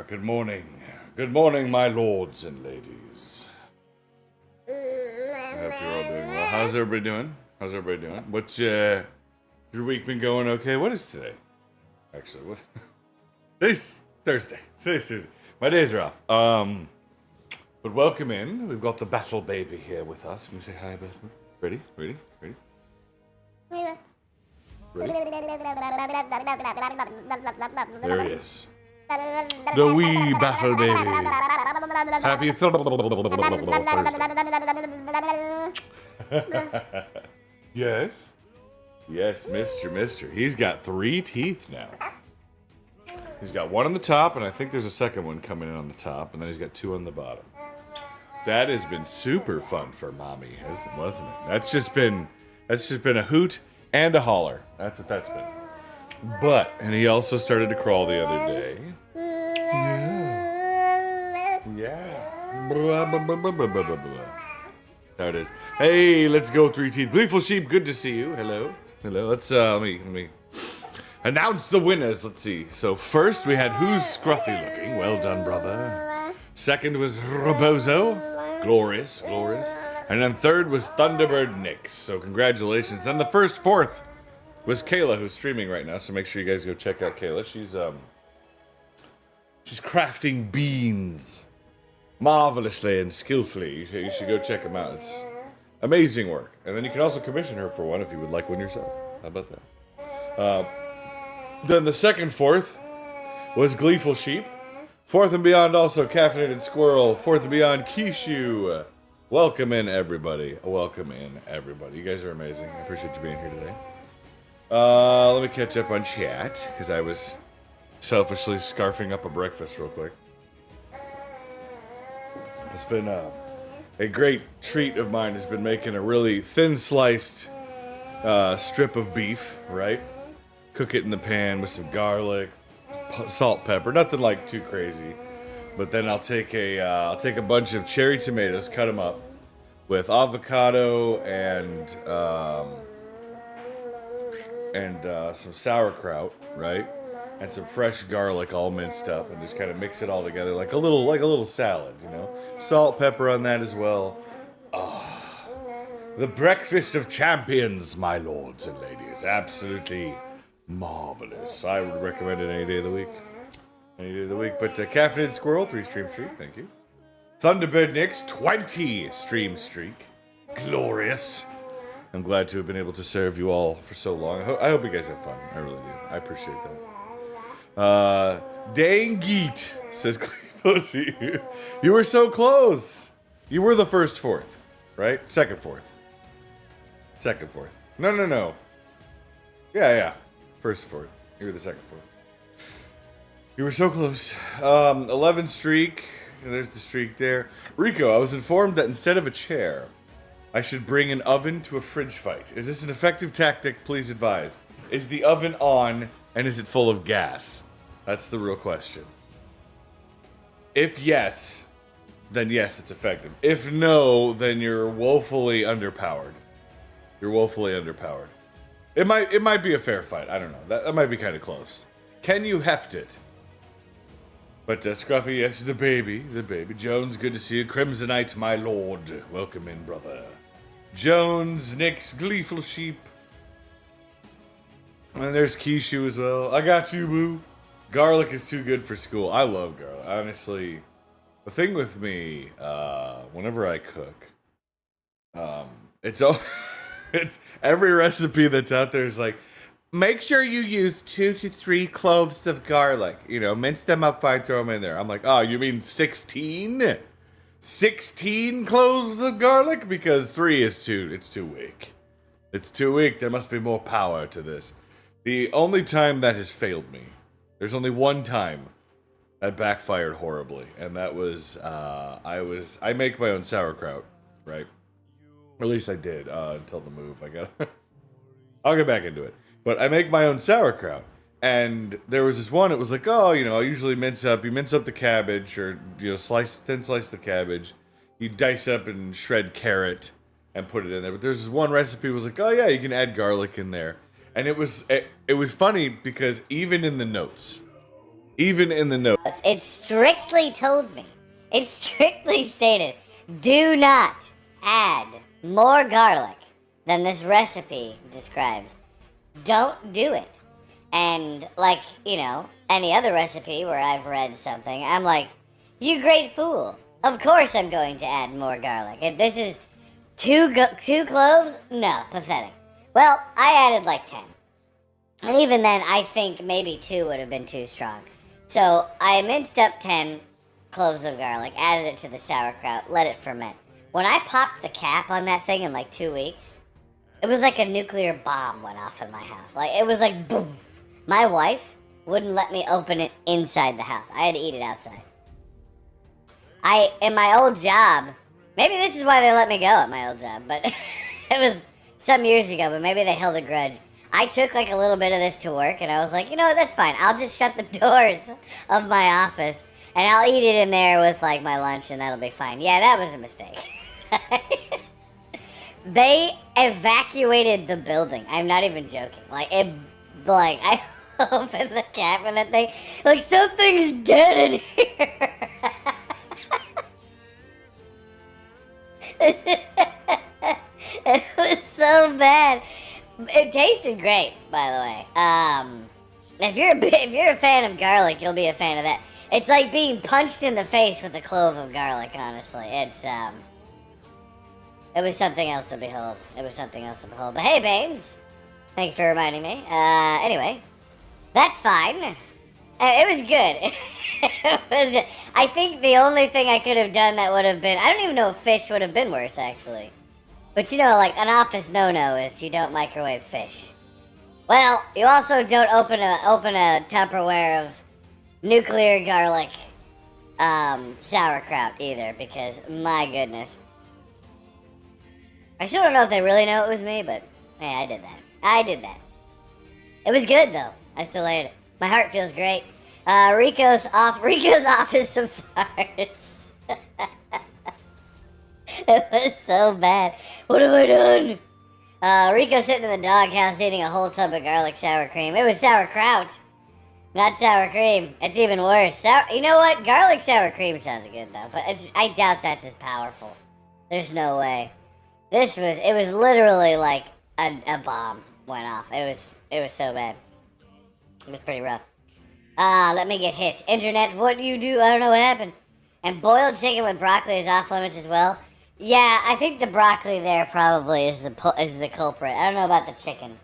Good morning. Good morning, my lords and ladies. I hope you're all doing well. How's everybody doing? What's your week been going okay? What is today? Actually, what? Today's Thursday. My days are off. But welcome in. We've got the battle baby here with us. Can you say hi, Battle? Ready? There he is. The wee battle baby. Happy Yes. Yes, Mister. He's got 3 teeth now. He's got one on the top, and I think there's a second one coming in on the top, and then he's got 2 on the bottom. That has been super fun for mommy, wasn't it? That's just been a hoot and a holler. That's what that's been. And he also started to crawl the other day. Yeah. There it is. Hey, let's go, 3 teeth. Gleeful sheep, good to see you. Hello. Let's let me announce the winners. Let's see. So first we had who's scruffy looking. Well done, brother. Second was Robozo. Glorious. And then third was Thunderbird Nix. So congratulations. And the fourth was Kayla, who's streaming right now. So make sure you guys go check out Kayla. She's crafting beans marvelously and skillfully. You should go check them out. It's amazing work. And then you can also commission her for one if you would like one yourself. How about that? Then the fourth was Gleeful Sheep. Fourth and Beyond also Caffeinated Squirrel. Fourth and Beyond Kishu. Welcome in, everybody. You guys are amazing. I appreciate you being here today. Let me catch up on chat, because I was selfishly scarfing up a breakfast real quick. It's been a great treat of mine has been making a really thin-sliced strip of beef, right? Cook it in the pan with some garlic, salt, pepper, nothing like too crazy. But then I'll take a bunch of cherry tomatoes, cut them up with avocado and some sauerkraut, right? And some fresh garlic all minced up, and just kind of mix it all together like a little salad, you know. Salt, pepper on that as well. The breakfast of champions, my lords and ladies. Absolutely marvelous. I would recommend it any day of the week. But Caffeinated Squirrel, 3 stream streak, thank you. Thunderbird Nix, 20 stream streak. Glorious. I'm glad to have been able to serve you all for so long. I hope you guys have fun. I really do. I appreciate that. Dang Geet, says Cleveland. You were so close. You were the fourth, right? Fourth. No. Yeah. Fourth. You were the fourth. You were so close. 11 streak. There's the streak there. Rico, I was informed that instead of a chair, I should bring an oven to a fridge fight. Is this an effective tactic? Please advise. Is the oven on, and is it full of gas? That's the real question. If yes, then yes, it's effective. If no, then you're woefully underpowered. It might be a fair fight. I don't know. That might be kind of close. Can you heft it? But Scruffy, yes, the baby. Jones, good to see you. Crimsonite, my lord. Welcome in, brother. Jones, Nix, Gleeful Sheep. And there's Kishu as well. I got you, boo. Garlic is too good for school. I love garlic. Honestly, the thing with me, whenever I cook, it's every recipe that's out there is like, make sure you use 2 to 3 cloves of garlic. You know, mince them up fine, throw them in there. I'm like, oh, you mean 16? 16 cloves of garlic? Because 3 is it's too weak. It's too weak. There must be more power to this. The only time that has failed me, there's only one time that backfired horribly, and that was, I make my own sauerkraut, right? Or at least I did, until the move. I'll get back into it. But I make my own sauerkraut. And there was this one, it was like, oh, you know, I usually you mince up the cabbage, or, you know, thin slice the cabbage. You dice up and shred carrot and put it in there. But there's this one recipe was like, oh yeah, you can add garlic in there. And it was funny because even in the notes, Even in the notes. It strictly told me, it strictly stated, do not add more garlic than this recipe describes. Don't do it. And like, any other recipe where I've read something, I'm like, you great fool. Of course I'm going to add more garlic. If this is two cloves, no, pathetic. Well, I added like 10. And even then, I think maybe 2 would have been too strong. So I minced up 10 cloves of garlic, added it to the sauerkraut, let it ferment. When I popped the cap on that thing in like 2 weeks, it was like a nuclear bomb went off in my house. Like, it was like boom. My wife wouldn't let me open it inside the house. I had to eat it outside. In my old job, maybe this is why they let me go at my old job, but it was some years ago, but maybe they held a grudge. I took like a little bit of this to work, and I was like, that's fine. I'll just shut the doors of my office, and I'll eat it in there with like my lunch, and that'll be fine. Yeah, that was a mistake. They evacuated the building. I'm not even joking. I opened the cabinet thing, like, something's dead in here. It was so bad. It tasted great, by the way. If you're a fan of garlic, you'll be a fan of that. It's like being punched in the face with a clove of garlic. Honestly, it was something else to behold. But hey, Baines, thank you for reminding me. Anyway, that's fine. It was good. I think the only thing I could have done that would have been, I don't even know if fish would have been worse, actually. But like an office no-no is you don't microwave fish. Well, you also don't open a Tupperware of nuclear garlic sauerkraut either, because my goodness. I still don't know if they really know it was me, but hey, I did that. It was good though. I still ate it. My heart feels great. Rico's office of farts. It was so bad. What have I done? Rico's sitting in the doghouse eating a whole tub of garlic sour cream. It was sauerkraut, not sour cream. It's even worse. You know what? Garlic sour cream sounds good though, but I doubt that's as powerful. There's no way. It was literally like a bomb went off. It was so bad. It was pretty rough. Let me get hit. Internet, what do you do? I don't know what happened. And boiled chicken with broccoli is off limits as well. Yeah, I think the broccoli there probably is the culprit. I don't know about the chicken.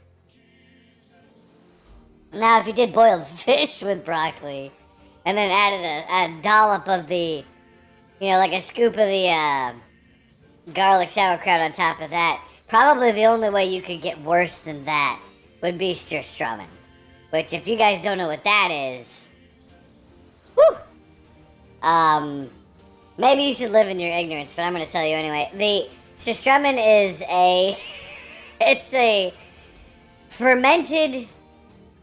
Now, if you did boiled fish with broccoli, and then added a dollop of the, like a scoop of the garlic sauerkraut on top of that, probably the only way you could get worse than that would be Sturströmmen. Which, if you guys don't know what that is, whew! Maybe you should live in your ignorance, but I'm going to tell you anyway. The Sturströmmen is it's a fermented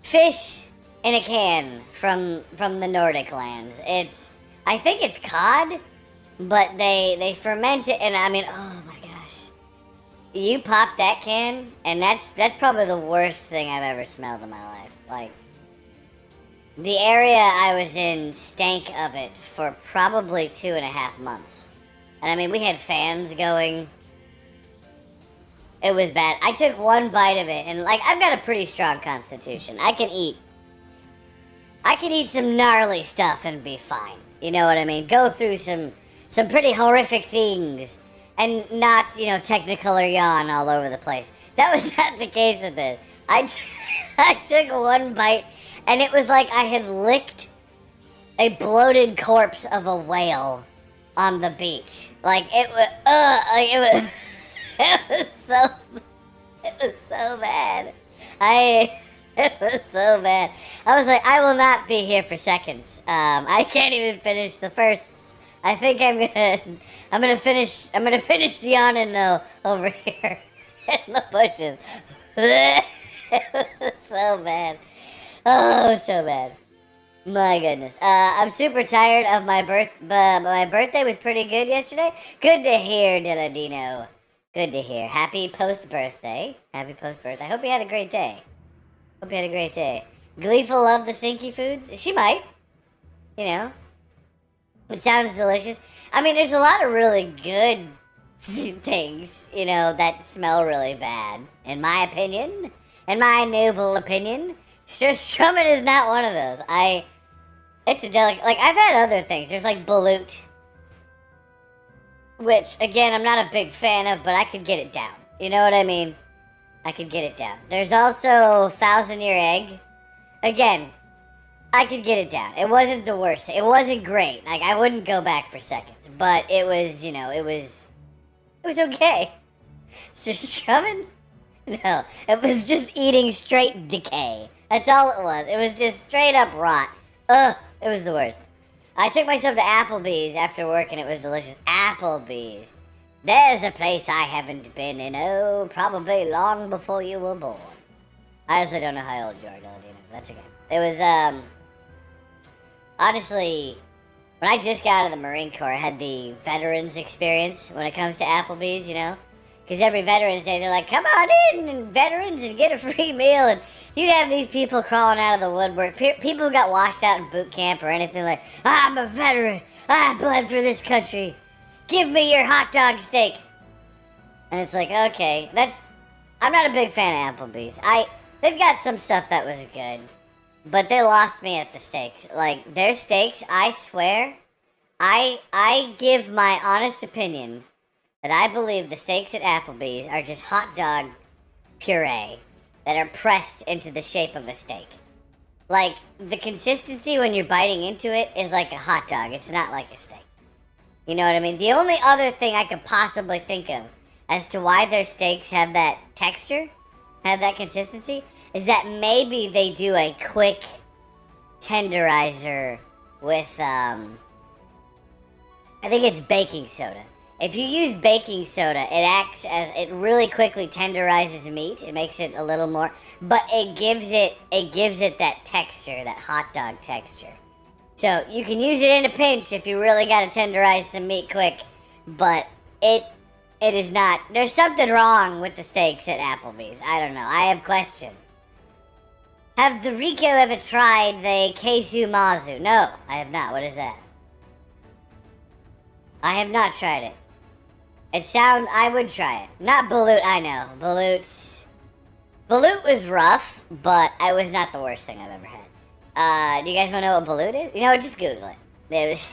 fish in a can from the Nordic lands. I think it's cod, but they ferment it, and I mean, oh my gosh. You pop that can, and that's probably the worst thing I've ever smelled in my life. Like, the area I was in stank of it for probably 2.5 months. And I mean, we had fans going. It was bad. I took one bite of it, and like, I've got a pretty strong constitution. I can eat some gnarly stuff and be fine. You know what I mean? Go through some pretty horrific things and not, technical or yawn all over the place. That was not the case with this. I took one bite, and it was like I had licked a bloated corpse of a whale on the beach. Like, it was so bad. It was so bad. I was like, I will not be here for seconds. I can't even finish the first. I think I'm gonna finish yawning though over here in the bushes. It was so bad. Oh, so bad. My goodness. I'm super tired of my birthday was pretty good yesterday. Good to hear, Dilladino. Good to hear. Happy post-birthday. I hope you had a great day. Gleeful love the stinky foods? She might. You know, it sounds delicious. I mean, there's a lot of really good things, that smell really bad. In my opinion, in my noble opinion, strumming is not one of those. It's a delicate. Like, I've had other things. There's like balut, which again I'm not a big fan of, but I could get it down. You know what I mean? I could get it down. There's also Thousand Year Egg. Again, I could get it down. It wasn't the worst. It wasn't great. Like, I wouldn't go back for seconds, but it was, it was okay. So strumming? No, it was just eating straight decay. That's all it was. It was just straight up rot. Ugh, it was the worst. I took myself to Applebee's after work and it was delicious. Applebee's. There's a place I haven't been in, probably long before you were born. I honestly don't know how old you are, Deladina. That's okay. It was, honestly, when I just got out of the Marine Corps, I had the veterans experience when it comes to Applebee's, Because every Veterans Day, they're like, come on in, and veterans, and get a free meal. And you'd have these people crawling out of the woodwork. People who got washed out in boot camp or anything like, I'm a veteran. I bled for this country. Give me your hot dog steak. And it's like, okay, I'm not a big fan of Applebee's. They've got some stuff that was good. But they lost me at the steaks. Like, their steaks, I swear, I give my honest opinion that I believe the steaks at Applebee's are just hot dog puree that are pressed into the shape of a steak. Like, the consistency when you're biting into it is like a hot dog. It's not like a steak. You know what I mean? The only other thing I could possibly think of as to why their steaks have that texture, have that consistency, is that maybe they do a quick tenderizer with, I think it's baking soda. If you use baking soda, it really quickly tenderizes meat. It makes it a little more, but it gives it that texture, that hot dog texture. So you can use it in a pinch if you really got to tenderize some meat quick, but it is not. There's something wrong with the steaks at Applebee's. I don't know. I have questions. Have the Rico ever tried the Keisu Mazu? No, I have not. What is that? I have not tried it. I would try it. Not balut, I know. Balut was rough, but it was not the worst thing I've ever had. Do you guys want to know what balut is? You know what, just Google it.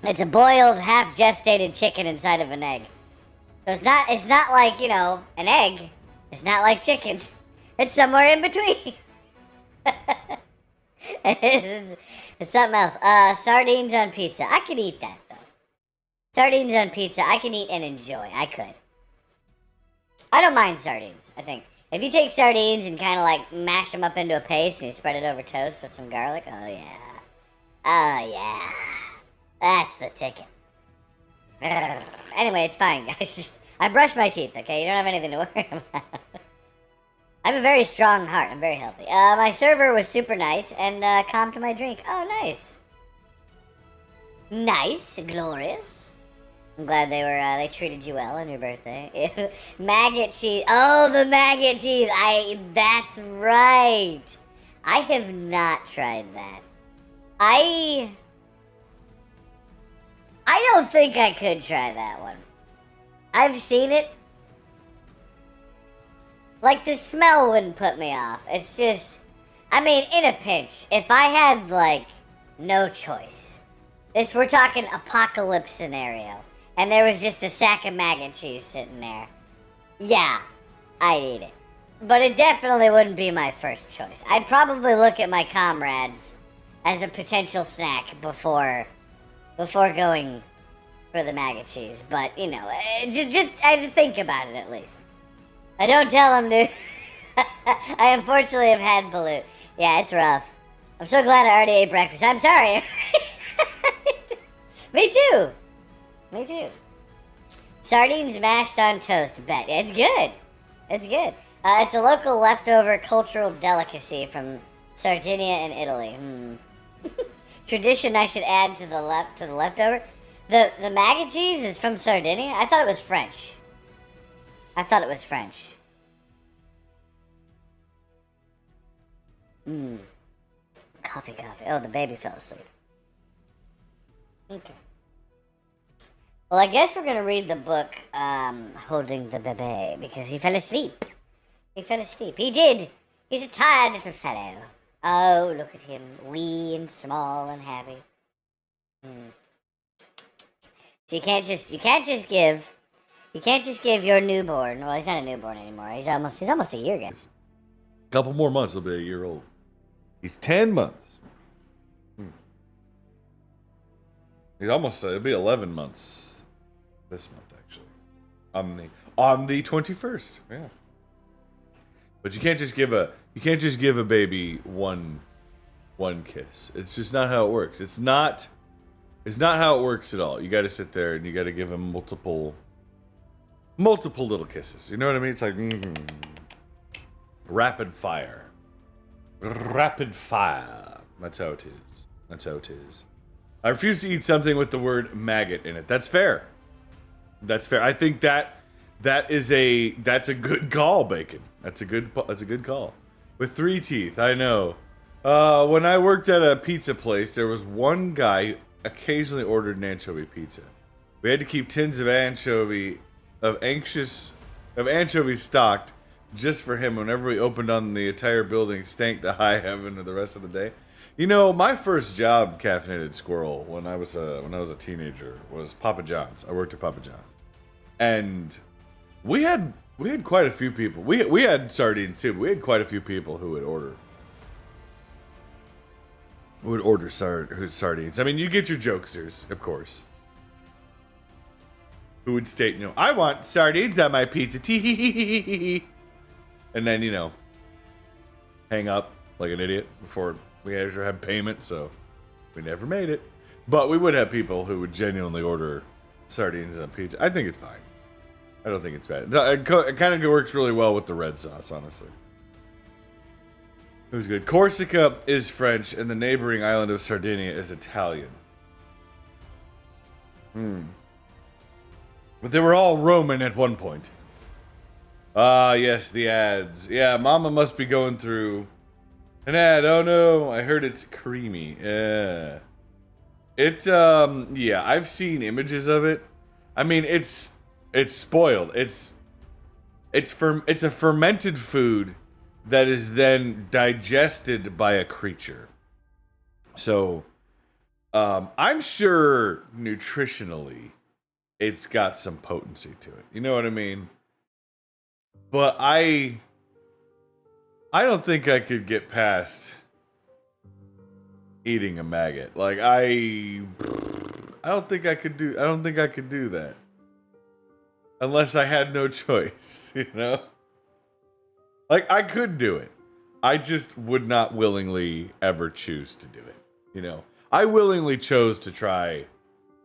It's a boiled, half-gestated chicken inside of an egg. So it's not like, an egg. It's not like chicken. It's somewhere in between. It's something else. Sardines on pizza. I could eat that, though. Sardines on pizza, I can eat and enjoy. I could. I don't mind sardines, I think. If you take sardines and kind of like mash them up into a paste and you spread it over toast with some garlic, oh yeah. Oh yeah. That's the ticket. Anyway, it's fine, guys. I brush my teeth, okay? You don't have anything to worry about. I have a very strong heart. I'm very healthy. My server was super nice and calm to my drink. Oh, nice. Nice. Glorious. I'm glad they treated you well on your birthday. Maggot cheese. Oh, the maggot cheese. That's right. I have not tried that. I don't think I could try that one. I've seen it. Like, the smell wouldn't put me off. It's just, I mean, in a pinch, if I had, like, no choice. We're talking apocalypse scenario. And there was just a sack of maggot cheese sitting there. Yeah, I'd eat it. But it definitely wouldn't be my first choice. I'd probably look at my comrades as a potential snack before going for the maggot cheese. But, just I'd think about it at least. I don't tell them to. I unfortunately have had balut. Yeah, it's rough. I'm so glad I already ate breakfast. I'm sorry. Me too. Sardines mashed on toast. Bet. It's good. It's a local leftover cultural delicacy from Sardinia and Italy. Tradition I should add to the leftover. The maggot cheese is from Sardinia? I thought it was French. Coffee. Oh, the baby fell asleep. Okay. Well, I guess we're gonna read the book, Holding the Bebe, because he fell asleep. He did. He's a tired little fellow. Oh, look at him, wee and small and happy. So you can't just give your newborn. Well, he's not a newborn anymore. He's almost a year ago. Couple more months, he'll be a year old. He's 10 months. It'll be 11 months this month, actually. On the 21st. Yeah. But you can't just give a baby one kiss. It's just not how it works. It's not how it works at all. You got to sit there and you got to give him multiple little kisses. You know what I mean? It's like rapid fire. That's how it is. I refuse to eat something with the word maggot in it. That's fair. I think that's a good call, Bacon. That's a good call. With 3 teeth, I know. When I worked at a pizza place, there was one guy who occasionally ordered an anchovy pizza. We had to keep tins of anchovies stocked just for him. Whenever we opened on, the entire building stank to high heaven for the rest of the day. You know, my first job, caffeinated squirrel, when I was a teenager, was Papa John's. I worked at Papa John's, and we had quite a few people. We had sardines too, but we had quite a few people who would order sardines. I mean, you get your jokesters, of course, who would state, I want sardines on my pizza, and then hang up like an idiot before we actually had payment, so we never made it. But we would have people who would genuinely order sardines on pizza. I think it's fine. I don't think it's bad. It kind of works really well with the red sauce, honestly. It was good. Corsica is French, and the neighboring island of Sardinia is Italian. But they were all Roman at one point. Ah, yes, the ads. Yeah, Mama must be going through an ad. Oh no, I heard it's creamy. Yeah. Yeah, I've seen images of it. I mean, it's spoiled. It's a fermented food that is then digested by a creature. So, I'm sure nutritionally it's got some potency to it. You know what I mean? But I don't think I could get past eating a maggot. Like I don't think I could do that. Unless I had no choice, Like I could do it. I just would not willingly ever choose to do it. I willingly chose to try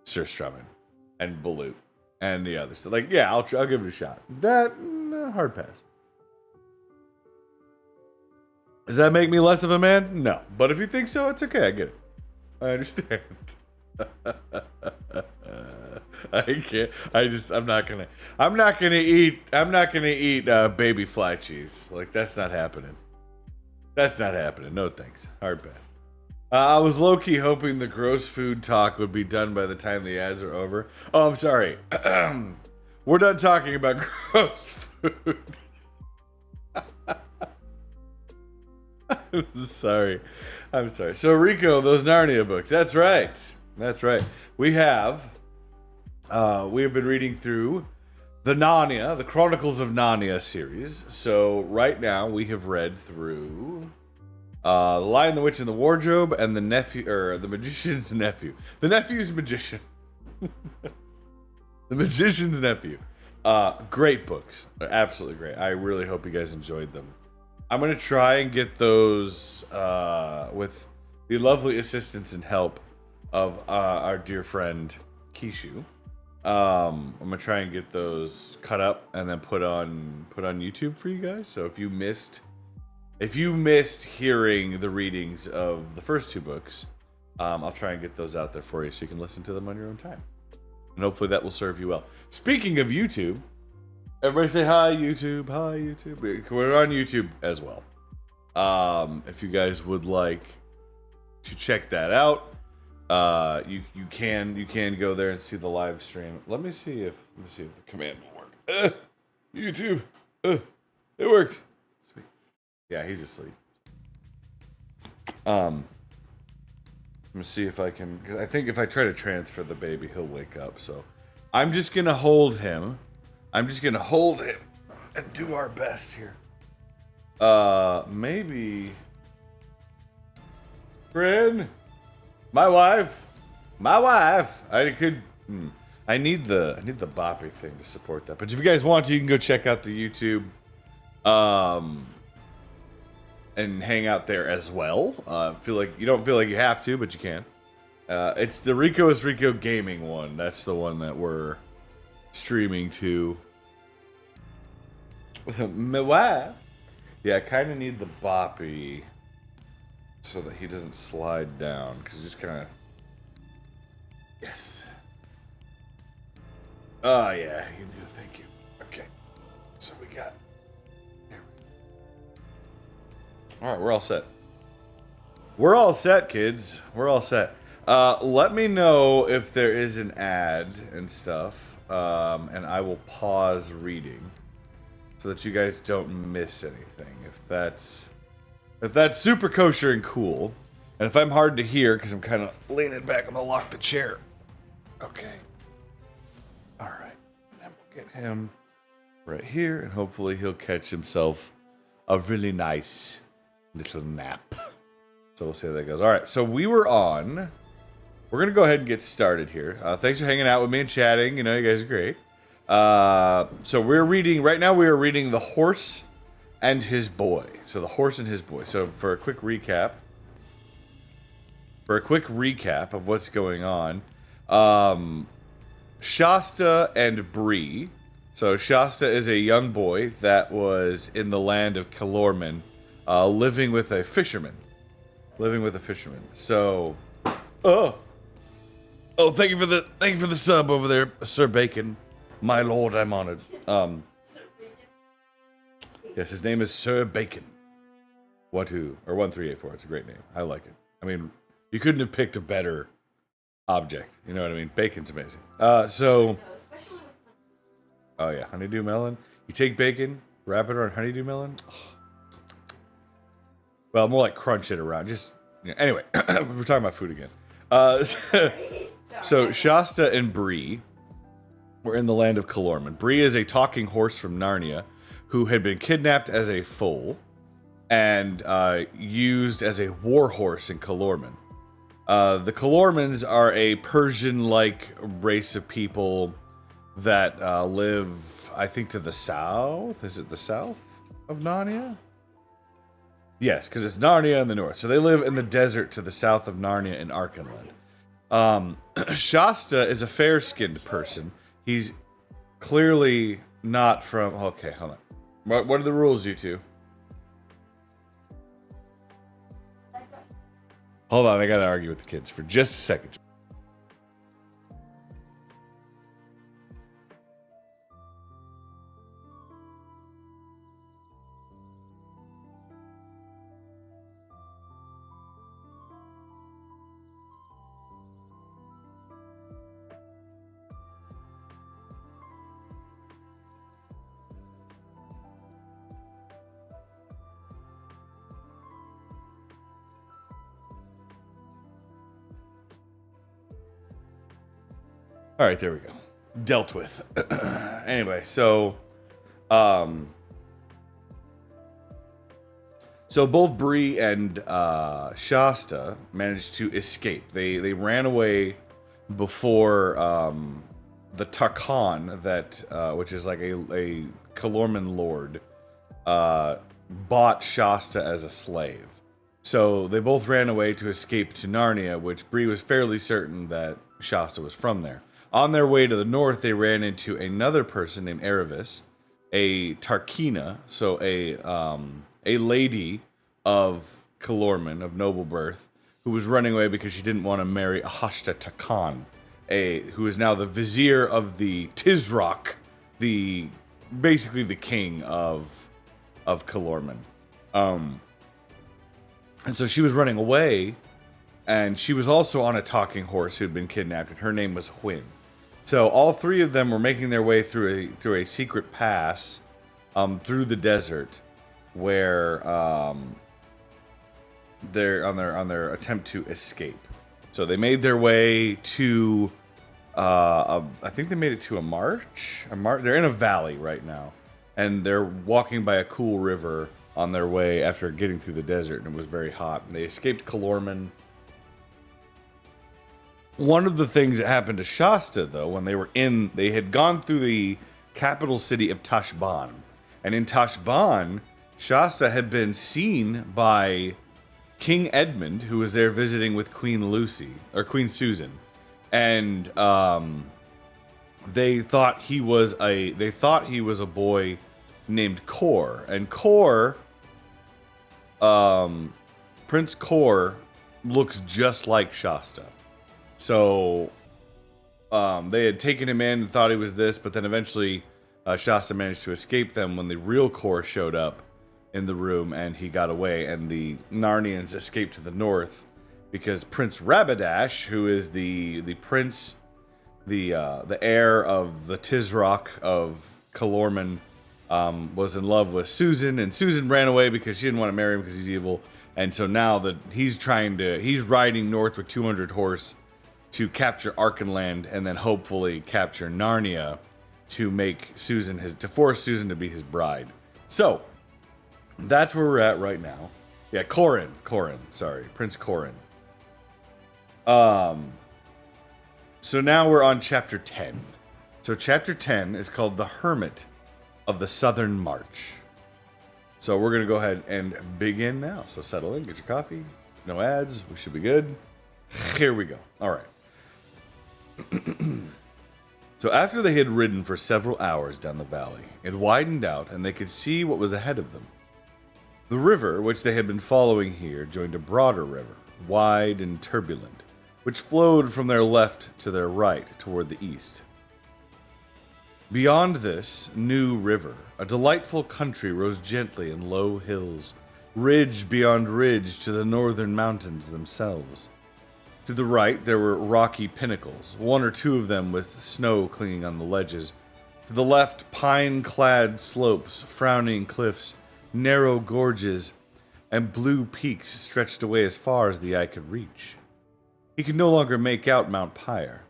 surströmming and balut and the other stuff. Like, yeah, I'll give it a shot. That hard pass. Does that make me less of a man? No. But if you think so, it's okay. I get it. I understand. I can't. I'm not gonna eat baby fly cheese. Like, that's not happening. No thanks. Hard pass. I was low-key hoping the gross food talk would be done by the time the ads are over. Oh, I'm sorry. We're done talking about gross food. I'm sorry. So, Rico, those Narnia books. That's right. We have been reading through the Chronicles of Narnia series. So, right now, we have read through The Lion, the Witch, and the Wardrobe, and the Magician's Nephew. The Nephew's Magician. The Magician's Nephew. Great books. They're absolutely great. I really hope you guys enjoyed them. I'm going to try and get those with the lovely assistance and help of our dear friend Kishu. I'm going to try and get those cut up and then put on YouTube for you guys. So if you missed hearing the readings of the first 2 books, I'll try and get those out there for you so you can listen to them on your own time. And hopefully that will serve you well. Speaking of YouTube, everybody say hi, YouTube. Hi, YouTube. We're on YouTube as well. If you guys would like to check that out, you can go there and see the live stream. Let me see if the command will work. YouTube, it worked. Sweet. Yeah, he's asleep. Let me see if I can. 'Cause I think if I try to transfer the baby, he'll wake up. So I'm just gonna hold him. And do our best here. Maybe. Bryn, my wife. I could. I need the boppy thing to support that. But if you guys want to, you can go check out the YouTube. And hang out there as well. You don't feel like you have to, but you can. It's the Rico is Rico gaming one. That's the one that we're streaming to. My wife. Yeah, I kind of need the boppy so that he doesn't slide down, because just kind of. Yes. Oh yeah, you do. Thank you. Okay. So we got. All right, we're all set. We're all set, kids. We're all set. Let me know if there is an ad and stuff, and I will pause reading so that you guys don't miss anything. If that's super kosher and cool, and if I'm hard to hear because I'm kind of leaning back, I'm gonna lock the chair. Okay. All right. And then we'll get him right here, and hopefully he'll catch himself a really nice little nap. So we'll see how that goes. All right, so we're gonna go ahead and get started here. Thanks for hanging out with me and chatting. You know, you guys are great. So we are reading The Horse and His Boy. So The Horse and His Boy. So for a quick recap of what's going on, Shasta and Bree. So Shasta is a young boy that was in the land of Calormen, living with a fisherman. So, thank you for the sub over there, Sir Bacon. My lord, I'm honored. Yes, his name is Sir Bacon. 1384. It's a great name. I like it. I mean, you couldn't have picked a better object. You know what I mean? Bacon's amazing. Oh yeah, honeydew melon. You take bacon, wrap it around honeydew melon. Oh. Well, more like crunch it around. Just anyway, we're talking about food again. So Shasta and Bree were in the land of Calormen. Bree is a talking horse from Narnia who had been kidnapped as a foal and used as a war horse in Calormen. The Calormens are a Persian-like race of people that live, I think, to the south. Is it the south of Narnia? Yes, because it's Narnia in the north. So they live in the desert to the south of Narnia in Arkenland. Shasta is a fair-skinned person. He's clearly not from... Okay, hold on. What are the rules, you two? Hold on, I gotta argue with the kids for just a second. All right, there we go. Dealt with. Anyway, so both Bree and Shasta managed to escape. They ran away before the Tarkan, that which is like a Calormen lord, bought Shasta as a slave. So they both ran away to escape to Narnia, which Bree was fairly certain that Shasta was from there. On their way to the north, they ran into another person named Aravis, a Tarkina, so a lady of Calormen, of noble birth, who was running away because she didn't want to marry Ahashta Takan, who is now the vizier of the Tizrock, basically the king of Calormen. And so she was running away, and she was also on a talking horse who had been kidnapped, and her name was Hwin. So all three of them were making their way through a secret pass through the desert, where they're on their attempt to escape. So they made their way to I think they made it to a march. They're in a valley right now, and they're walking by a cool river on their way after getting through the desert, and it was very hot. And they escaped Kalorman. One of the things that happened to Shasta, though, when they had gone through the capital city of Tashban. And in Tashban, Shasta had been seen by King Edmund, who was there visiting with Queen Susan. And they thought he was a boy named Kor. And Kor, Prince Kor, looks just like Shasta. So they had taken him in and thought he was this, but then eventually Shasta managed to escape them when the real Kor showed up in the room, and he got away, and the Narnians escaped to the north because Prince Rabadash, who is the prince, the heir of the Tizrock of Kalorman, was in love with Susan, and Susan ran away because she didn't want to marry him because he's evil. And so now that he's riding north with 200 horse to capture Archenland and then hopefully capture Narnia to force Susan to be his bride. So that's where we're at right now. Yeah, Prince Corin. So now we're on chapter 10. So chapter 10 is called The Hermit of the Southern March. So we're going to go ahead and begin now. So settle in, get your coffee, no ads, we should be good. Here we go. All right. So after they had ridden for several hours down the valley, it widened out and they could see what was ahead of them. The river, which they had been following here, joined a broader river, wide and turbulent, which flowed from their left to their right toward the east. Beyond this new river, a delightful country rose gently in low hills, ridge beyond ridge to the northern mountains themselves. To the right, there were rocky pinnacles, one or two of them with snow clinging on the ledges. To the left, pine-clad slopes, frowning cliffs, narrow gorges, and blue peaks stretched away as far as the eye could reach. He could no longer make out Mount Pyre.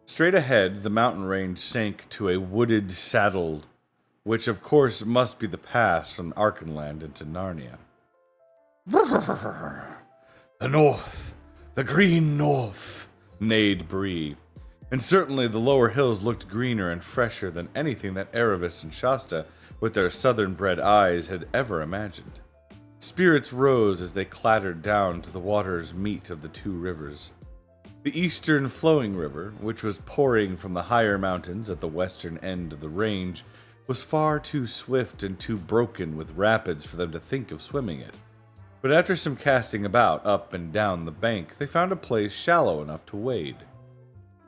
Straight ahead, the mountain range sank to a wooded saddle, which of course must be the pass from Archenland into Narnia. The north! The green north! Neighed Bree. And certainly the lower hills looked greener and fresher than anything that Erebus and Shasta, with their southern-bred eyes, had ever imagined. Spirits rose as they clattered down to the water's meet of the two rivers. The eastern flowing river, which was pouring from the higher mountains at the western end of the range, was far too swift and too broken with rapids for them to think of swimming it. But after some casting about up and down the bank, they found a place shallow enough to wade.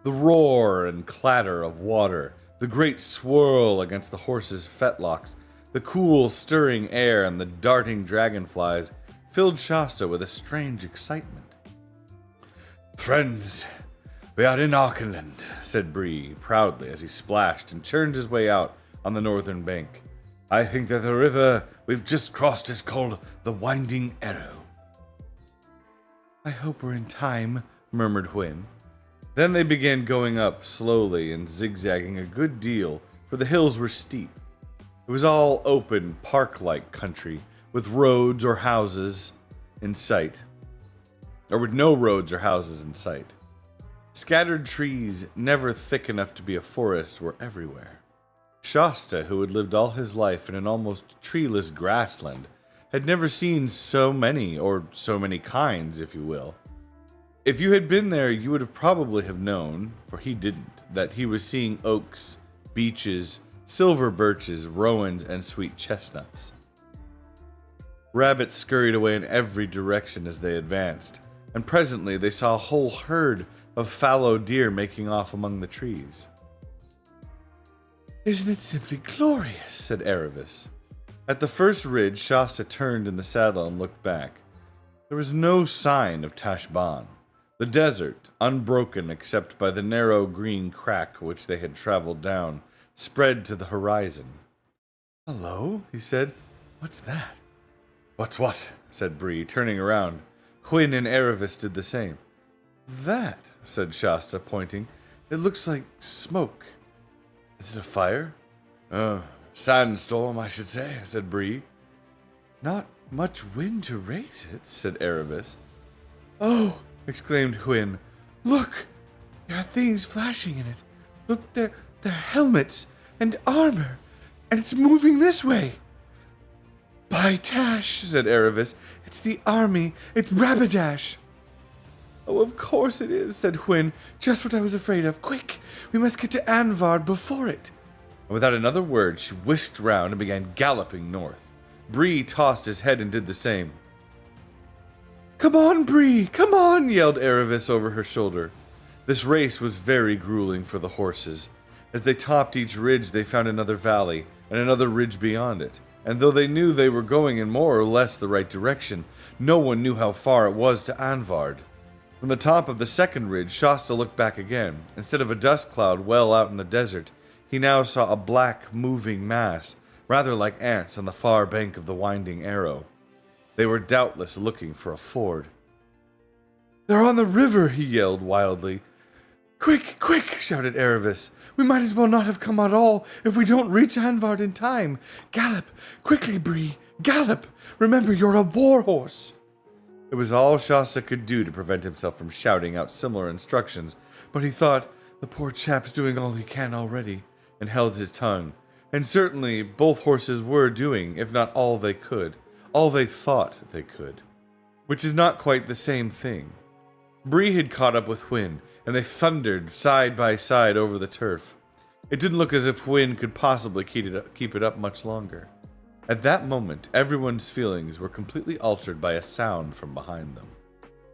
The roar and clatter of water, the great swirl against the horses' fetlocks, the cool, stirring air, and the darting dragonflies filled Shasta with a strange excitement. "Friends, we are in Archenland," said Bree proudly as he splashed and churned his way out on the northern bank. "I think that the river we've just crossed is called the Winding Arrow." "I hope we're in time," murmured Hwin. Then they began going up slowly and zigzagging a good deal, for the hills were steep. It was all open, park-like country, with roads or houses in sight. Or with no roads or houses in sight. Scattered trees, never thick enough to be a forest, were everywhere. Shasta, who had lived all his life in an almost treeless grassland, had never seen so many, or so many kinds, if you will. If you had been there, you would have probably have known, for he didn't, that he was seeing oaks, beeches, silver birches, rowans, and sweet chestnuts. Rabbits scurried away in every direction as they advanced, and presently they saw a whole herd of fallow deer making off among the trees. "Isn't it simply glorious?" said Erebus. At the first ridge, Shasta turned in the saddle and looked back. There was no sign of Tashbaan. The desert, unbroken except by the narrow green crack which they had traveled down, spread to the horizon. "Hello," he said. "What's that?" "What's what?" said Bree, turning around. Hwin and Erebus did the same. "That," said Shasta, pointing. "It looks like smoke. Is it a fire?" Sandstorm, I should say," said Bree. "Not much wind to raise it," said Erebus. "Oh!" exclaimed Hwin. "Look! There are things flashing in it. Look, they're helmets and armor, and it's moving this way." "By Tash," said Erebus. "It's the army. It's Rapidash." "Oh, of course it is," said Hwin. "Just what I was afraid of. Quick! We must get to Anvard before it." And without another word, she whisked round and began galloping north. Bree tossed his head and did the same. "Come on, Bree! Come on!" yelled Erebus over her shoulder. This race was very grueling for the horses. As they topped each ridge, they found another valley, and another ridge beyond it. And though they knew they were going in more or less the right direction, no one knew how far it was to Anvard. From the top of the second ridge, Shasta looked back again. Instead of a dust cloud well out in the desert, he now saw a black, moving mass, rather like ants on the far bank of the winding arrow. They were doubtless looking for a ford. "They're on the river!" he yelled wildly. "Quick, quick!" shouted Erebus. "We might as well not have come at all if we don't reach Anvard in time. Gallop! Quickly, Bree! Gallop! Remember, you're a war horse!" It was all Shasta could do to prevent himself from shouting out similar instructions, but he thought, the poor chap's doing all he can already, and held his tongue. And certainly both horses were doing, if not all they could, all they thought they could. Which is not quite the same thing. Bree had caught up with Hwin, and they thundered side by side over the turf. It didn't look as if Hwin could possibly keep it up much longer. At that moment, everyone's feelings were completely altered by a sound from behind them.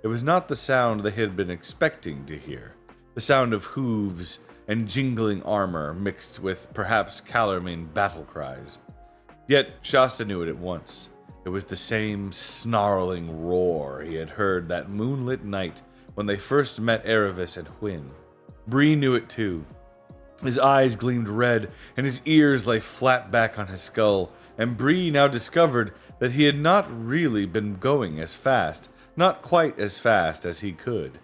It was not the sound they had been expecting to hear, the sound of hooves and jingling armor mixed with, perhaps, Calormene battle cries. Yet Shasta knew it at once. It was the same snarling roar he had heard that moonlit night when they first met Erebus and Hwin. Bree knew it too. His eyes gleamed red, and his ears lay flat back on his skull, and Bree now discovered that he had not really been going as fast, not quite as fast as he could.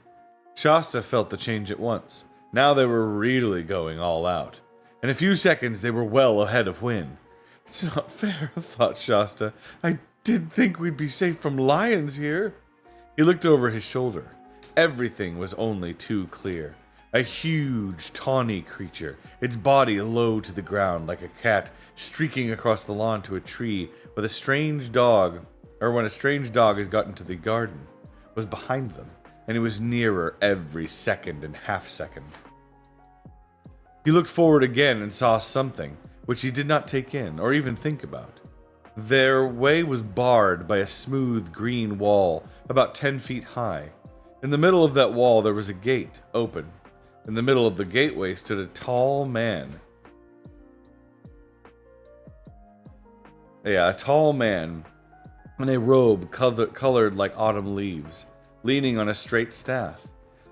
Shasta felt the change at once. Now they were really going all out. In a few seconds they were well ahead of Hwin. "It's not fair," thought Shasta. "I did think we'd be safe from lions here." He looked over his shoulder. Everything was only too clear. A huge, tawny creature, its body low to the ground like a cat, streaking across the lawn to a tree with a strange dog, or when a strange dog has gotten to the garden, was behind them, and it was nearer every second and half-second. He looked forward again and saw something, which he did not take in, or even think about. Their way was barred by a smooth green wall, about 10 feet high. In the middle of that wall there was a gate, open. In the middle of the gateway stood a tall man. A tall man in a robe colored like autumn leaves, leaning on a straight staff.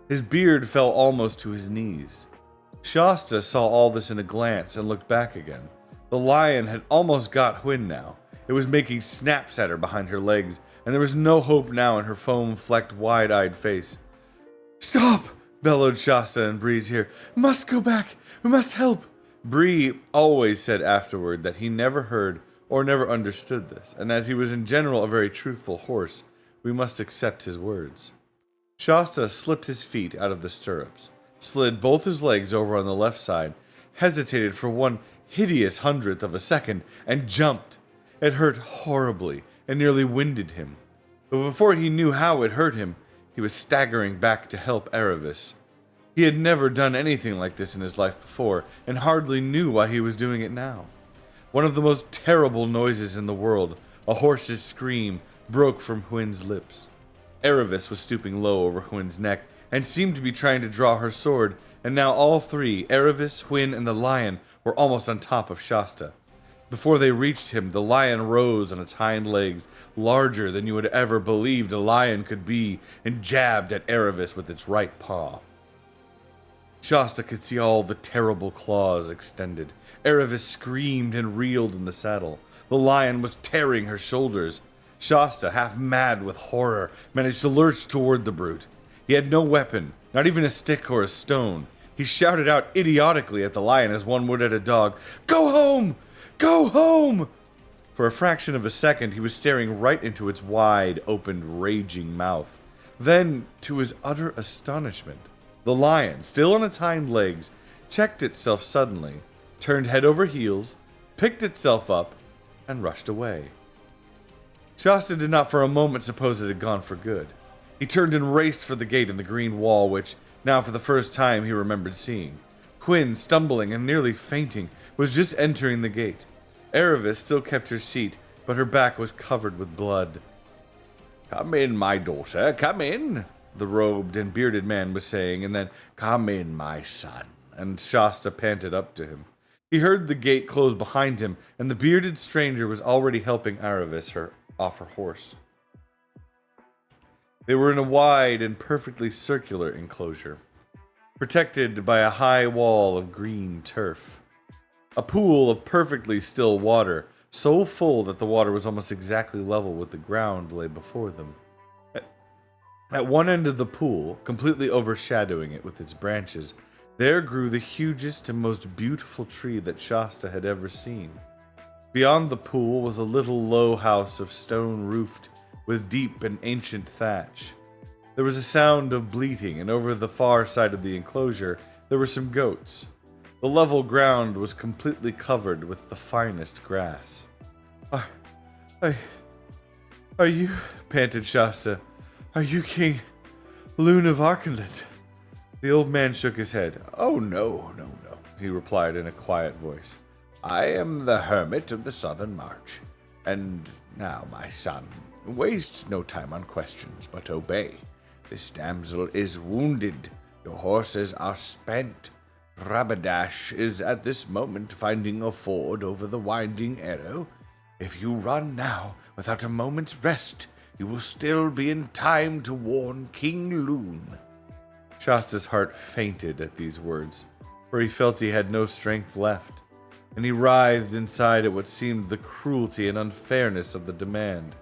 His beard fell almost to his knees. Shasta saw all this in a glance and looked back again. The lion had almost got Hwin now. It was making snaps at her behind her legs, and there was no hope now in her foam-flecked, wide-eyed face. "Stop!" bellowed Shasta and Bree's ear. "Must go back! We must help!" Bree always said afterward that he never heard or never understood this, and as he was in general a very truthful horse, we must accept his words. Shasta slipped his feet out of the stirrups, slid both his legs over on the left side, hesitated for one hideous hundredth of a second, and jumped. It hurt horribly and nearly winded him. But before he knew how it hurt him, he was staggering back to help Erebus. He had never done anything like this in his life before, and hardly knew why he was doing it now. One of the most terrible noises in the world, a horse's scream, broke from Hwin's lips. Erebus was stooping low over Hwin's neck, and seemed to be trying to draw her sword, and now all three, Erebus, Hwin, and the lion, were almost on top of Shasta. Before they reached him, the lion rose on its hind legs, larger than you had ever believed a lion could be, and jabbed at Erebus with its right paw. Shasta could see all the terrible claws extended. Erebus screamed and reeled in the saddle. The lion was tearing her shoulders. Shasta, half mad with horror, managed to lurch toward the brute. He had no weapon, not even a stick or a stone. He shouted out idiotically at the lion as one would at a dog, "Go home! Go home!" For a fraction of a second, he was staring right into its wide-opened, raging mouth. Then, to his utter astonishment, the lion, still on its hind legs, checked itself suddenly, turned head over heels, picked itself up, and rushed away. Shasta did not for a moment suppose it had gone for good. He turned and raced for the gate in the green wall, which, now for the first time, he remembered seeing. Quinn, stumbling and nearly fainting, was just entering the gate. Erebus still kept her seat, but her back was covered with blood. "Come in, my daughter, come in," the robed and bearded man was saying, and then, "Come in, my son," and Shasta panted up to him. He heard the gate close behind him, and the bearded stranger was already helping Erebus off her horse. They were in a wide and perfectly circular enclosure, protected by a high wall of green turf. A pool of perfectly still water, so full that the water was almost exactly level with the ground, lay before them. At one end of the pool, completely overshadowing it with its branches, there grew the hugest and most beautiful tree that Shasta had ever seen. Beyond the pool was a little low house of stone roofed, with deep and ancient thatch. There was a sound of bleating, and over the far side of the enclosure there were some goats. The level ground was completely covered with the finest grass. Are you, panted Shasta, are you King Loon of Arkenland? The old man shook his head. "Oh, no, he replied in a quiet voice. "I am the hermit of the Southern March. And now, my son, waste no time on questions, but obey. This damsel is wounded. Your horses are spent. Rabadash is at this moment finding a ford over the winding arrow. If you run now, without a moment's rest, you will still be in time to warn King Loon." Shasta's heart fainted at these words, for he felt he had no strength left, and he writhed inside at what seemed the cruelty and unfairness of the demand.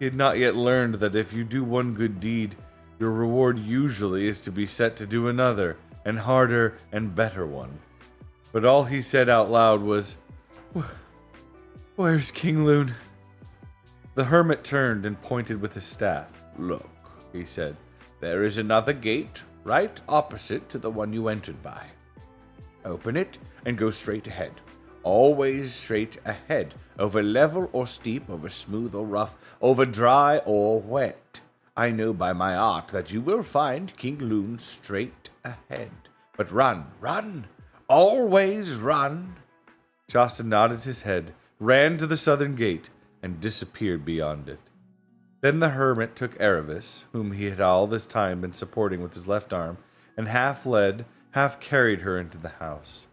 He had not yet learned that if you do one good deed, your reward usually is to be set to do another, and harder and better one. But all he said out loud was, "Where's King Loon?" The hermit turned and pointed with his staff. "Look," he said, "there is another gate, right opposite to the one you entered by. Open it and go straight ahead. Always straight ahead, over level or steep, over smooth or rough, over dry or wet. I know by my art that you will find King Loon straight ahead. But run, always run." Shasta nodded his head, ran to the southern gate, and disappeared beyond it. Then the hermit took Erebus, whom he had all this time been supporting with his left arm, and half led, half carried her into the house.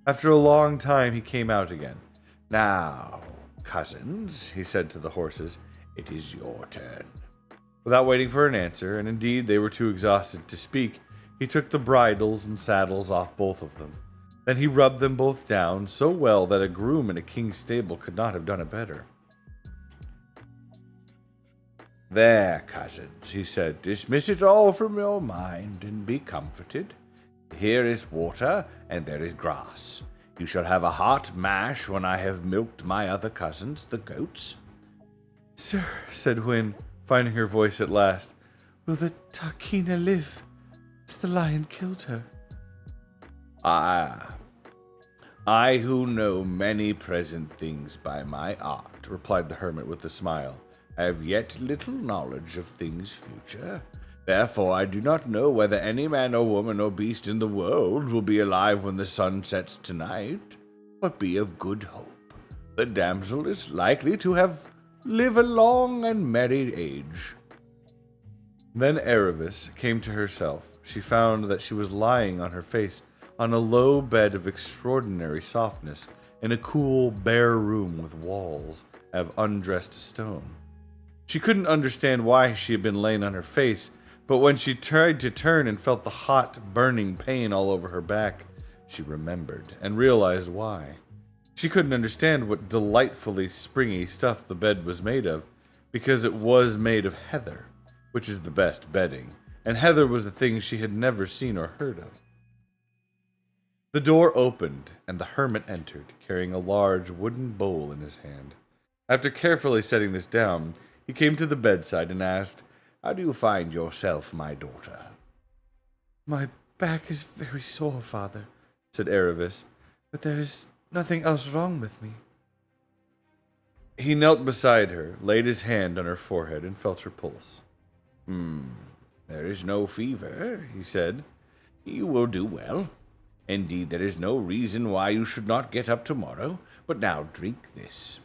After a long time he came out again. "Now, cousins," he said to the horses, "it is your turn." Without waiting for an answer, and indeed they were too exhausted to speak, he took the bridles and saddles off both of them. Then he rubbed them both down so well that a groom in a king's stable could not have done it better. "There, cousins," he said, "dismiss it all from your mind and be comforted. Here is water, and there is grass. You shall have a hot mash when I have milked my other cousins, the goats." "Sir," said Hwyn, finding her voice at last, "will the Tarkina live? Has the lion killed her?" I who know many present things by my art," replied the hermit with a smile, "have yet little knowledge of things future. Therefore I do not know whether any man or woman or beast in the world will be alive when the sun sets tonight. But be of good hope. The damsel is likely to live a long and merry age." Then Erebus came to herself. She found that she was lying on her face on a low bed of extraordinary softness, in a cool, bare room with walls of undressed stone. She couldn't understand why she had been laying on her face, but when she tried to turn and felt the hot, burning pain all over her back, she remembered and realized why. She couldn't understand what delightfully springy stuff the bed was made of, because it was made of heather, which is the best bedding, and heather was a thing she had never seen or heard of. The door opened, and the hermit entered, carrying a large wooden bowl in his hand. After carefully setting this down, he came to the bedside and asked, "How do you find yourself, my daughter?" "My back is very sore, father," said Aravis, "but there is nothing else wrong with me." He knelt beside her, laid his hand on her forehead, and felt her pulse. There is no fever," he said. "You will do well. Indeed, there is no reason why you should not get up tomorrow, but now drink this."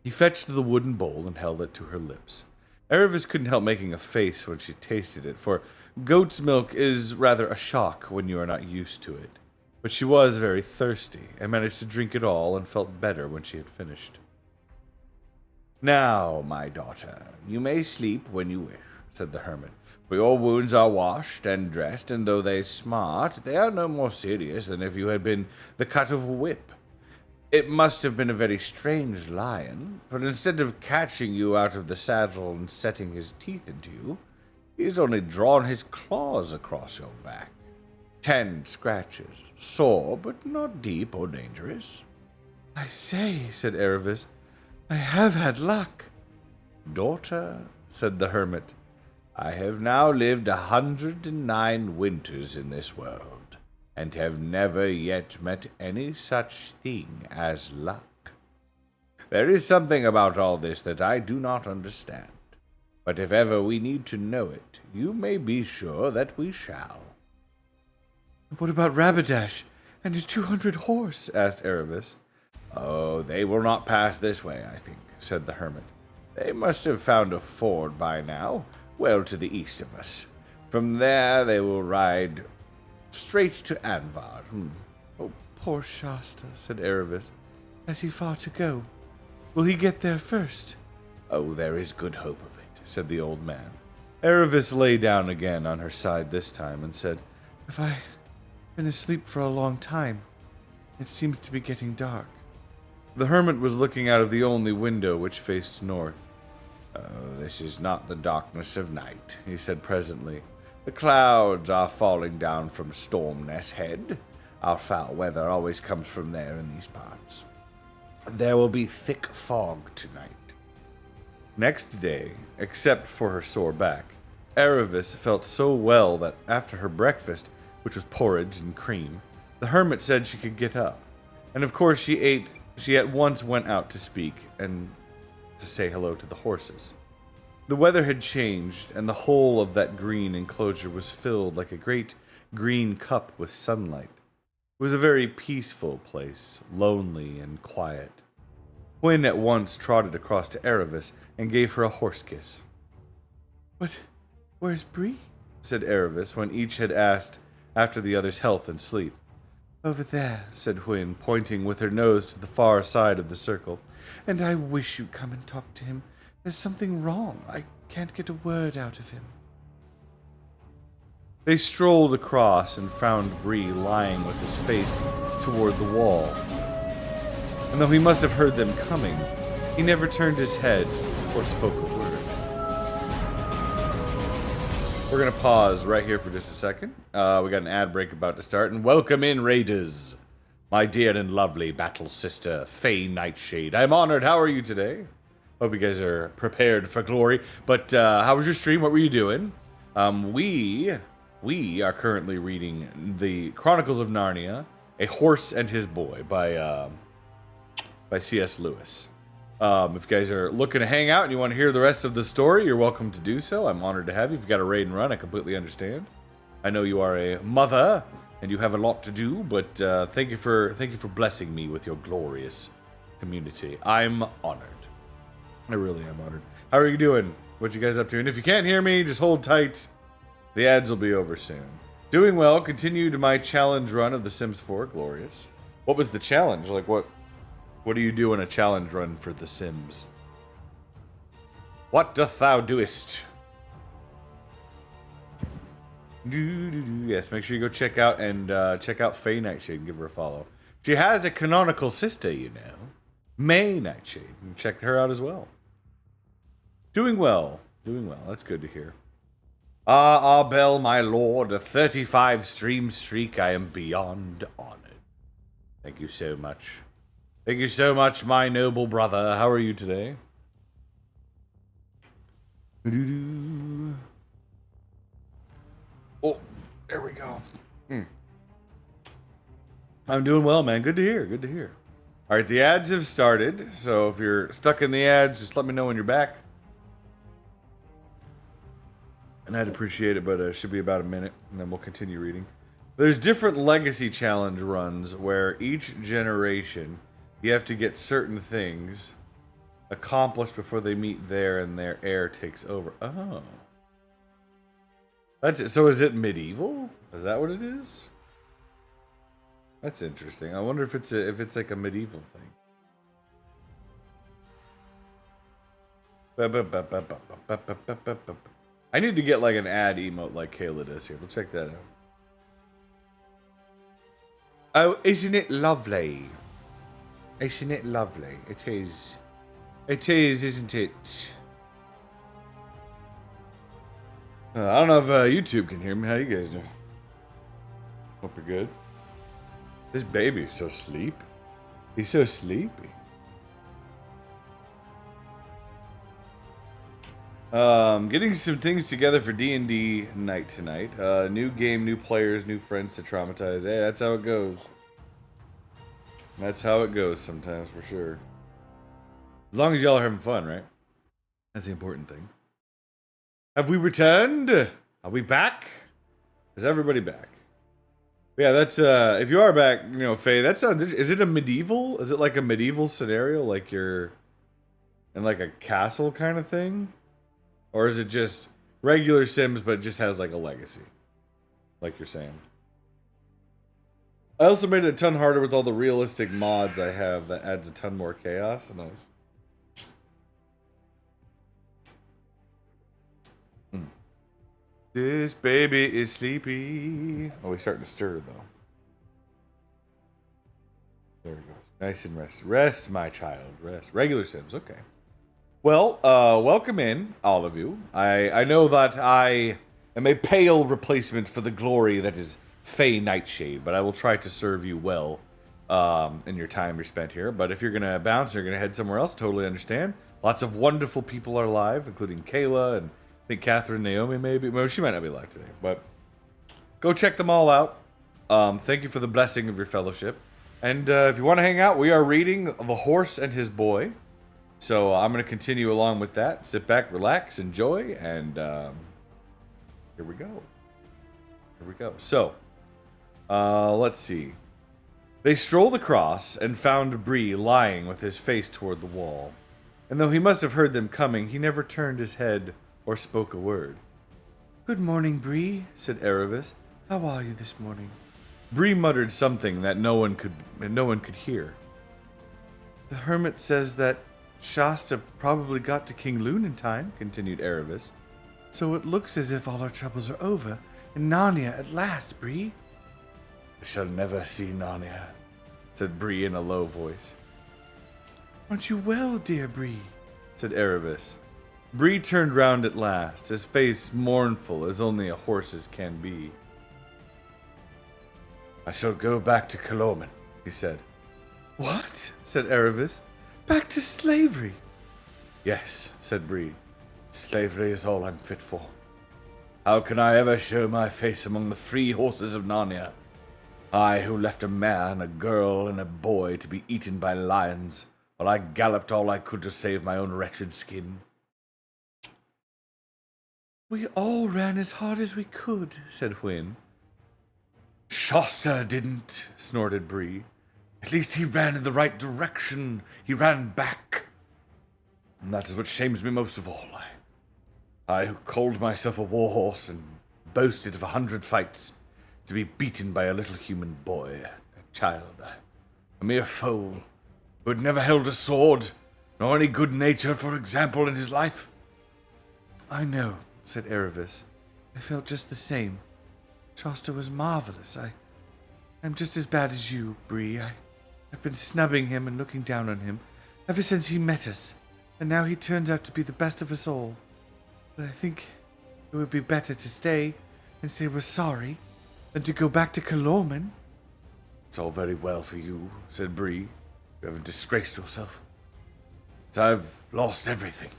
He fetched the wooden bowl and held it to her lips. Aravis couldn't help making a face when she tasted it, for goat's milk is rather a shock when you are not used to it. But she was very thirsty, and managed to drink it all and felt better when she had finished. "Now, my daughter, you may sleep when you wish," said the hermit, "for your wounds are washed and dressed, and though they smart, they are no more serious than if you had been the cut of a whip. It must have been a very strange lion, for instead of catching you out of the saddle and setting his teeth into you, he has only drawn his claws across your back. 10 scratches, sore, but not deep or dangerous." "I say," said Aravis, "I have had luck." "Daughter," said the hermit, "I have now lived 109 winters in this world, and have never yet met any such thing as luck. There is something about all this that I do not understand, but if ever we need to know it, you may be sure that we shall." "What about Rabadash and his 200 horse?" asked Aravis. "Oh, they will not pass this way, I think," said the hermit. "They must have found a ford by now, well to the east of us. From there they will ride straight to Anvar." "Oh, poor Shasta," said Aravis. "Has he far to go? Will he get there first?" "Oh, there is good hope of it," said the old man. Aravis lay down again on her side this time and said, "Have I been asleep for a long time? It seems to be getting dark." The hermit was looking out of the only window, which faced north. "Oh, this is not the darkness of night," he said presently. "The clouds are falling down from Stormness Head. Our foul weather always comes from there in these parts. There will be thick fog tonight." Next day, except for her sore back, Aravis felt so well that after her breakfast, which was porridge and cream, the hermit said she could get up. And of course she at once went out to speak and to say hello to the horses. The weather had changed, and the whole of that green enclosure was filled like a great green cup with sunlight. It was a very peaceful place, lonely and quiet. Quinn at once trotted across to Aravis and gave her a horse kiss. "But where's Bree?" said Aravis, when each had asked after the other's health and sleep. "Over there," said Hwyn, pointing with her nose to the far side of the circle. "And I wish you'd come and talk to him. There's something wrong. I can't get a word out of him." They strolled across and found Bree lying with his face toward the wall. And though he must have heard them coming, he never turned his head or spoke a word. We're going to pause right here for just a second. We got an ad break about to start. And welcome in, Raiders. My dear and lovely battle sister, Faye Nightshade. I'm honored. How are you today? Hope you guys are prepared for glory. But how was your stream? What were you doing? We are currently reading the Chronicles of Narnia, A Horse and His Boy by C.S. Lewis. If you guys are looking to hang out and you want to hear the rest of the story, you're welcome to do so. I'm honored to have you. If you've got a raid and run, I completely understand. I know you are a mother and you have a lot to do, but thank you for blessing me with your glorious community. I'm honored. I really am honored. How are you doing? What you guys up to? And if you can't hear me, just hold tight. The ads will be over soon. Doing well. Continued my challenge run of The Sims 4. Glorious. What was the challenge? Like, what What do you do in a challenge run for The Sims? What doth thou doest? Yes, make sure you go check out Faye Nightshade and give her a follow. She has a canonical sister, you know. May Nightshade. And check her out as well. Doing well. Doing well. That's good to hear. Bell, my lord, a 35 stream streak. I am beyond honored. Thank you so much. Thank you so much, my noble brother. How are you today? Oh, there we go. I'm doing well, man. Good to hear. Good to hear. All right, the ads have started. So if you're stuck in the ads, just let me know when you're back. And I'd appreciate it, but it should be about a minute, and then we'll continue reading. There's different legacy challenge runs where each generation you have to get certain things accomplished before they meet there, and their heir takes over. Oh. That's it. So is it medieval? Is that what it is? That's interesting. I wonder if it's like a medieval thing. I need to get like an ad emote like Kayla does here. We'll check that out. Oh, isn't it lovely? Isn't it lovely? It is. It is, isn't it? I don't know if YouTube can hear me. How you guys doing? Hope you're good. This baby's so sleepy. He's so sleepy. Getting some things together for D&D night tonight. New game, new players, new friends to traumatize. Hey, that's how it goes. That's how it goes sometimes, for sure. As long as y'all are having fun, right? That's the important thing. Have we returned? Are we back? Is everybody back? Yeah, that's, if you are back, you know, Faye, that sounds, is it a medieval? Is it like a medieval scenario? Like you're in like a castle kind of thing? Or is it just regular Sims, but it just has like a legacy? Like you're saying. I also made it a ton harder with all the realistic mods I have that adds a ton more chaos. Nice. This baby is sleepy. Oh, he's starting to stir, though. There he goes. Nice and rest. Rest, my child. Rest. Regular Sims. Okay. Well, welcome in, all of you. I know that I am a pale replacement for the glory that is Faye Nightshade, but I will try to serve you well in your time you're spent here. But if you're going to bounce or you're going to head somewhere else, totally understand. Lots of wonderful people are live, including Kayla and I think Catherine, Naomi, maybe. Well, she might not be live today, but go check them all out. Thank you for the blessing of your fellowship. And if you want to hang out, we are reading The Horse and His Boy. So I'm going to continue along with that. Sit back, relax, enjoy, and here we go. Here we go. So, let's see. They strolled across and found Bree lying with his face toward the wall. And though he must have heard them coming, he never turned his head or spoke a word. "Good morning, Bree," said Erebus. "How are you this morning?" Bree muttered something that no one could hear. "The hermit says that Shasta probably got to King Loon in time," continued Erebus. "So it looks as if all our troubles are over, and Narnia at last, Bree." "I shall never see Narnia," said Bree in a low voice. "Aren't you well, dear Bree?" said Erebus. Bree turned round at last, his face mournful as only a horse's can be. "I shall go back to Coloman," he said. "What?" said Erebus. "Back to slavery?" "Yes," said Bree. "Slavery is all I'm fit for. How can I ever show my face among the free horses of Narnia? I who left a mare and a girl and a boy to be eaten by lions, while I galloped all I could to save my own wretched skin." "We all ran as hard as we could," said Hwyn. "Shasta didn't," snorted Bree. "At least he ran in the right direction. He ran back. And that is what shames me most of all. I who called myself a war horse and boasted of 100 fights, to be beaten by a little human boy, a child, a mere foal. who had never held a sword, nor any good nature for example in his life. I know, said Erebus. I felt just the same. Shasta was marvelous. I'm just as bad as you, Bree. I've been snubbing him and looking down on him ever since he met us, and now he turns out to be the best of us all. But I think it would be better to stay and say we're sorry than to go back to Calormen. It's all very well for you, said Bree. You haven't disgraced yourself. But I've lost everything.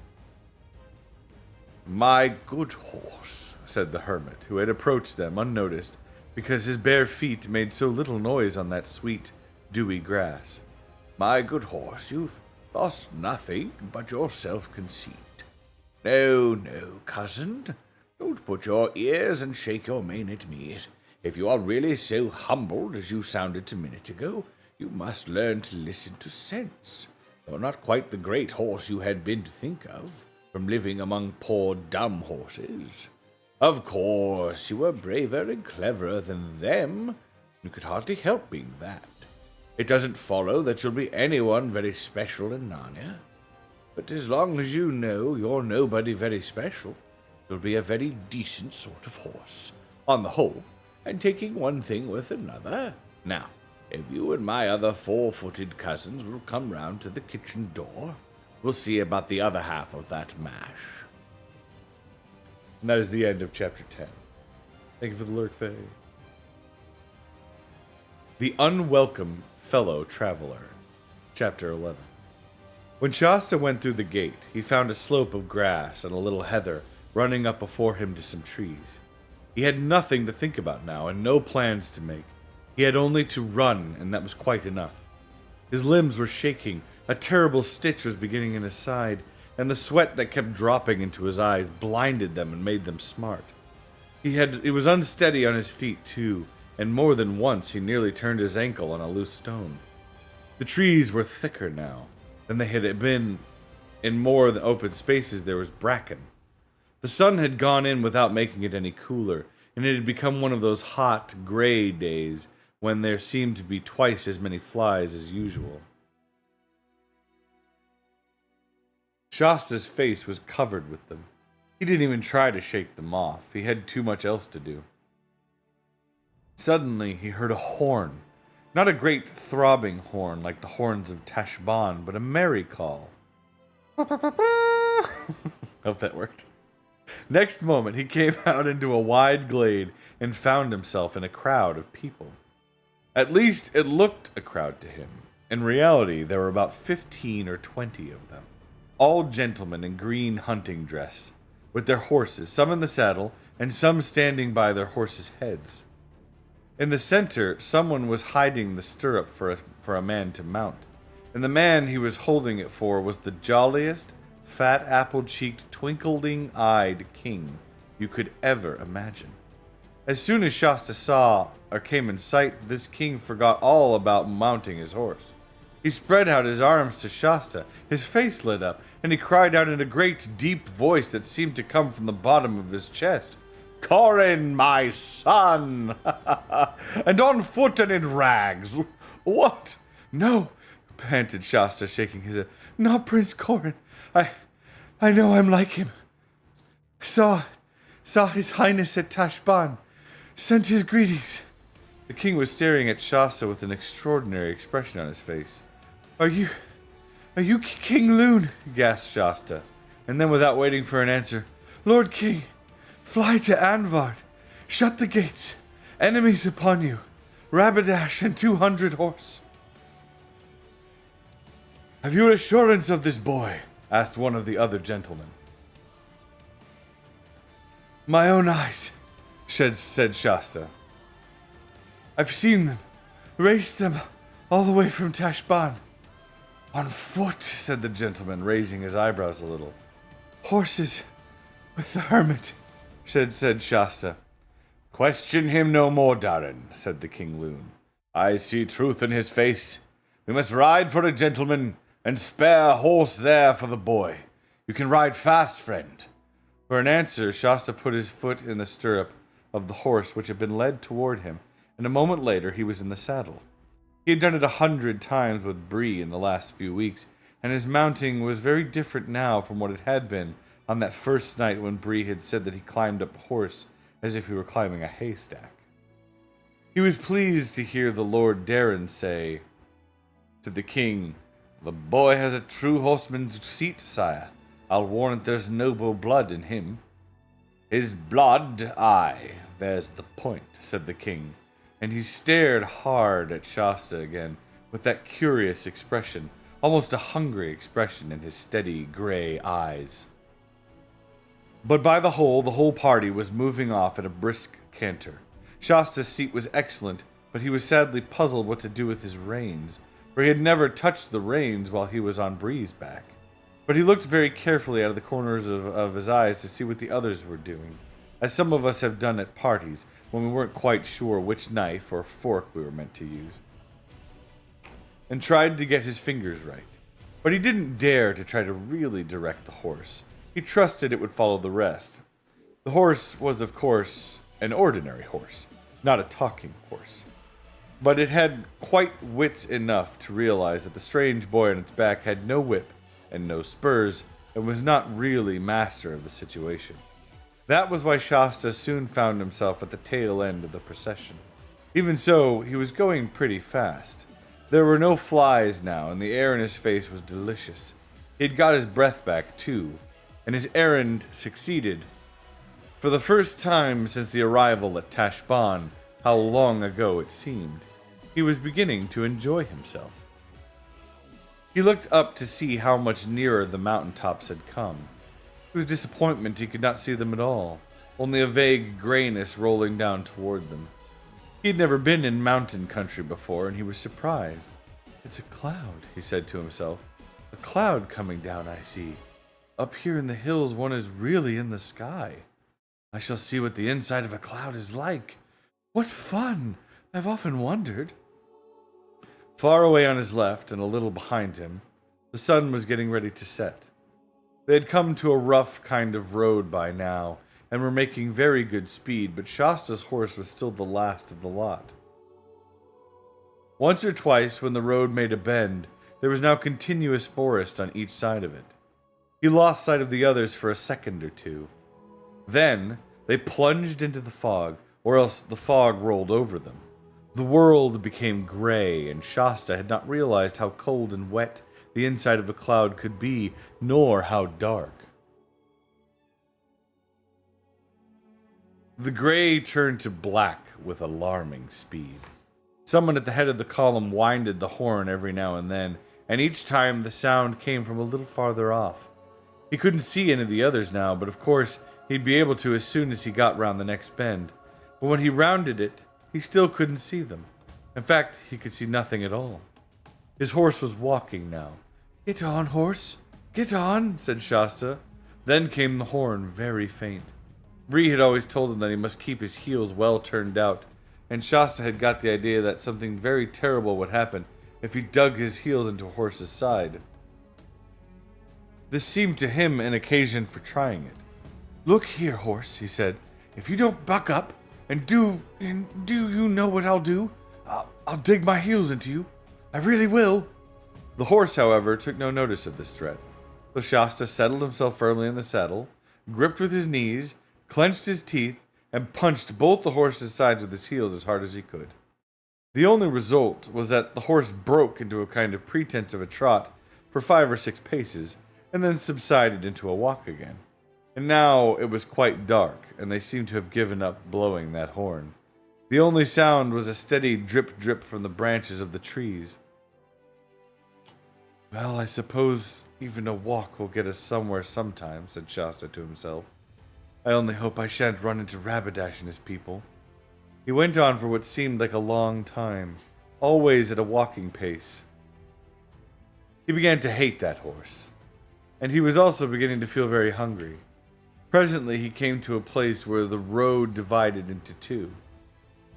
My good horse, said the hermit, who had approached them unnoticed, because his bare feet made so little noise on that sweet, dewy grass. My good horse, you've lost nothing but your self-conceit. No, no, cousin, don't put your ears and shake your mane at me. If you are really so humbled as you sounded a minute ago, you must learn to listen to sense. You're not quite the great horse you had been to think of, from living among poor dumb horses. Of course, you were braver and cleverer than them. You could hardly help being that. It doesn't follow that you'll be anyone very special in Narnia. But as long as you know you're nobody very special, you'll be a very decent sort of horse, on the whole, and taking one thing with another. Now, if you and my other four-footed cousins will come round to the kitchen door, we'll see about the other half of that mash. And that is the end of chapter 10. Thank you for the lurk, Faye. The Unwelcome Fellow Traveler, chapter 11. When Shasta went through the gate, he found a slope of grass and a little heather running up before him to some trees. He had nothing to think about now and no plans to make. He had only to run, and that was quite enough. His limbs were shaking, a terrible stitch was beginning in his side, and the sweat that kept dropping into his eyes blinded them and made them smart. He was unsteady on his feet, too, and more than once he nearly turned his ankle on a loose stone. The trees were thicker now than they had been. In more of the open spaces there was bracken. The sun had gone in without making it any cooler, and it had become one of those hot, gray days when there seemed to be twice as many flies as usual. Shasta's face was covered with them. He didn't even try to shake them off. He had too much else to do. Suddenly, he heard a horn. Not a great throbbing horn like the horns of Tashbaan, but a merry call. Hope that worked. Next moment, he came out into a wide glade and found himself in a crowd of people. At least, it looked a crowd to him. In reality, there were about 15 or 20 of them. All gentlemen in green hunting dress, with their horses, some in the saddle, and some standing by their horses' heads. In the center, someone was hiding the stirrup for a man to mount, and the man he was holding it for was the jolliest, fat, apple-cheeked, twinkling-eyed king you could ever imagine. As soon as Shasta saw or came in sight, this king forgot all about mounting his horse. He spread out his arms to Shasta, his face lit up, and he cried out in a great, deep voice that seemed to come from the bottom of his chest, "Corin, my son! And on foot and in rags! What? No!" panted Shasta, shaking his head. "Not Prince Corin. I know I'm like him. Saw his highness at Tashbaan. Sent his greetings." The king was staring at Shasta with an extraordinary expression on his face. Are you King Loon?" gasped Shasta. And then, without waiting for an answer, "Lord King, fly to Anvard. Shut the gates. Enemies upon you. Rabadash and 200 horse." "Have you assurance of this boy?" asked one of the other gentlemen. "My own eyes," said Shasta. "I've seen them. Raced them all the way from Tashbaan." "On foot," said the gentleman, raising his eyebrows a little. "Horses with the hermit," said Shasta. "Question him no more, Darren," said the King Loon. "I see truth in his face. We must ride for a gentleman, and spare a horse there for the boy. You can ride fast, friend." For an answer, Shasta put his foot in the stirrup of the horse which had been led toward him, and a moment later he was in the saddle. He He had done it 100 times with Bree in the last few weeks, and his mounting was very different now from what it had been on that first night when Bree had said that he climbed up a horse as if he were climbing a haystack. He was pleased to hear the Lord Darren say to the king, "The boy has a true horseman's seat, sire. I'll warrant there's noble blood in him." "His blood, aye, there's the point," said the king, and he stared hard at Shasta again with that curious expression, almost a hungry expression in his steady gray eyes. But by the whole party was moving off at a brisk canter. Shasta's seat was excellent, but he was sadly puzzled what to do with his reins, for he had never touched the reins while he was on Bree's back. But he looked very carefully out of the corners of his eyes to see what the others were doing, as some of us have done at parties when we weren't quite sure which knife or fork we were meant to use, and tried to get his fingers right. But he didn't dare to try to really direct the horse. He trusted it would follow the rest. The horse was, of course, an ordinary horse, not a talking horse. But it had quite wits enough to realize that the strange boy on its back had no whip and no spurs, and was not really master of the situation. That was why Shasta soon found himself at the tail end of the procession. Even so, he was going pretty fast. There were no flies now, and the air in his face was delicious. He'd got his breath back, too, and his errand succeeded. For the first time since the arrival at Tashbaan, how long ago it seemed, he was beginning to enjoy himself. He looked up to see how much nearer the mountaintops had come. To his disappointment, he could not see them at all, only a vague grayness rolling down toward them. He had never been in mountain country before, and he was surprised. "It's a cloud," he said to himself. "A cloud coming down, I see. Up here in the hills, one is really in the sky. I shall see what the inside of a cloud is like. What fun! I've often wondered." Far away on his left, and a little behind him, the sun was getting ready to set. They had come to a rough kind of road by now, and were making very good speed, but Shasta's horse was still the last of the lot. Once or twice, when the road made a bend, there was now continuous forest on each side of it. He lost sight of the others for a second or two. Then, they plunged into the fog, or else the fog rolled over them. The world became gray, and Shasta had not realized how cold and wet the inside of a cloud could be, nor how dark. The gray turned to black with alarming speed. Someone at the head of the column winded the horn every now and then, and each time the sound came from a little farther off. He couldn't see any of the others now, but of course he'd be able to as soon as he got round the next bend. But when he rounded it, he still couldn't see them. In fact, he could see nothing at all. His horse was walking now. "Get on, horse! Get on!" said Shasta. Then came the horn, very faint. Bree had always told him that he must keep his heels well turned out, and Shasta had got the idea that something very terrible would happen if he dug his heels into a horse's side. This seemed to him an occasion for trying it. "Look here, horse," he said. "If you don't buck up, and do you know what I'll do? I'll dig my heels into you. I really will." The horse, however, took no notice of this threat. So Shasta settled himself firmly in the saddle, gripped with his knees, clenched his teeth, and punched both the horse's sides with his heels as hard as he could. The only result was that the horse broke into a kind of pretense of a trot for 5 or 6 paces, and then subsided into a walk again. And now it was quite dark, and they seemed to have given up blowing that horn. The only sound was a steady drip-drip from the branches of the trees. "Well, I suppose even a walk will get us somewhere sometime," said Shasta to himself. "I only hope I shan't run into Rabbadash and his people." He went on for what seemed like a long time, always at a walking pace. He began to hate that horse, and he was also beginning to feel very hungry. Presently he came to a place where the road divided into two.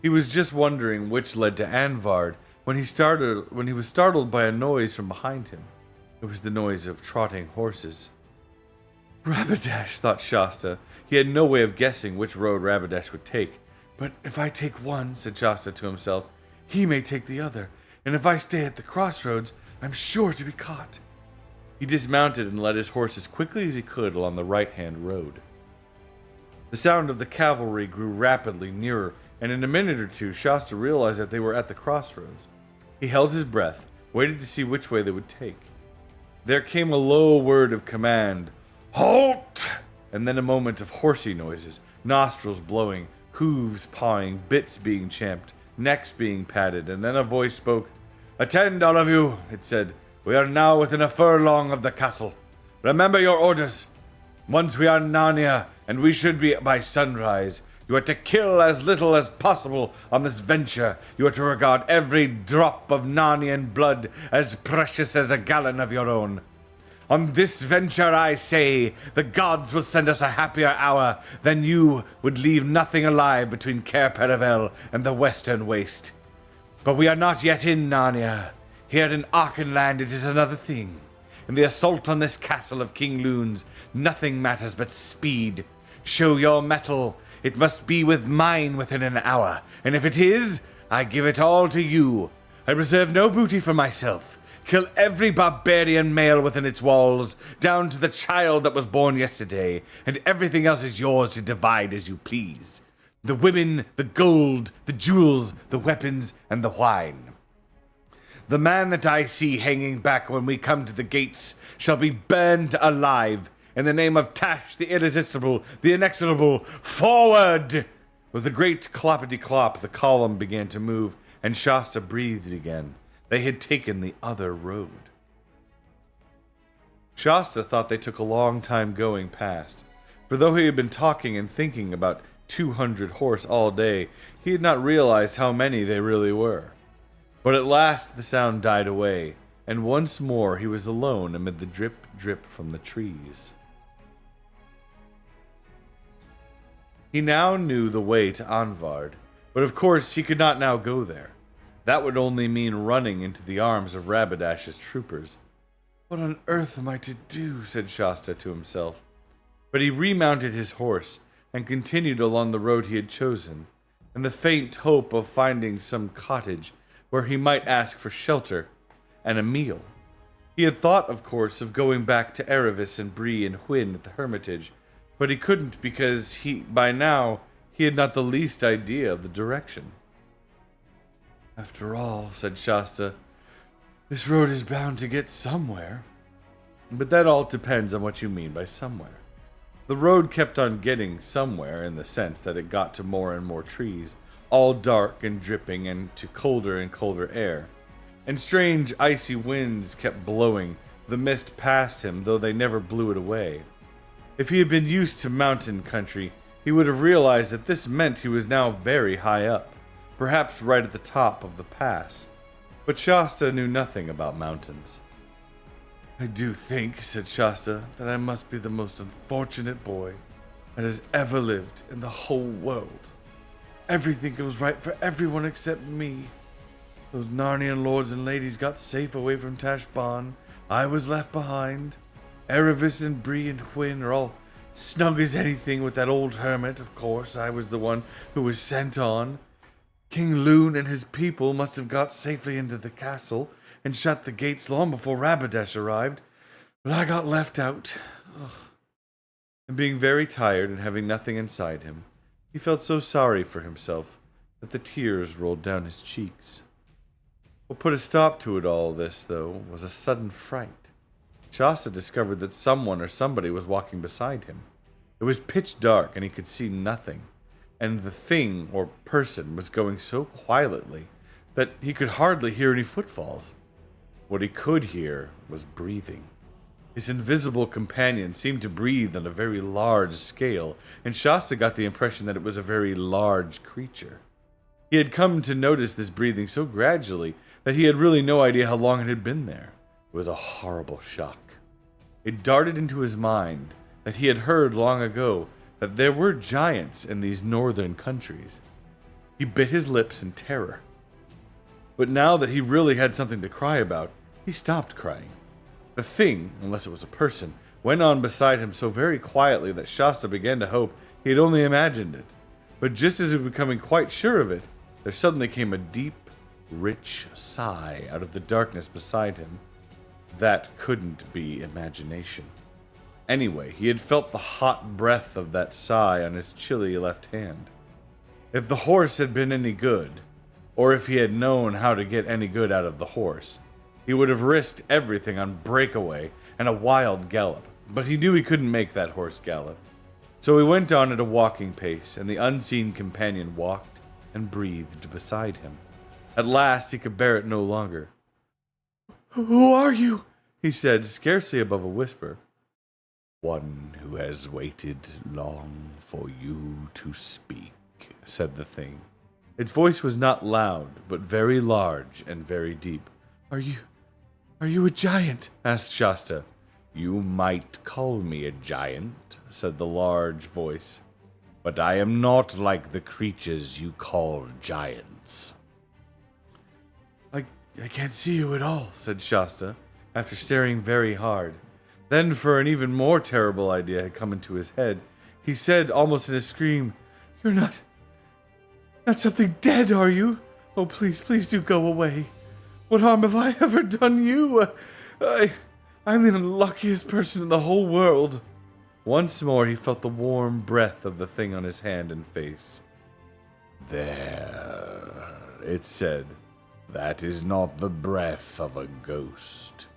He was just wondering which led to Anvard when he was startled by a noise from behind him. It was the noise of trotting horses. Rabbadash, thought Shasta. He had no way of guessing which road Rabbadash would take. "But if I take one," said Shasta to himself, "he may take the other, and if I stay at the crossroads, I'm sure to be caught. He dismounted and led his horse as quickly as he could along the right-hand road. The sound of the cavalry grew rapidly nearer, and in a minute or two, Shasta realized that they were at the crossroads. He held his breath, waited to see which way they would take. There came a low word of command, "Halt!" and then a moment of horsey noises, nostrils blowing, hooves pawing, bits being champed, necks being patted, and then a voice spoke. "Attend, all of you," it said. "We are now within a furlong of the castle. Remember your orders. Once we are in Narnia, and we should be by sunrise. You are to kill as little as possible on this venture. You are to regard every drop of Narnian blood as precious as a gallon of your own. On this venture, I say, the gods will send us a happier hour than you would leave nothing alive between Cair Paravel and the western waste. But we are not yet in Narnia. Here in Archenland it is another thing. In the assault on this castle of King Loon's, nothing matters but speed. Show your mettle. It must be with mine within an hour, and if it is, I give it all to you. I reserve no booty for myself. Kill every barbarian male within its walls, down to the child that was born yesterday, and everything else is yours to divide as you please. The women, the gold, the jewels, the weapons, and the wine. The man that I see hanging back when we come to the gates shall be burned alive. In the name of Tash, the irresistible, the inexorable, forward!" With a great cloppity-clop, the column began to move, and Shasta breathed again. They had taken the other road. Shasta thought they took a long time going past, for though he had been talking and thinking about 200 horse all day, he had not realized how many they really were. But at last the sound died away, and once more he was alone amid the drip-drip from the trees. He now knew the way to Anvard, but of course he could not now go there. That would only mean running into the arms of Rabadash's troopers. "What on earth am I to do?" said Shasta to himself. But he remounted his horse and continued along the road he had chosen, in the faint hope of finding some cottage where he might ask for shelter and a meal. He had thought, of course, of going back to Erevis and Bree and Hwyn at the Hermitage, but he couldn't because by now he had not the least idea of the direction. "After all," said Shasta, "this road is bound to get somewhere." But that all depends on what you mean by somewhere. The road kept on getting somewhere in the sense that it got to more and more trees, all dark and dripping and to colder and colder air. And strange icy winds kept blowing the mist past him, though they never blew it away. If he had been used to mountain country, he would have realized that this meant he was now very high up, perhaps right at the top of the pass. But Shasta knew nothing about mountains. "I do think," said Shasta, "that I must be the most unfortunate boy that has ever lived in the whole world. Everything goes right for everyone except me. Those Narnian lords and ladies got safe away from Tashbaan. I was left behind. Erevis and Bree and Hwyn are all snug as anything with that old hermit. Of course, I was the one who was sent on. King Loon and his people must have got safely into the castle and shut the gates long before Rabadash arrived, but I got left out." Ugh. And being very tired and having nothing inside him, he felt so sorry for himself that the tears rolled down his cheeks. What put a stop to it all this, though, was a sudden fright. Shasta discovered that someone or somebody was walking beside him. It was pitch dark and he could see nothing, and the thing or person was going so quietly that he could hardly hear any footfalls. What he could hear was breathing. His invisible companion seemed to breathe on a very large scale, and Shasta got the impression that it was a very large creature. He had come to notice this breathing so gradually that he had really no idea how long it had been there. It was a horrible shock. It darted into his mind that he had heard long ago that there were giants in these northern countries. He bit his lips in terror. But now that he really had something to cry about, he stopped crying. The thing, unless it was a person, went on beside him so very quietly that Shasta began to hope he had only imagined it. But just as he was becoming quite sure of it, there suddenly came a deep, rich sigh out of the darkness beside him. That couldn't be imagination. Anyway, he had felt the hot breath of that sigh on his chilly left hand. If the horse had been any good, or if he had known how to get any good out of the horse, he would have risked everything on breakaway and a wild gallop, but he knew he couldn't make that horse gallop. So he went on at a walking pace, and the unseen companion walked and breathed beside him. At last he could bear it no longer. "Who are you?" he said, scarcely above a whisper. "One who has waited long for you to speak," said the thing. Its voice was not loud, but very large and very deep. Are you a giant?" asked Shasta. "You might call me a giant," said the large voice, "but I am not like the creatures you call giants." I can't see you at all," said Shasta, after staring very hard. Then, for an even more terrible idea had come into his head, he said, almost in a scream, "You're not something dead, are you? Oh, please, please do go away. What harm have I ever done you? I'm the unluckiest person in the whole world." Once more he felt the warm breath of the thing on his hand and face. "There," it said, "that is not the breath of a ghost.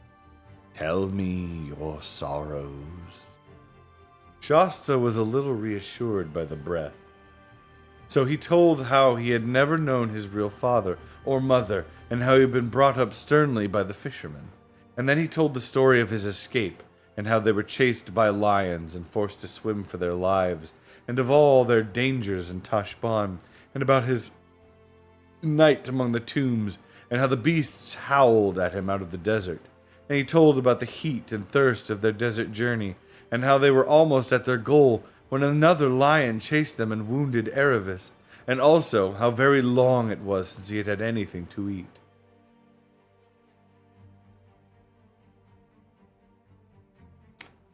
Tell me your sorrows." Shasta was a little reassured by the breath. So he told how he had never known his real father or mother, and how he had been brought up sternly by the fishermen. And then he told the story of his escape, and how they were chased by lions and forced to swim for their lives, and of all their dangers in Tashbaan, and about his night among the tombs, and how the beasts howled at him out of the desert. And he told about the heat and thirst of their desert journey, and how they were almost at their goal when another lion chased them and wounded Erevis, and also how very long it was since he had had anything to eat.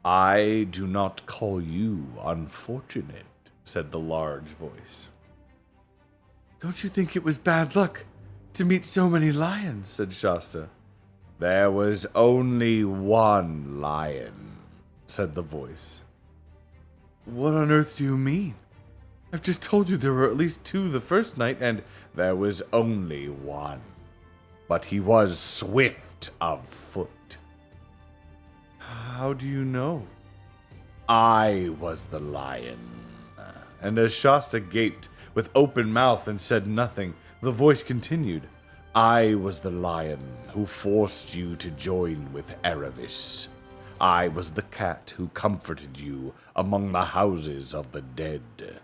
"I do not call you unfortunate," said the large voice. "Don't you think it was bad luck to meet so many lions?" said Shasta. "There was only one lion," said the voice. "What on earth do you mean? I've just told you there were at least two the first night, and there was only one. But he was swift of foot." "How do you know?" "I was the lion." And as Shasta gaped with open mouth and said nothing, the voice continued. "I was the lion who forced you to join with Erevis. I was the cat who comforted you among the houses of the dead.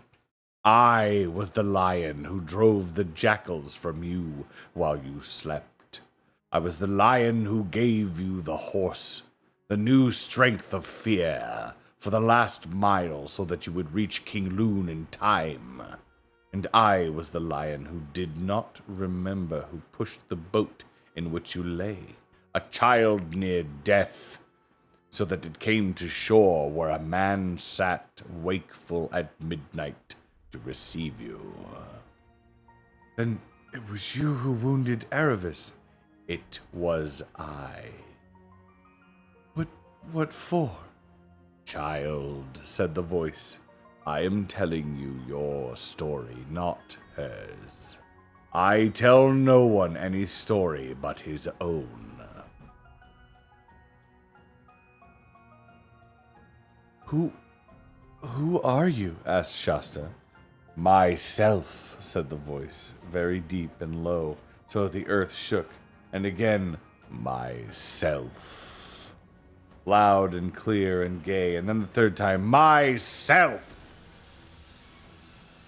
I was the lion who drove the jackals from you while you slept. I was the lion who gave you the horse, the new strength of fear, for the last mile so that you would reach King Loon in time. And I was the lion who did not remember who pushed the boat in which you lay, a child near death, so that it came to shore where a man sat wakeful at midnight to receive you." "Then it was you who wounded Erevis?" "It was I." What for?" "Child," said the voice, "I am telling you your story, not hers. I tell no one any story but his own." Who are you?" asked Shasta. "Myself," said the voice, very deep and low, so that the earth shook, and again, "Myself." Loud and clear and gay, and then the third time, "Myself,"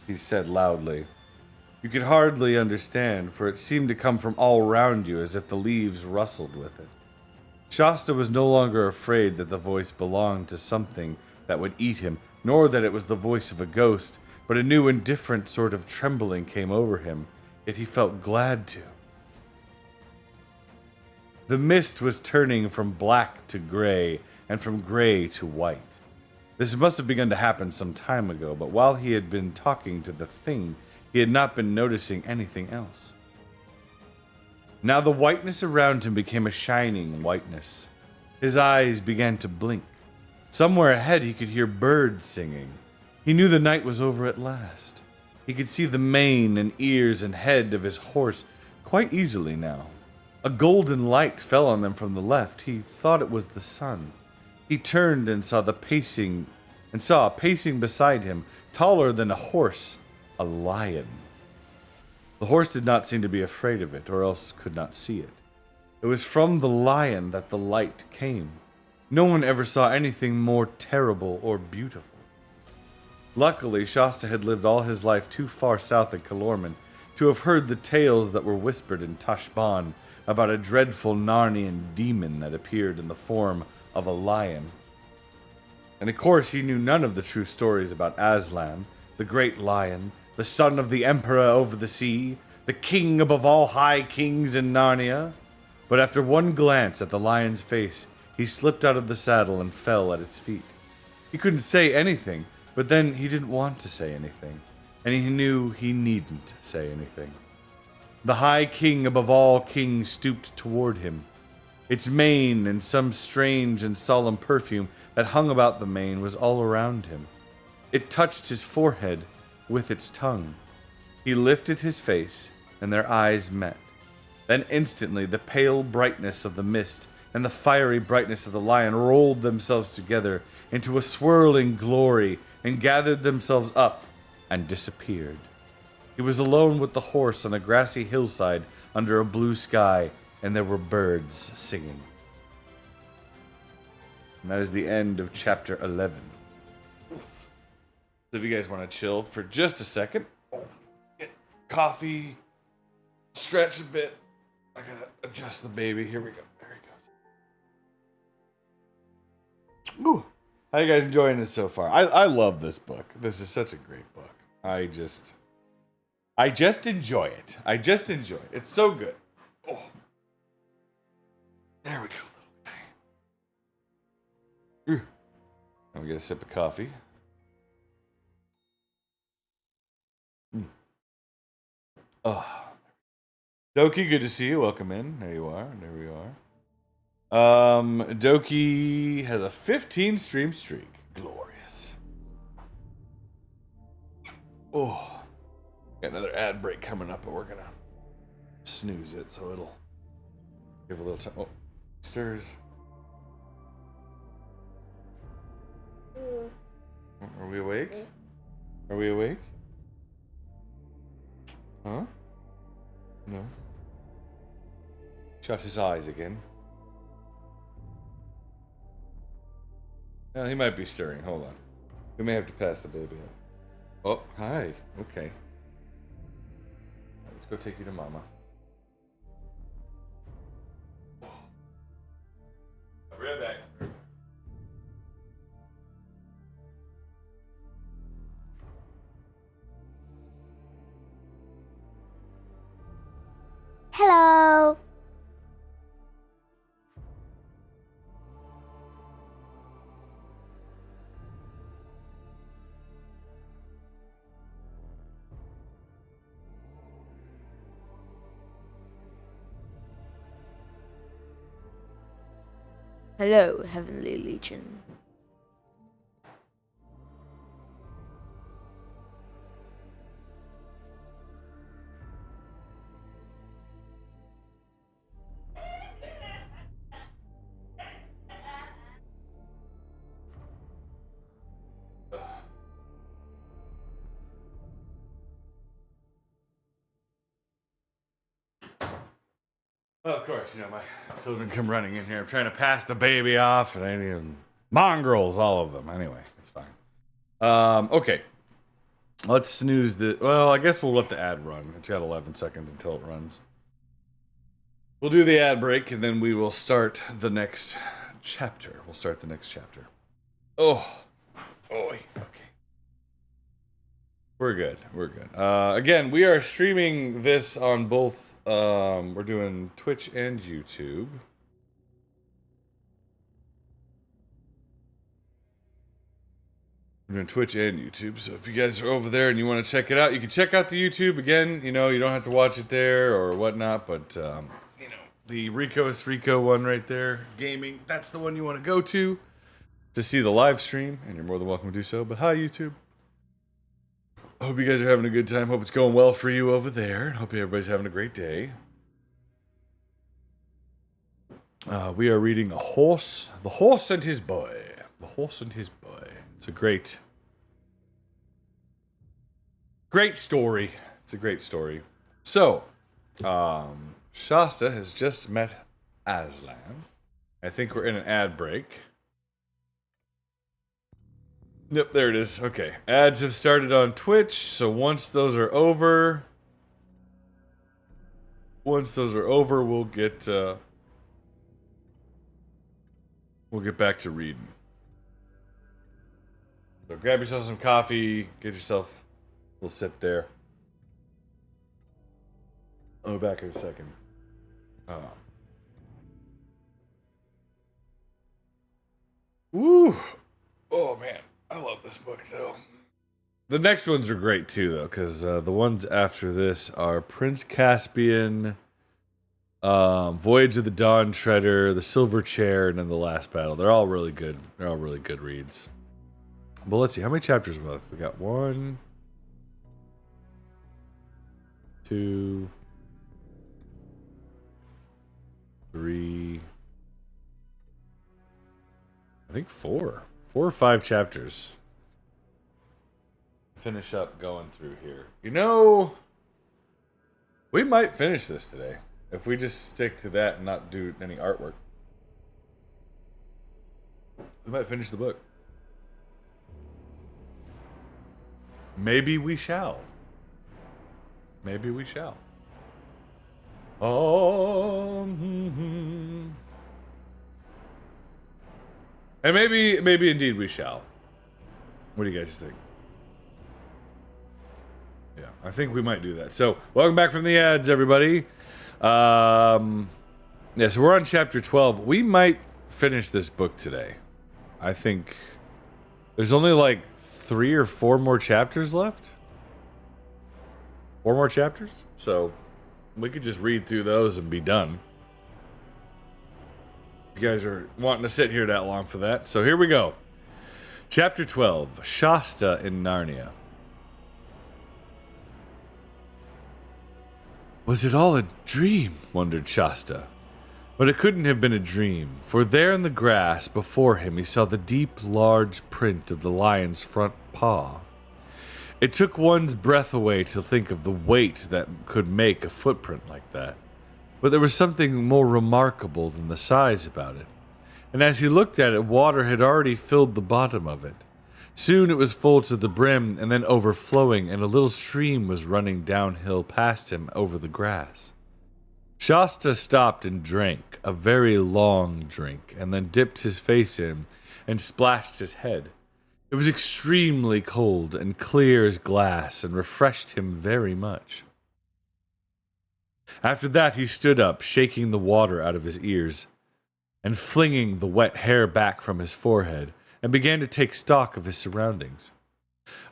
he said loudly. You could hardly understand, for it seemed to come from all round you as if the leaves rustled with it. Shasta was no longer afraid that the voice belonged to something that would eat him, nor that it was the voice of a ghost, but a new and different sort of trembling came over him, yet he felt glad to. The mist was turning from black to gray, and from gray to white. This must have begun to happen some time ago, but while he had been talking to the thing, he had not been noticing anything else. Now the whiteness around him became a shining whiteness. His eyes began to blink. Somewhere ahead he could hear birds singing. He knew the night was over at last. He could see the mane and ears and head of his horse quite easily now. A golden light fell on them from the left. He thought it was the sun. He turned and saw pacing beside him, taller than a horse, a lion. The horse did not seem to be afraid of it, or else could not see it. It was from the lion that the light came. No one ever saw anything more terrible or beautiful. Luckily, Shasta had lived all his life too far south in Calormen to have heard the tales that were whispered in Tashbaan about a dreadful Narnian demon that appeared in the form of a lion. And of course, he knew none of the true stories about Aslan, the great lion, the son of the Emperor over the sea, the king above all high kings in Narnia. But after one glance at the lion's face, he slipped out of the saddle and fell at its feet. He couldn't say anything, but then he didn't want to say anything, and he knew he needn't say anything. The high king above all kings stooped toward him. Its mane and some strange and solemn perfume that hung about the mane was all around him. It touched his forehead with its tongue. He lifted his face, and their eyes met. Then instantly the pale brightness of the mist and the fiery brightness of the lion rolled themselves together into a swirling glory and gathered themselves up and disappeared. He was alone with the horse on a grassy hillside under a blue sky, and there were birds singing. And that is the end of chapter 11. So if you guys want to chill for just a second, get coffee, stretch a bit. I gotta adjust the baby. Here we go. There he goes. Ooh. How you guys enjoying this so far? I love this book. This is such a great book. I just enjoy it. I just enjoy it. It's so good. Oh. There we go, little guy. Now we get a sip of coffee. Oh. Doki, good to see you. Welcome in. There you are. There we are. Doki has a 15 stream streak. Glorious. Oh. Got another ad break coming up, but we're gonna snooze it so it'll give a little time. Oh, stirs. Are we awake? Are we awake? Huh? No. Shut his eyes again. Well, he might be stirring. Hold on. We may have to pass the baby up. Oh, hi. Okay. Let's go take you to Mama. I'll be right back. Hello. Hello, Heavenly Legion. Well, of course, you know, my children come running in here. I'm trying to pass the baby off, and I need mongrels, all of them. Anyway, it's fine. Okay. Let's snooze the... Well, I guess we'll let the ad run. It's got 11 seconds until it runs. We'll do the ad break, and then we will start the next chapter. We'll start the next chapter. Oh. Okay. We're good. We're good. Again, we are streaming this on both... we're doing Twitch and YouTube. We're doing Twitch and YouTube, so if you guys are over there and you want to check it out, you can check out the YouTube. Again, you know, you don't have to watch it there or whatnot, but the Rico is Rico one right there, gaming. That's the one you want to go to see the live stream, and you're more than welcome to do so. But hi, YouTube. Hope you guys are having a good time. Hope it's going well for you over there. Hope everybody's having a great day. We are reading The Horse and His Boy. The Horse and His Boy. It's a great story. It's a great story. So, Shasta has just met Aslan. I think we're in an ad break. Yep, there it is. Okay. Ads have started on Twitch, so once those are over, we'll get back to reading. So grab yourself some coffee, get yourself a little sit there. I'll be back in a second. Woo! Oh man, I love this book though. The next ones are great too though, because the ones after this are Prince Caspian, Voyage of the Dawn Treader, The Silver Chair, and then The Last Battle. They're all really good. They're all really good reads. But let's see, how many chapters we left? We got 1, 2, 3, I think 4 or 5 chapters. Finish up going through here. You know, we might finish this today if we just stick to that and not do any artwork. We might finish the book. Maybe we shall. Maybe we shall. And maybe indeed we shall. What do you guys think? Yeah, I think we might do that. So, welcome back from the ads, everybody. Yeah, so we're on chapter 12. We might finish this book today. I think there's only like 3 or 4 more chapters left. 4 more chapters? So, we could just read through those and be done. You guys are wanting to sit here that long for that. So here we go. Chapter 12, Shasta in Narnia. Was it all a dream? Wondered Shasta. But it couldn't have been a dream, for there in the grass before him he saw the deep, large print of the lion's front paw. It took one's breath away to think of the weight that could make a footprint like that. But there was something more remarkable than the size about it. And as he looked at it, water had already filled the bottom of it. Soon it was full to the brim and then overflowing, and a little stream was running downhill past him over the grass. Shasta stopped and drank, a very long drink, and then dipped his face in and splashed his head. It was extremely cold and clear as glass and refreshed him very much. After that he stood up, shaking the water out of his ears and flinging the wet hair back from his forehead, and began to take stock of his surroundings.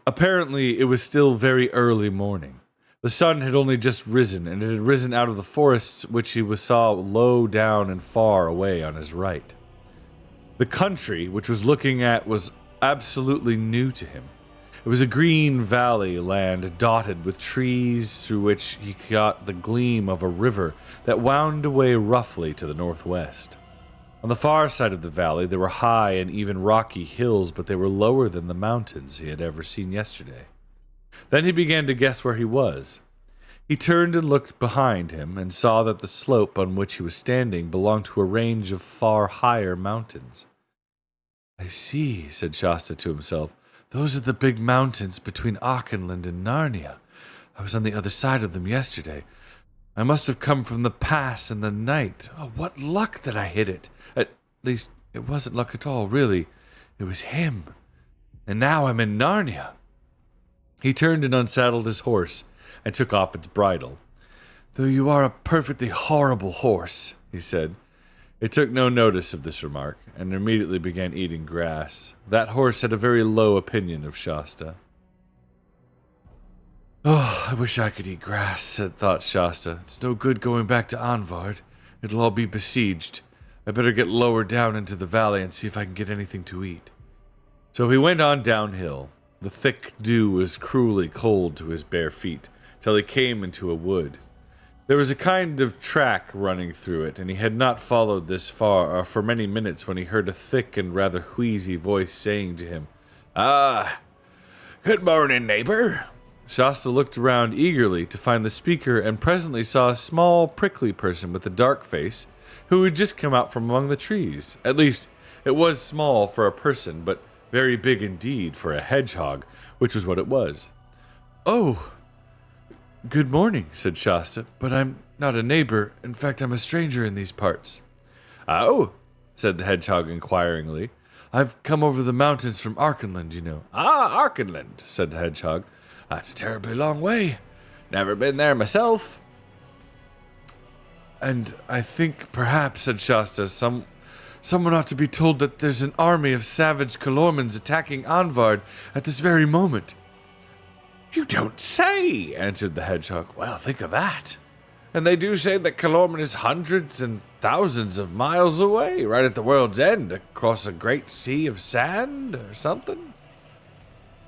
Apparently it was still very early morning. The sun had only just risen, and it had risen out of the forests which he saw low down and far away on his right. The country which was looking at was absolutely new to him. It was a green valley land dotted with trees through which he caught the gleam of a river that wound away roughly to the northwest. On the far side of the valley there were high and even rocky hills, but they were lower than the mountains he had ever seen yesterday. Then he began to guess where he was. He turned and looked behind him and saw that the slope on which he was standing belonged to a range of far higher mountains. I see, said Shasta to himself. Those are the big mountains between Auchinland and Narnia. I was on the other side of them yesterday. I must have come from the pass in the night. Oh, what luck that I hit it. At least, it wasn't luck at all, really. It was him. And now I'm in Narnia. He turned and unsaddled his horse and took off its bridle. Though you are a perfectly horrible horse, he said. It took no notice of this remark, and immediately began eating grass. That horse had a very low opinion of Shasta. Oh, I wish I could eat grass, thought Shasta. It's no good going back to Anvard. It'll all be besieged. I better get lower down into the valley and see if I can get anything to eat. So he went on downhill. The thick dew was cruelly cold to his bare feet, till he came into a wood. There was a kind of track running through it, and he had not followed this far for many minutes when he heard a thick and rather wheezy voice saying to him, "Ah, good morning, neighbor." Shasta looked around eagerly to find the speaker and presently saw a small, prickly person with a dark face who had just come out from among the trees. At least, it was small for a person, but very big indeed for a hedgehog, which was what it was. "Oh, good morning," said Shasta, "but I'm not a neighbor. In fact, I'm a stranger in these parts." "Oh?" said the hedgehog inquiringly. "I've come over the mountains from Arkenland, you know." "Ah, Arkenland," said the hedgehog. "That's a terribly long way. Never been there myself." "And I think perhaps," said Shasta, someone ought to be told that there's an army of savage Calormans attacking Anvard at this very moment." "You don't say," answered the hedgehog. "Well, think of that. And they do say that Calorman is hundreds and thousands of miles away, right at the world's end, across a great sea of sand or something."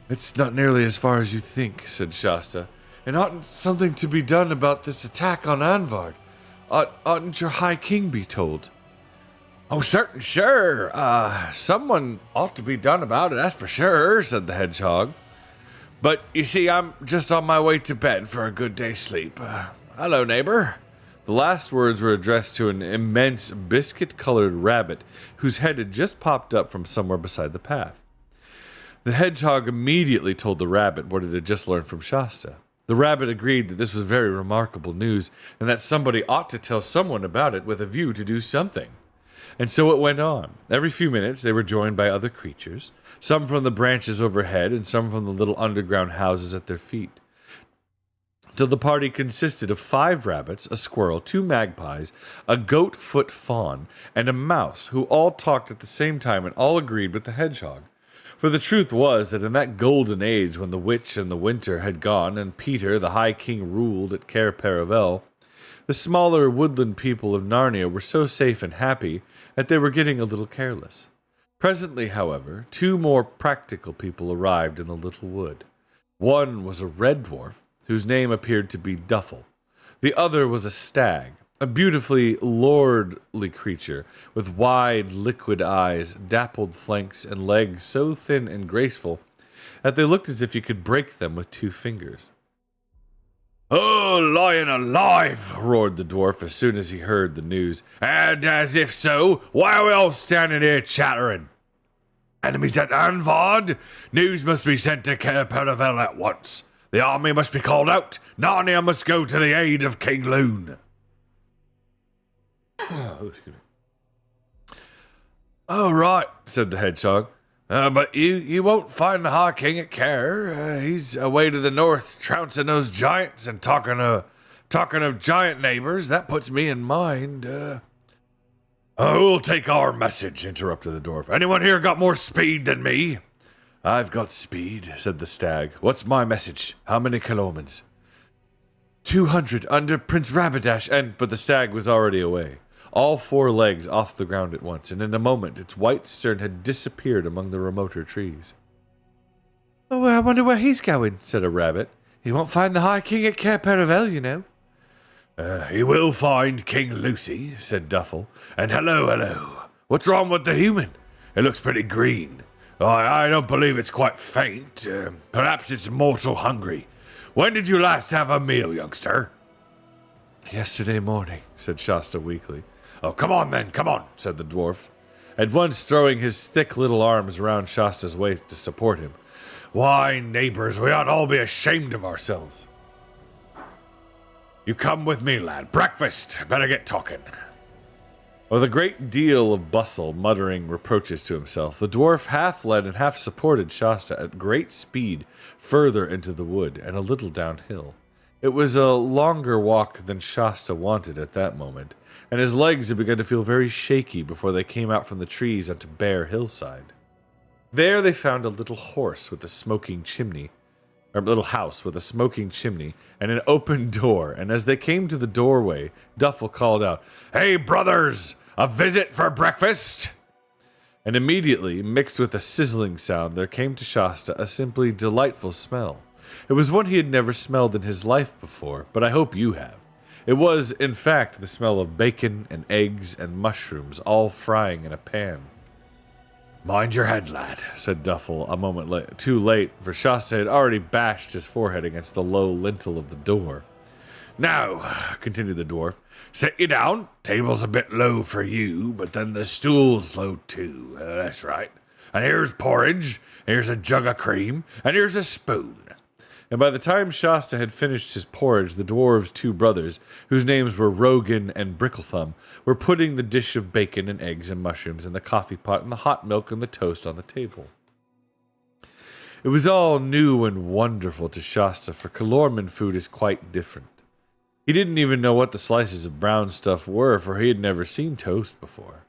"It's not nearly as far as you think," said Shasta. "And oughtn't something to be done about this attack on Anvard? Oughtn't your High King be told?" "Oh, certain sure. Someone ought to be done about it, that's for sure," said the hedgehog. "But, you see, I'm just on my way to bed for a good day's sleep. Hello, neighbor." The last words were addressed to an immense biscuit-colored rabbit whose head had just popped up from somewhere beside the path. The hedgehog immediately told the rabbit what it had just learned from Shasta. The rabbit agreed that this was very remarkable news, and that somebody ought to tell someone about it with a view to do something. And so it went on. Every few minutes they were joined by other creatures, some from the branches overhead and some from the little underground houses at their feet, till the party consisted of 5 rabbits, a squirrel, 2 magpies, a goat-foot fawn, and a mouse, who all talked at the same time and all agreed with the hedgehog. For the truth was that in that golden age when the witch and the winter had gone and Peter, the High King, ruled at Cair Paravel, the smaller woodland people of Narnia were so safe and happy that they were getting a little careless. Presently, however, 2 more practical people arrived in the little wood. One was a red dwarf, whose name appeared to be Duffel. The other was a stag, a beautifully lordly creature, with wide, liquid eyes, dappled flanks, and legs so thin and graceful that they looked as if you could break them with 2 fingers. "Oh, lion alive!" roared the dwarf as soon as he heard the news. "And as if so, why are we all standing here chattering? Enemies at Anvard? News must be sent to Cair Paravel at once. The army must be called out. Narnia must go to the aid of King Loon." "Oh, right," said the hedgehog. "But you won't find the High King at Cair. He's away to the north, trouncing those giants and talking of giant neighbors. That puts me in mind." "Who'll take our message?" interrupted the dwarf. "Anyone here got more speed than me?" "I've got speed," said the stag. "What's my message? How many Calormans?" 200 under Prince Rabadash, But the stag was already away, all 4 legs off the ground at once, and in a moment its white stern had disappeared among the remoter trees. "Oh, I wonder where he's going," said a rabbit. "He won't find the High King at Cair Paravel, you know." He will find King Lucy," said Duffel. "And hello. What's wrong with the human? It looks pretty green. I don't believe it's quite faint. Perhaps it's mortal hungry. When did you last have a meal, youngster?" "Yesterday morning," said Shasta weakly. "Oh, come on then, come on," said the dwarf, at once throwing his thick little arms around Shasta's waist to support him. "Why, neighbors, we ought all be ashamed of ourselves. You come with me, lad. Breakfast. Better get talking." With a great deal of bustle, muttering reproaches to himself, the dwarf half led and half supported Shasta at great speed further into the wood and a little downhill. It was a longer walk than Shasta wanted at that moment, and his legs had begun to feel very shaky before they came out from the trees onto bare hillside. There they found a little horse with a smoking chimney. or little house with a smoking chimney and an open door, and as they came to the doorway, Duffel called out, "Hey, brothers, a visit for breakfast?" And immediately, mixed with a sizzling sound, there came to Shasta a simply delightful smell. It was one he had never smelled in his life before, but I hope you have. It was, in fact, the smell of bacon and eggs and mushrooms all frying in a pan. "Mind your head, lad," said Duffel a moment too late, for Shasta had already bashed his forehead against the low lintel of the door. "Now," continued the dwarf, "sit you down. Table's a bit low for you, but then the stool's low too. That's right. And here's porridge, here's a jug of cream, and here's a spoon." And by the time Shasta had finished his porridge, the dwarves' two brothers, whose names were Rogan and Bricklethumb, were putting the dish of bacon and eggs and mushrooms in the coffee pot and the hot milk and the toast on the table. It was all new and wonderful to Shasta, for Calorman food is quite different. He didn't even know what the slices of brown stuff were, for he had never seen toast before.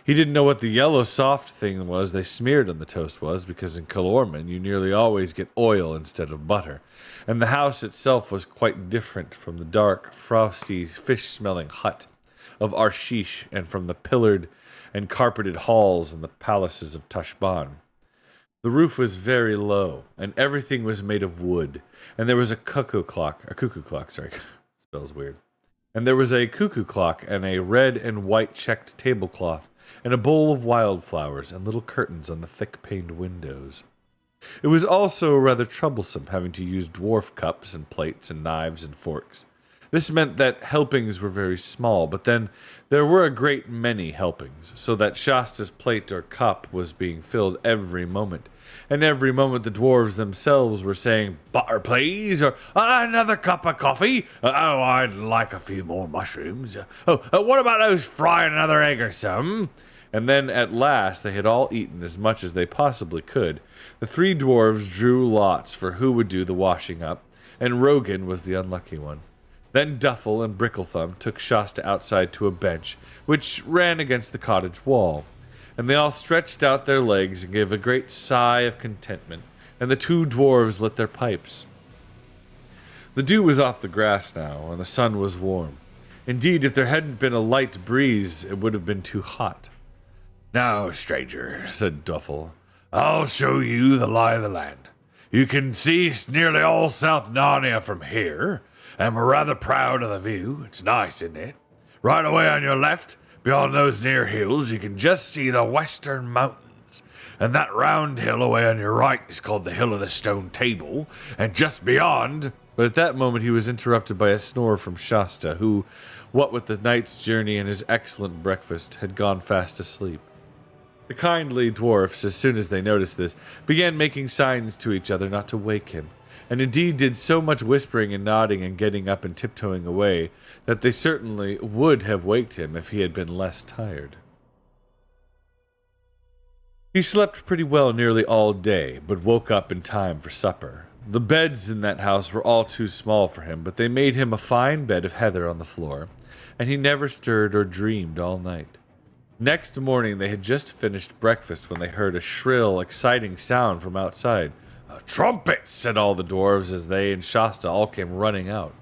He didn't know what the yellow soft thing was they smeared on the toast was, because in Calorman you nearly always get oil instead of butter, and the house itself was quite different from the dark, frosty, fish-smelling hut of Arshish and from the pillared and carpeted halls in the palaces of Tashban. The roof was very low, and everything was made of wood, and there was a cuckoo clock, spells weird. And there was a cuckoo clock and a red and white checked tablecloth and a bowl of wildflowers and little curtains on the thick-paned windows. It was also rather troublesome having to use dwarf cups and plates and knives and forks. This meant that helpings were very small, but then there were a great many helpings, so that Shasta's plate or cup was being filled every moment. And every moment the dwarves themselves were saying, "Butter, please," or "Another cup of coffee. Oh, I'd like a few more mushrooms. What about those frying another egg or some?" And then at last they had all eaten as much as they possibly could. The three dwarves drew lots for who would do the washing up, and Rogan was the unlucky one. Then Duffel and Bricklethumb took Shasta outside to a bench, which ran against the cottage wall, and they all stretched out their legs and gave a great sigh of contentment, and the two dwarves lit their pipes. The dew was off the grass now, and the sun was warm. Indeed, if there hadn't been a light breeze, it would have been too hot. "Now, stranger," said Duffel, "I'll show you the lie of the land. You can see nearly all South Narnia from here, and we're rather proud of the view. It's nice, isn't it? Right away on your left, beyond those near hills, you can just see the western mountains. And that round hill away on your right is called the Hill of the Stone Table, and just beyond..." But at that moment he was interrupted by a snore from Shasta, who, what with the night's journey and his excellent breakfast, had gone fast asleep. The kindly dwarfs, as soon as they noticed this, began making signs to each other not to wake him, and indeed did so much whispering and nodding and getting up and tiptoeing away that they certainly would have waked him if he had been less tired. He slept pretty well nearly all day, but woke up in time for supper. The beds in that house were all too small for him, but they made him a fine bed of heather on the floor, and he never stirred or dreamed all night. Next morning they had just finished breakfast when they heard a shrill, exciting sound from outside. "Trumpets!" said all the dwarves as they and Shasta all came running out.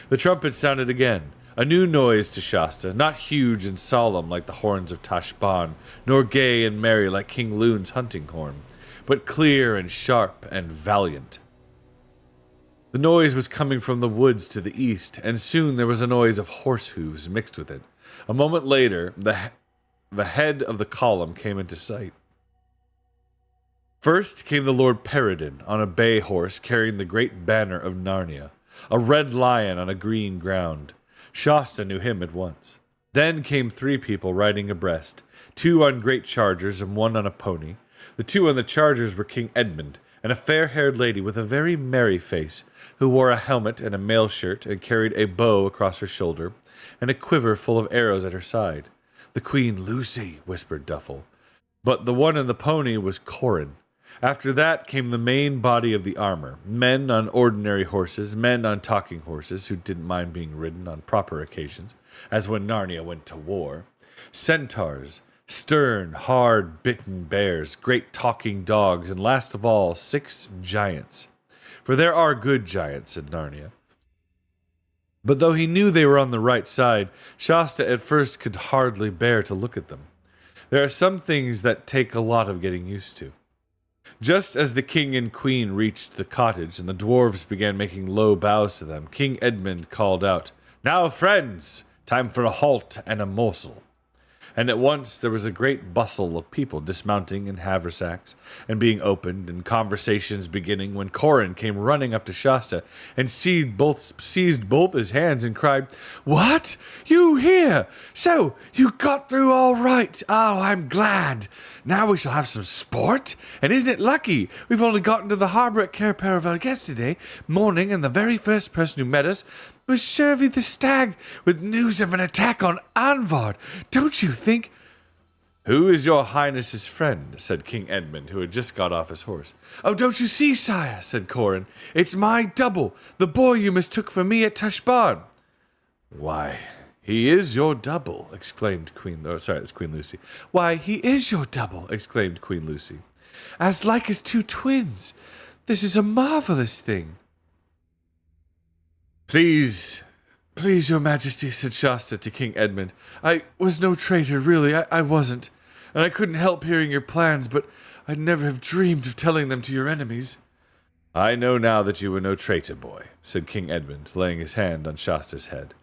The trumpets sounded again, a new noise to Shasta, not huge and solemn like the horns of Tashban, nor gay and merry like King Loon's hunting horn, but clear and sharp and valiant. The noise was coming from the woods to the east, and soon there was a noise of horse hooves mixed with it. A moment later, the head of the column came into sight. First came the Lord Peridin on a bay horse carrying the great banner of Narnia, a red lion on a green ground. Shasta knew him at once. Then came three people riding abreast, two on great chargers and one on a pony. The two on the chargers were King Edmund and a fair-haired lady with a very merry face, who wore a helmet and a mail shirt and carried a bow across her shoulder and a quiver full of arrows at her side. "The Queen Lucy," whispered Duffel. But the one on the pony was Corin. After that came the main body of the armor, men on ordinary horses, men on talking horses who didn't mind being ridden on proper occasions, as when Narnia went to war, centaurs, stern, hard-bitten bears, great talking dogs, and last of all, 6 giants. for there are good giants in Narnia. But though he knew they were on the right side, Shasta at first could hardly bear to look at them. There are some things that take a lot of getting used to. Just as the king and queen reached the cottage and the dwarves began making low bows to them, King Edmund called out, "Now, friends, time for a halt and a morsel." And at once there was a great bustle of people dismounting in haversacks and being opened, and conversations beginning, when Corin came running up to Shasta and seized both his hands and cried, "What? You here? So, you got through all right. Oh, I'm glad. Now we shall have some sport. And isn't it lucky? We've only gotten to the harbour at Cair Paravel yesterday morning, and the very first person who met us was Shervy the Stag, with news of an attack on Anvard. Don't you think—" "Who is your highness's friend?" said King Edmund, who had just got off his horse. "Oh, don't you see, sire?" said Corin. "It's my double, the boy you mistook for me at Tushbarn." "Why, he is your double," exclaimed Queen Lucy. "Why, he is your double," exclaimed Queen Lucy. "As like as two twins. This is a marvelous thing." Please, your majesty," said Shasta to King Edmund. "I was no traitor, really, I wasn't. And I couldn't help hearing your plans, but I'd never have dreamed of telling them to your enemies." "I know now that you were no traitor, boy," said King Edmund, laying his hand on Shasta's head.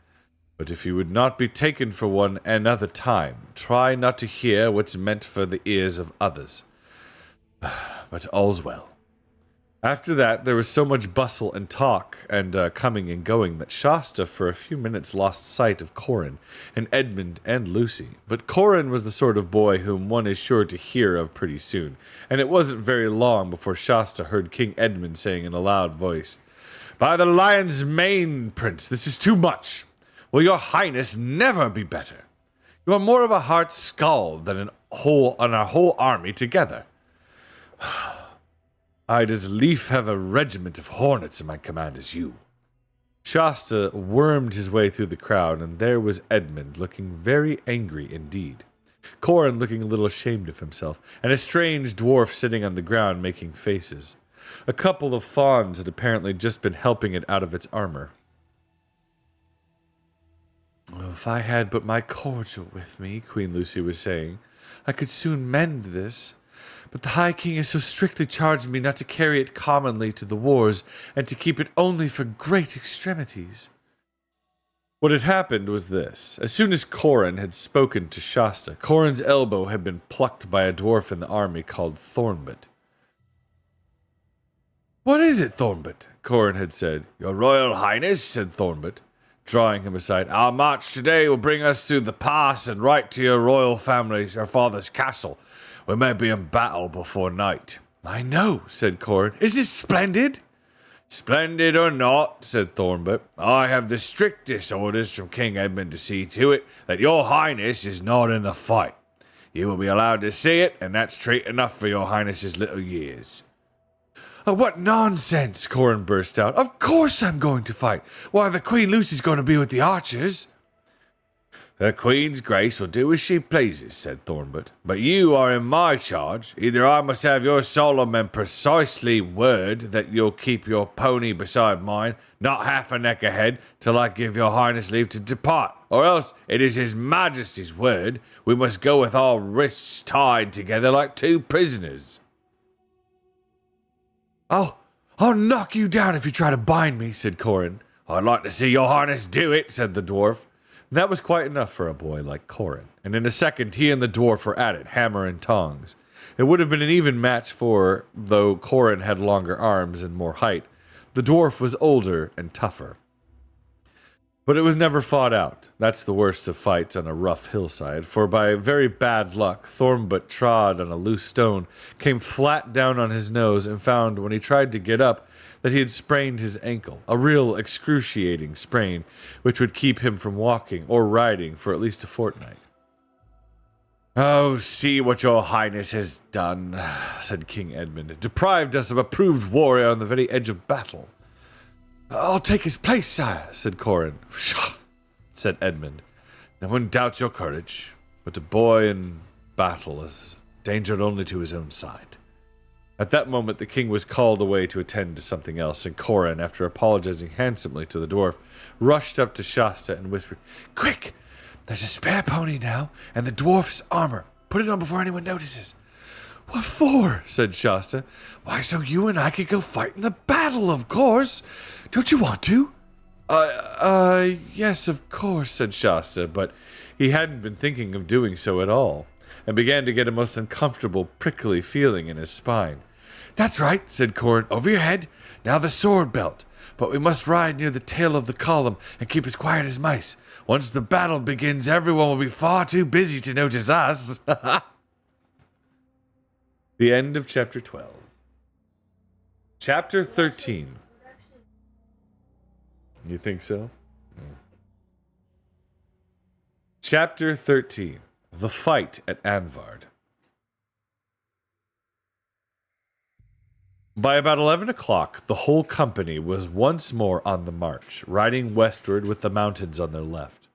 "But if you would not be taken for one another time, try not to hear what's meant for the ears of others. But all's well." After that, there was so much bustle and talk and coming and going that Shasta for a few minutes lost sight of Corin and Edmund and Lucy. But Corin was the sort of boy whom one is sure to hear of pretty soon, and it wasn't very long before Shasta heard King Edmund saying in a loud voice, "By the lion's mane, Prince, this is too much. Will your highness never be better? You are more of a hard skald than our whole army together. I'd as lief have a regiment of hornets in my command as you." Shasta wormed his way through the crowd, and there was Edmund, looking very angry indeed. Corin looking a little ashamed of himself, and a strange dwarf sitting on the ground making faces. A couple of fawns had apparently just been helping it out of its armor. "Oh, if I had but my cordial with me," Queen Lucy was saying, "I could soon mend this. But the High King has so strictly charged me not to carry it commonly to the wars, and to keep it only for great extremities." What had happened was this. As soon as Corin had spoken to Shasta, Corin's elbow had been plucked by a dwarf in the army called Thornbit. "What is it, Thornbit?" Corin had said. "Your Royal Highness," said Thornbit, drawing him aside, "our march today will bring us through the pass and right to your royal family's, your father's castle. We may be in battle before night." "I know," said Corin. "Is this splendid?" "Splendid or not," said Thornbit, "I have the strictest orders from King Edmund to see to it that your highness is not in the fight. You will be allowed to see it, and that's treat enough for your highness's little years." "Oh, what nonsense!" Corin burst out. "Of course I'm going to fight. Why, the Queen Lucy's going to be with the archers." "The Queen's Grace will do as she pleases," said Thornbit. "But you are in my charge. Either I must have your solemn and precisely word that you'll keep your pony beside mine, not half a neck ahead, till I give your highness leave to depart, or else it is his majesty's word we must go with our wrists tied together like two prisoners." I'll knock you down if you try to bind me," said Corin. "I'd like to see your highness do it," said the dwarf. That was quite enough for a boy like Corin, and in a second he and the dwarf were at it, hammer and tongs. It would have been an even match for, though Corin had longer arms and more height, the dwarf was older and tougher. But it was never fought out. That's the worst of fights on a rough hillside, for by very bad luck, Thornbit trod on a loose stone, came flat down on his nose, and found, when he tried to get up, that he had sprained his ankle, a real excruciating sprain, which would keep him from walking or riding for at least a fortnight. "Oh, see what your highness has done," said King Edmund, "deprived us of a proved warrior on the very edge of battle." "I'll take his place, sire," said Corin. "Pshaw," said Edmund. "No one doubts your courage, but a boy in battle is danger only to his own side." At that moment, the king was called away to attend to something else, and Corin, after apologizing handsomely to the dwarf, rushed up to Shasta and whispered, "Quick! There's a spare pony now, and the dwarf's armor. Put it on before anyone notices." "What for?" said Shasta. "Why, so you and I could go fight in the battle, of course. Don't you want to?" Yes, of course," said Shasta, but he hadn't been thinking of doing so at all, and began to get a most uncomfortable, prickly feeling in his spine. "That's right," said Corin. "Over your head. Now the sword belt. But we must ride near the tail of the column and keep as quiet as mice. Once the battle begins, everyone will be far too busy to notice us." The end of chapter 12. Chapter 13. You think so? Chapter 13. The Fight at Anvard. By about 11 o'clock, the whole company was once more on the march, riding westward with the mountains on their left.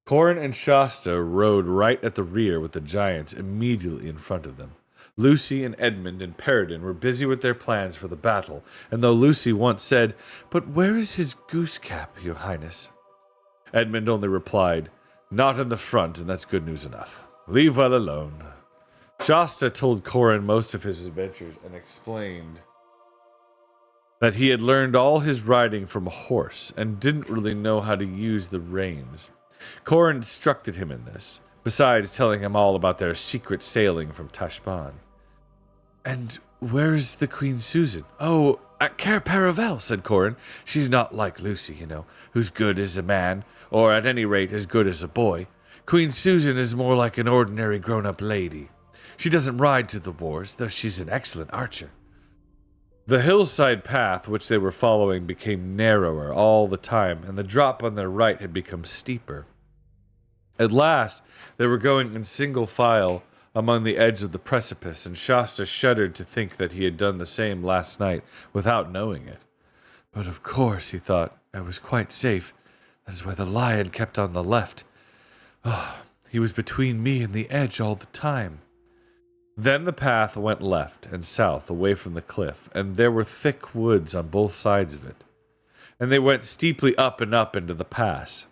Corin and Shasta rode right at the rear with the giants immediately in front of them. Lucy and Edmund and Peregrine were busy with their plans for the battle, and though Lucy once said, "But where is his goose cap, your highness?" Edmund only replied, "Not in the front, and that's good news enough. Leave well alone." Shasta told Corin most of his adventures and explained that he had learned all his riding from a horse and didn't really know how to use the reins. Corin instructed him in this, besides telling him all about their secret sailing from Tashbaan. "And where's the Queen Susan?" "Oh, at Cair Paravel," said Corin. "She's not like Lucy, you know, who's good as a man, or at any rate as good as a boy. Queen Susan is more like an ordinary grown-up lady. She doesn't ride to the wars, though she's an excellent archer." The hillside path which they were following became narrower all the time, and the drop on their right had become steeper. At last, they were going in single file among the edge of the precipice, and Shasta shuddered to think that he had done the same last night without knowing it. "But of course," he thought, "I was quite safe. That is why the lion kept on the left. Oh, he was between me and the edge all the time." Then the path went left and south away from the cliff, and there were thick woods on both sides of it. And they went steeply up and up into the pass.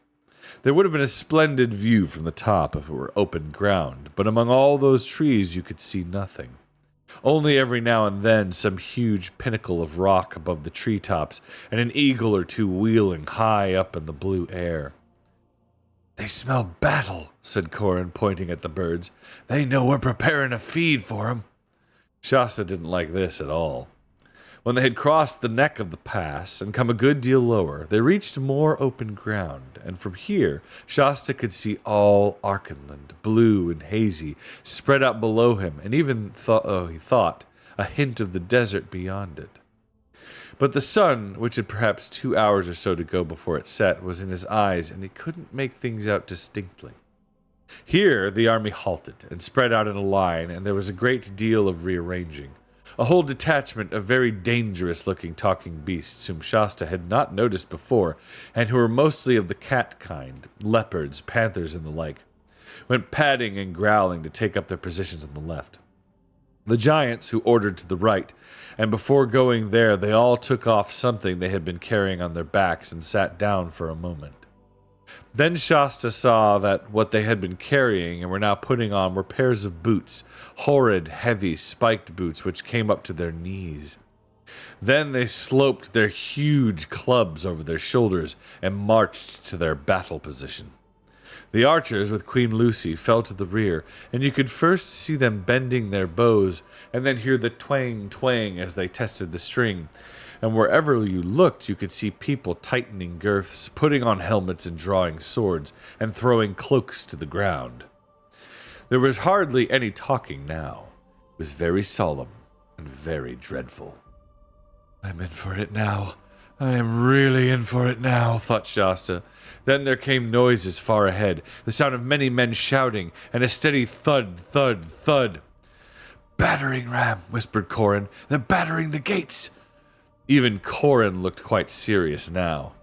There would have been a splendid view from the top if it were open ground, but among all those trees you could see nothing. Only every now and then some huge pinnacle of rock above the treetops, and an eagle or two wheeling high up in the blue air. "They smell battle," said Corin, pointing at the birds. "They know we're preparing a feed for 'em." Shasta didn't like this at all. When they had crossed the neck of the pass and come a good deal lower, they reached more open ground, and from here Shasta could see all Archenland, blue and hazy, spread out below him, and even he thought a hint of the desert beyond it. But the sun, which had perhaps 2 hours or so to go before it set, was in his eyes, and he couldn't make things out distinctly. Here the army halted and spread out in a line, and there was a great deal of rearranging. A whole detachment of very dangerous-looking talking beasts whom Shasta had not noticed before, and who were mostly of the cat kind, leopards, panthers, and the like, went padding and growling to take up their positions on the left. The giants, who ordered to the right, and before going there they all took off something they had been carrying on their backs and sat down for a moment. Then Shasta saw that what they had been carrying and were now putting on were pairs of boots, horrid, heavy, spiked boots which came up to their knees. Then they sloped their huge clubs over their shoulders and marched to their battle position. The archers, with Queen Lucy, fell to the rear, and you could first see them bending their bows, and then hear the twang-twang as they tested the string. And wherever you looked, you could see people tightening girths, putting on helmets and drawing swords, and throwing cloaks to the ground. There was hardly any talking now. It was very solemn and very dreadful. "I'm in for it now. I am really in for it now," thought Shasta. Then there came noises far ahead, the sound of many men shouting, and a steady thud, thud, thud. "Battering ram," whispered Corin. "They're battering the gates." Even Corin looked quite serious now.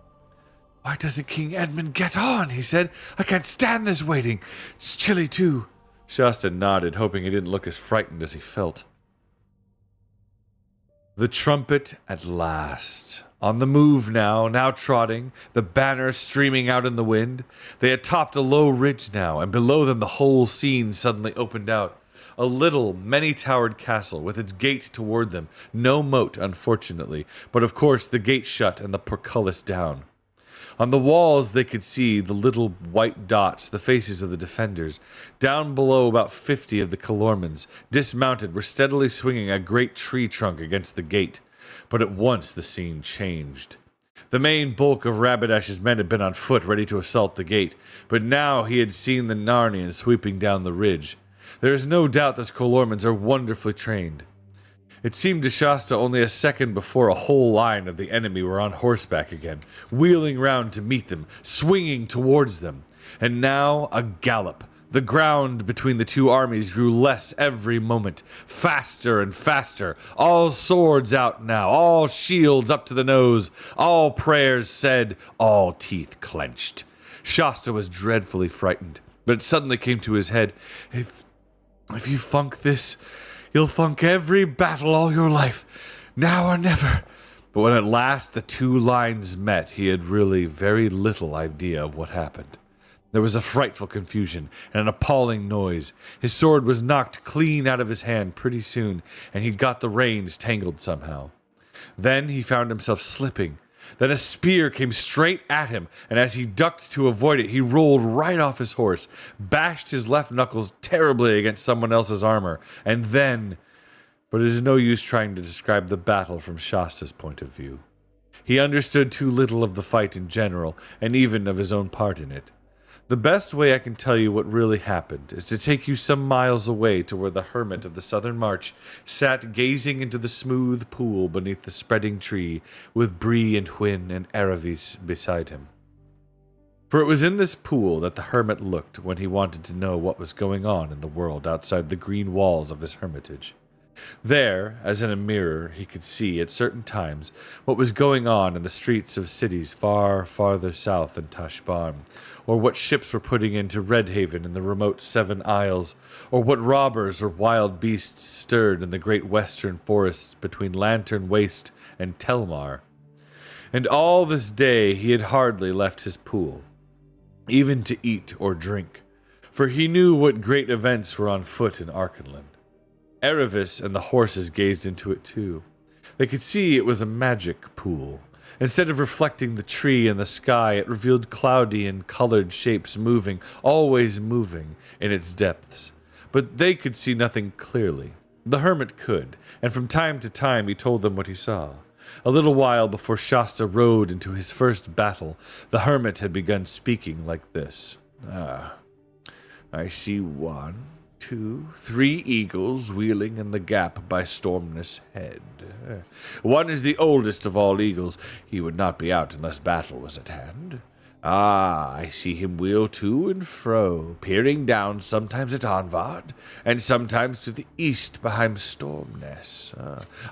"Why doesn't King Edmund get on?" he said. "I can't stand this waiting. It's chilly, too." Shasta nodded, hoping he didn't look as frightened as he felt. The trumpet at last. On the move now trotting, the banner streaming out in the wind. They had topped a low ridge now, and below them the whole scene suddenly opened out. A little, many-towered castle with its gate toward them. No moat, unfortunately, but of course the gate shut and the portcullis down. On the walls they could see the little white dots, the faces of the defenders. Down below, about 50 of the Calormans, dismounted, were steadily swinging a great tree trunk against the gate. But at once the scene changed. The main bulk of Rabadash's men had been on foot, ready to assault the gate, but now he had seen the Narnians sweeping down the ridge. There is no doubt those Calormans are wonderfully trained. It seemed to Shasta only a second before a whole line of the enemy were on horseback again, wheeling round to meet them, swinging towards them. And now a gallop. The ground between the two armies grew less every moment, faster and faster. All swords out now, all shields up to the nose, all prayers said, all teeth clenched. Shasta was dreadfully frightened, but it suddenly came to his head, If you funk this, you'll funk every battle all your life, now or never. But when at last the two lines met, he had really very little idea of what happened. There was a frightful confusion and an appalling noise. His sword was knocked clean out of his hand pretty soon, and he'd got the reins tangled somehow. Then he found himself slipping. Then a spear came straight at him, and as he ducked to avoid it, he rolled right off his horse, bashed his left knuckles terribly against someone else's armor, and then... But it is no use trying to describe the battle from Shasta's point of view. He understood too little of the fight in general, and even of his own part in it. The best way I can tell you what really happened is to take you some miles away to where the hermit of the Southern March sat gazing into the smooth pool beneath the spreading tree, with Bree and Hwyn and Aravis beside him. For it was in this pool that the hermit looked when he wanted to know what was going on in the world outside the green walls of his hermitage. There, as in a mirror, he could see, at certain times, what was going on in the streets of cities farther south than Tashbarn, or what ships were putting into Redhaven in the remote Seven Isles, or what robbers or wild beasts stirred in the great western forests between Lantern Waste and Telmar. And all this day he had hardly left his pool, even to eat or drink, for he knew what great events were on foot in Archenland. Aravis and the horses gazed into it too. They could see it was a magic pool. Instead of reflecting the tree and the sky, it revealed cloudy and colored shapes moving, always moving, in its depths. But they could see nothing clearly. The hermit could, and from time to time he told them what he saw. A little while before Shasta rode into his first battle, the hermit had begun speaking like this. I see 1, 2, 3 eagles wheeling in the gap by Stormness Head. One is the oldest of all eagles. He would not be out unless battle was at hand. I see him wheel to and fro, peering down sometimes at Anvard, and sometimes to the east behind Stormness.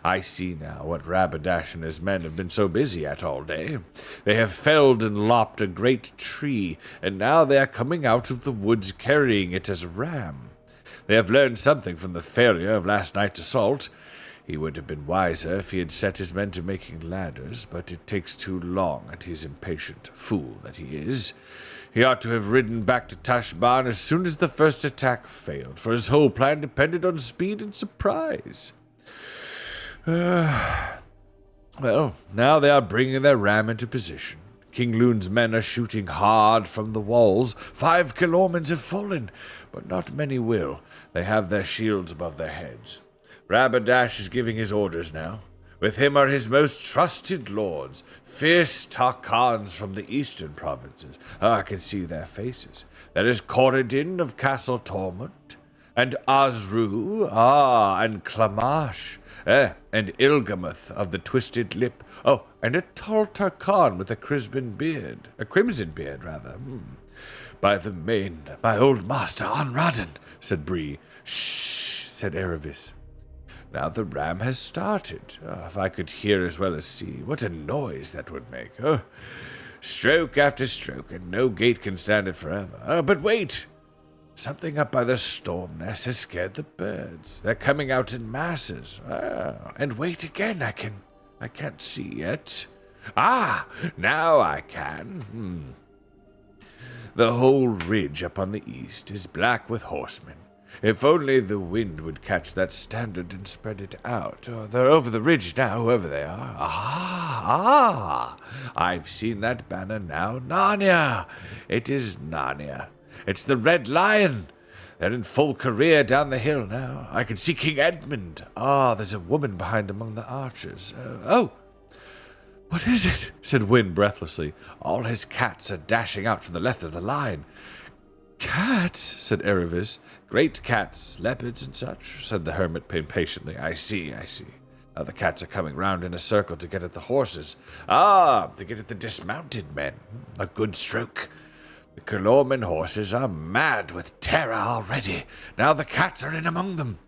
I see now what Rabadash and his men have been so busy at all day. They have felled and lopped a great tree, and now they are coming out of the woods carrying it as a ram. They have learned something from the failure of last night's assault. He would have been wiser if he had set his men to making ladders, but it takes too long, and he's impatient, fool that he is. He ought to have ridden back to Tashbarn as soon as the first attack failed, for his whole plan depended on speed and surprise. Well, now they are bringing their ram into position. King Loon's men are shooting hard from the walls. 5 Calormans have fallen, but not many will. They have their shields above their heads. Rabadash is giving his orders now. With him are his most trusted lords, fierce Tarkans from the eastern provinces. I can see their faces. There is Corridin of Castle Tormund, and Azru, and Klamash, and Ilgamoth of the Twisted Lip. Oh, and a tall Tarkan with a crimson beard. By the main, my old master, Anradin, said Bree. Shh, said Aravis. Now the ram has started. If I could hear as well as see, what a noise that would make. Stroke after stroke, and no gate can stand it forever. But wait! Something up by the storm nest has scared the birds. They're coming out in masses. And wait again, I can't see yet. Ah, now I can. The whole ridge up on the east is black with horsemen. If only the wind would catch that standard and spread it out. Oh, they're over the ridge now, whoever they are. I've seen that banner now. Narnia! It is Narnia. It's the Red Lion. They're in full career down the hill now. I can see King Edmund. There's a woman behind among the archers. What is it? Said Wynne breathlessly. All his cats are dashing out from the left of the line. Cats? Said Erebus. Great cats, leopards and such, said the hermit impatiently. I see. The cats are coming round in a circle to get at the horses. To get at the dismounted men. A good stroke. The Calormen horses are mad with terror already. Now the cats are in among them.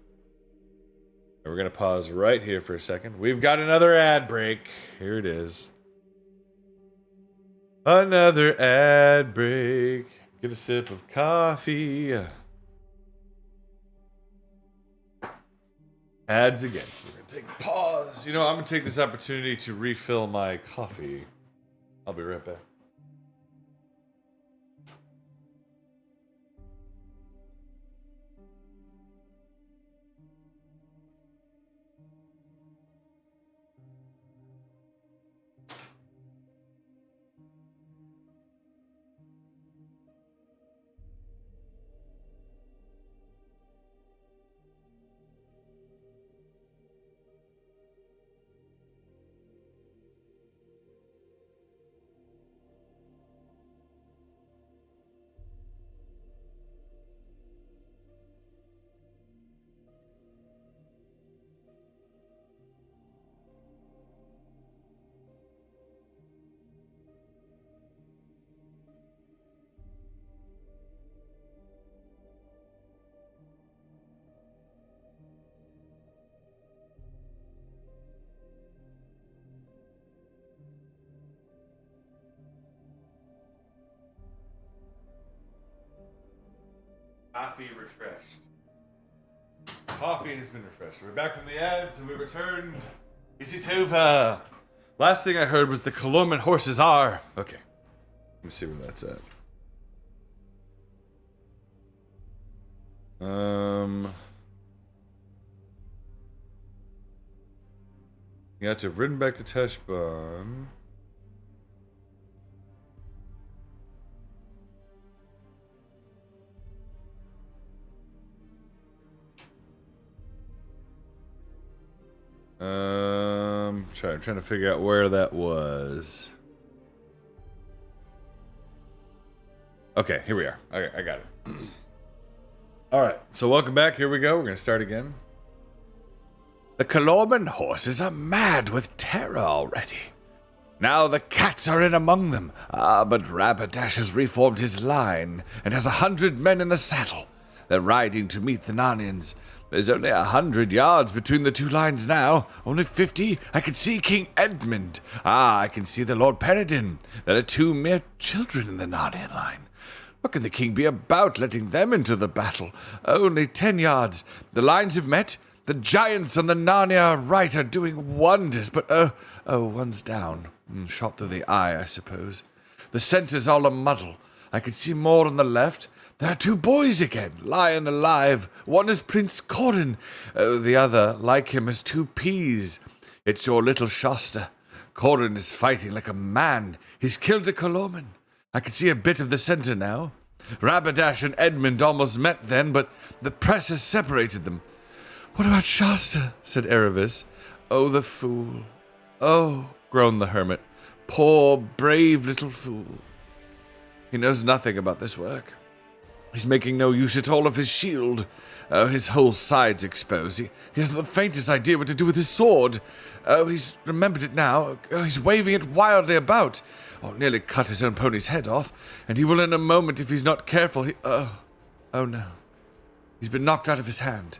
We're going to pause right here for a second. We've got another ad break. Here it is. Another ad break. Get a sip of coffee. Ads again. So we're going to take a pause. I'm going to take this opportunity to refill my coffee. I'll be right back. Coffee refreshed. Coffee has been refreshed. We're back from the ads and we returned. Isitova. Last thing I heard was the Calormen horses are. Okay. Let me see where that's at. You have to have ridden back to Teshban. I'm trying to figure out where that was. Okay, here we are. I got it. All right, so welcome back. Here we go. We're going to start again. The Calormen horses are mad with terror already. Now the cats are in among them. But Rapidash has reformed his line and has 100 men in the saddle. They're riding to meet the Narnians. There's only 100 yards between the two lines now. Only 50. I can see King Edmund. I can see the Lord Peregrine. There are 2 mere children in the Narnian line. What can the king be about, letting them into the battle? Only 10 yards. The lines have met. The giants on the Narnia right are doing wonders, but one's down. Shot through the eye, I suppose. The center's all a muddle. I can see more on the left. There are 2 boys again, lying alive. One is Prince Corin. The other, like him, has 2 peas. It's your little Shasta. Corin is fighting like a man. He's killed a Calormen. I can see a bit of the center now. Rapidash and Edmund almost met then, but the press has separated them. What about Shasta? Said Erebus. Oh, the fool. Oh, groaned the hermit. Poor, brave little fool. He knows nothing about this work. He's making no use at all of his shield. His whole side's exposed. He hasn't the faintest idea what to do with his sword. He's remembered it now. He's waving it wildly about. Nearly cut his own pony's head off. And he will in a moment if he's not careful. Oh no. He's been knocked out of his hand.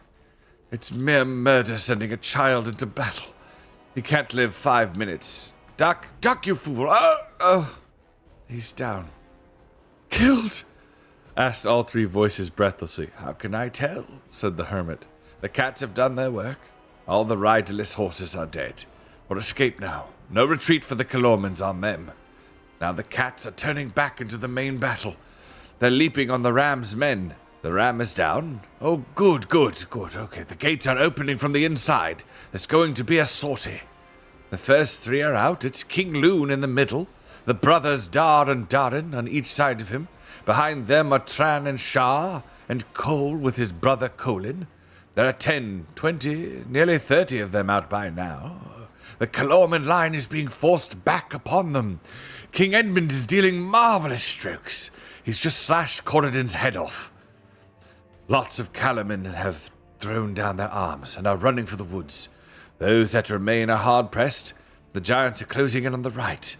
It's mere murder sending a child into battle. He can't live 5 minutes. Duck, you fool. He's down. Killed. asked all three voices breathlessly. How can I tell? Said the hermit. The cats have done their work. All the riderless horses are dead, or escape now. No retreat for the Calormans on them. Now the cats are turning back into the main battle. They're leaping on the ram's men. The ram is down. Oh, good. Okay, the gates are opening from the inside. There's going to be a sortie. The first three are out. It's King Loon in the middle. The brothers Dar and Darin on each side of him. Behind them are Tran and Shah, and Cole with his brother Colin. There are 10, 20, nearly 30 of them out by now. The Calorman line is being forced back upon them. King Edmund is dealing marvelous strokes. He's just slashed Corridon's head off. Lots of Calamen have thrown down their arms and are running for the woods. Those that remain are hard-pressed. The giants are closing in on the right.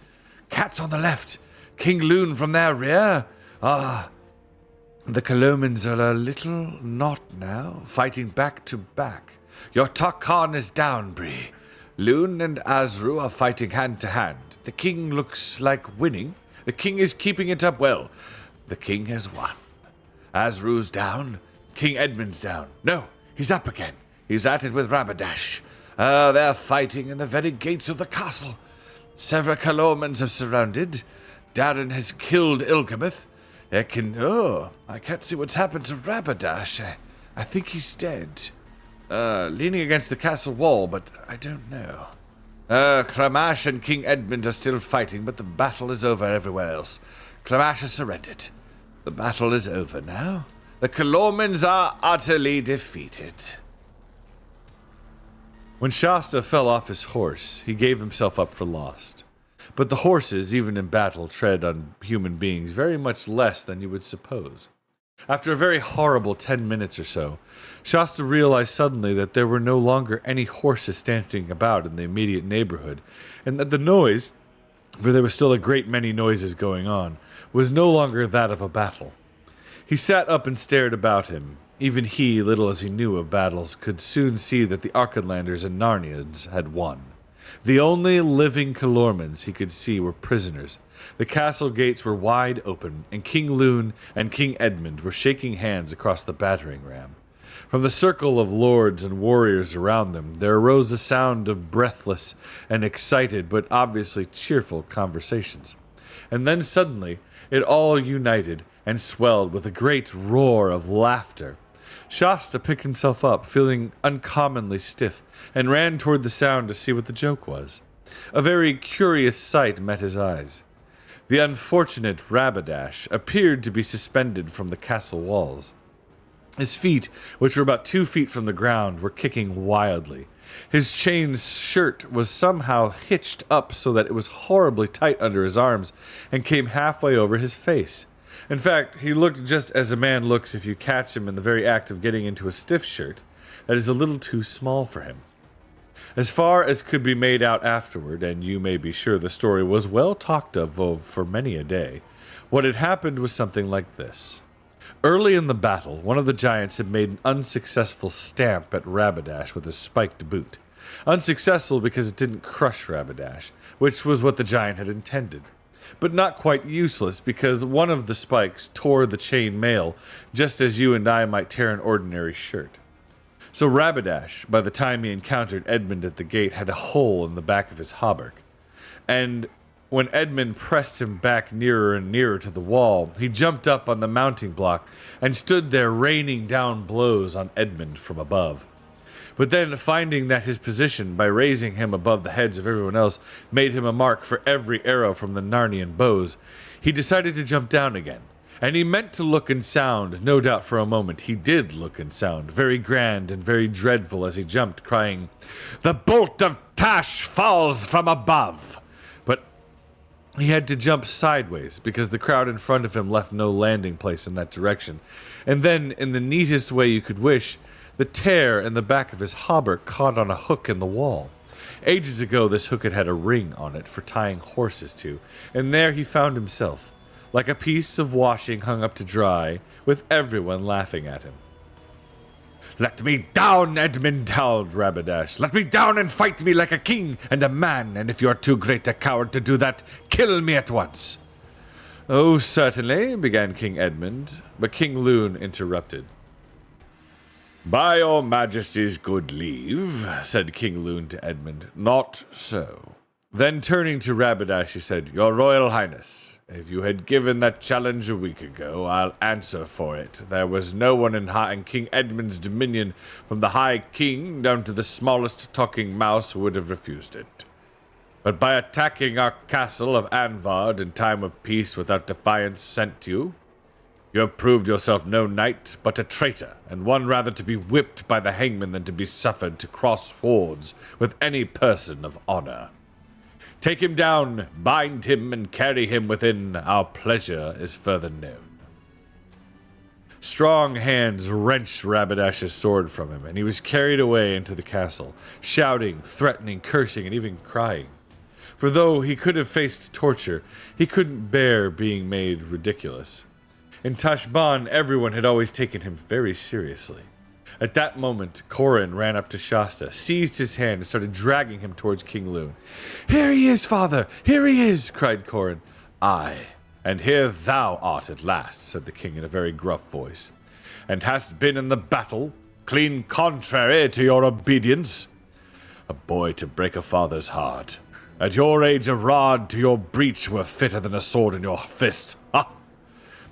Cats on the left. King Loon from their rear. The Calomans are a little knot now, fighting back to back. Your Tarkhan is down, Bree. Loon and Azru are fighting hand to hand. The king looks like winning. The king is keeping it up well. The king has won. Azru's down. King Edmund's down. No, he's up again. He's at it with Rabadash. They're fighting in the very gates of the castle. Several Calormans have surrounded. Darin has killed Ilgameth. I can't see what's happened to Rabadash. I think he's dead. Leaning against the castle wall, but I don't know. Clamash and King Edmund are still fighting, but the battle is over everywhere else. Clamash has surrendered. The battle is over now. The Calormans are utterly defeated. When Shasta fell off his horse, he gave himself up for lost. But the horses, even in battle, tread on human beings very much less than you would suppose. After a very horrible 10 minutes or so, Shasta realized suddenly that there were no longer any horses standing about in the immediate neighborhood, and that the noise, for there were still a great many noises going on, was no longer that of a battle. He sat up and stared about him. Even he, little as he knew of battles, could soon see that the Archenlanders and Narnians had won. The only living Calormans he could see were prisoners. The castle gates were wide open, and King Loon and King Edmund were shaking hands across the battering ram. From the circle of lords and warriors around them, there arose a sound of breathless and excited but obviously cheerful conversations. And then suddenly it all united and swelled with a great roar of laughter. Shasta picked himself up, feeling uncommonly stiff, and ran toward the sound to see what the joke was. A very curious sight met his eyes. The unfortunate Rabadash appeared to be suspended from the castle walls. His feet, which were about 2 feet from the ground, were kicking wildly. His chain shirt was somehow hitched up so that it was horribly tight under his arms and came halfway over his face. In fact, he looked just as a man looks if you catch him in the very act of getting into a stiff shirt that is a little too small for him. As far as could be made out afterward, and you may be sure the story was well talked of for many a day, what had happened was something like this. Early in the battle, one of the giants had made an unsuccessful stamp at Rabadash with his spiked boot. Unsuccessful because it didn't crush Rabadash, which was what the giant had intended. But not quite useless because one of the spikes tore the chain mail, just as you and I might tear an ordinary shirt. So Rabadash, by the time he encountered Edmund at the gate, had a hole in the back of his hauberk. And when Edmund pressed him back nearer and nearer to the wall, he jumped up on the mounting block and stood there raining down blows on Edmund from above. But then, finding that his position, by raising him above the heads of everyone else, made him a mark for every arrow from the Narnian bows, he decided to jump down again. And he meant to look and sound, no doubt for a moment he did look and sound, very grand and very dreadful as he jumped, crying, "The bolt of Tash falls from above!" But he had to jump sideways, because the crowd in front of him left no landing place in that direction. And then, in the neatest way you could wish, the tear in the back of his hauberk caught on a hook in the wall. Ages ago, this hook had a ring on it for tying horses to, and there he found himself, like a piece of washing hung up to dry, with everyone laughing at him. "Let me down, Edmund," howled Rabadash. "Let me down and fight me like a king and a man, and if you are too great a coward to do that, kill me at once." Oh, certainly, began King Edmund, but King Loon interrupted. By your majesty's good leave, said King Loon to Edmund, not so. Then turning to Rabbadash, he said, Your Royal Highness, if you had given that challenge a week ago, I'll answer for it. There was no one in King Edmund's dominion, from the High King down to the smallest talking mouse, who would have refused it. But by attacking our castle of Anvard in time of peace without defiance sent to you, you have proved yourself no knight, but a traitor, and one rather to be whipped by the hangman than to be suffered to cross swords with any person of honor. Take him down, bind him, and carry him within. Our pleasure is further known. Strong hands wrenched Rabadash's sword from him, and he was carried away into the castle, shouting, threatening, cursing, and even crying. For though he could have faced torture, he couldn't bear being made ridiculous. In Tashbaan, everyone had always taken him very seriously. At that moment, Corin ran up to Shasta, seized his hand, and started dragging him towards King Loon. Here he is, father! Here he is! Cried Corin. Aye, and here thou art at last, said the king in a very gruff voice. And hast been in the battle, clean contrary to your obedience? A boy to break a father's heart. At your age, a rod to your breech were fitter than a sword in your fist. Ha!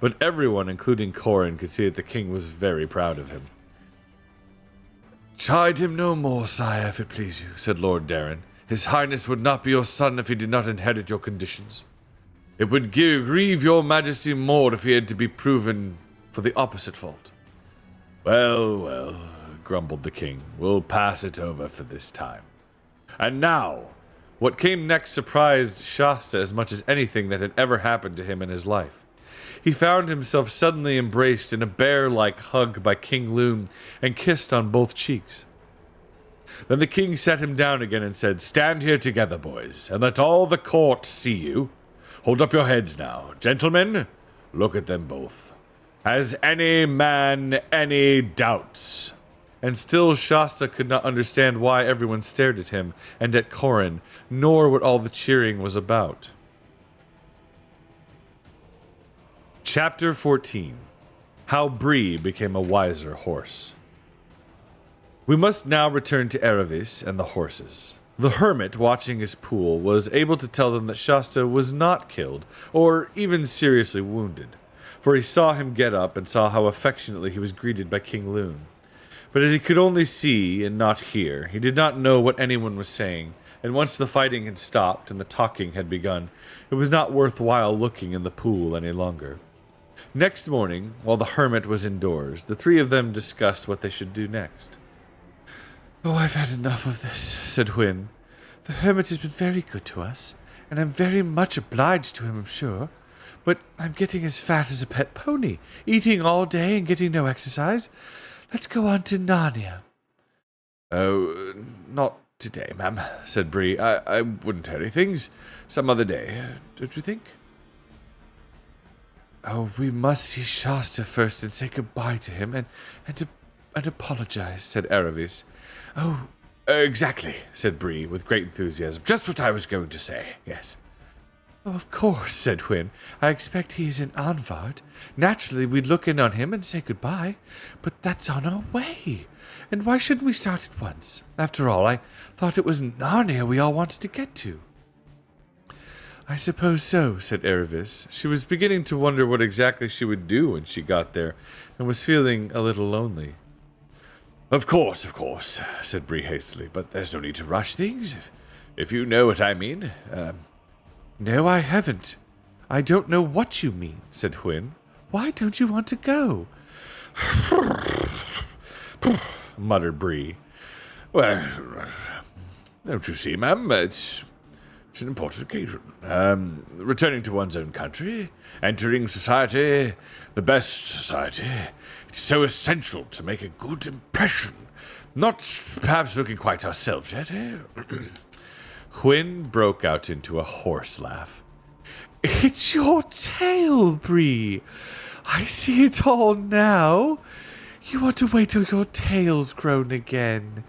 But everyone, including Corin, could see that the king was very proud of him. Chide him no more, sire, if it please you, said Lord Darren. His highness would not be your son if he did not inherit your conditions. It would grieve your majesty more if he had to be proven for the opposite fault. Well, well, grumbled the king, we'll pass it over for this time. And now, what came next surprised Shasta as much as anything that had ever happened to him in his life. He found himself suddenly embraced in a bear-like hug by King Loon and kissed on both cheeks. Then the king set him down again and said, Stand here together, boys, and let all the court see you. Hold up your heads now. Gentlemen, look at them both. Has any man any doubts? And still Shasta could not understand why everyone stared at him and at Corin, nor what all the cheering was about. Chapter 14. How Bree became a wiser horse. We must now return to Erevis and the horses. The hermit, watching his pool, was able to tell them that Shasta was not killed, or even seriously wounded, for he saw him get up and saw how affectionately he was greeted by King Loon. But as he could only see and not hear, he did not know what anyone was saying, and once the fighting had stopped and the talking had begun, it was not worthwhile looking in the pool any longer. Next morning, while the hermit was indoors, the three of them discussed what they should do next. Oh, I've had enough of this, said Hwin. The hermit has been very good to us, and I'm very much obliged to him, I'm sure. But I'm getting as fat as a pet pony, eating all day and getting no exercise. Let's go on to Narnia. Oh, not today, ma'am, said Bree. I wouldn't hurry things. Some other day, don't you think? Oh, we must see Shasta first and say goodbye to him and apologize, said Erevis. Oh, exactly, said Bree with great enthusiasm. Just what I was going to say, yes. Oh, of course, said Hwin. I expect he is in Anvard. Naturally, we'd look in on him and say goodbye, but that's on our way. And why shouldn't we start at once? After all, I thought it was Narnia we all wanted to get to. I suppose so, said Erevis. She was beginning to wonder what exactly she would do when she got there, and was feeling a little lonely. Of course, said Bree hastily, but there's no need to rush things, if you know what I mean. No, I haven't. I don't know what you mean, said Hwin. Why don't you want to go? Muttered Bree. Well, don't you see, ma'am, it's an important occasion. Returning to one's own country, entering society, the best society. It's so essential to make a good impression. Not perhaps looking quite ourselves yet, eh? Hwin broke out into a hoarse laugh. It's your tail, Bree. I see it all now. You want to wait till your tail's grown again.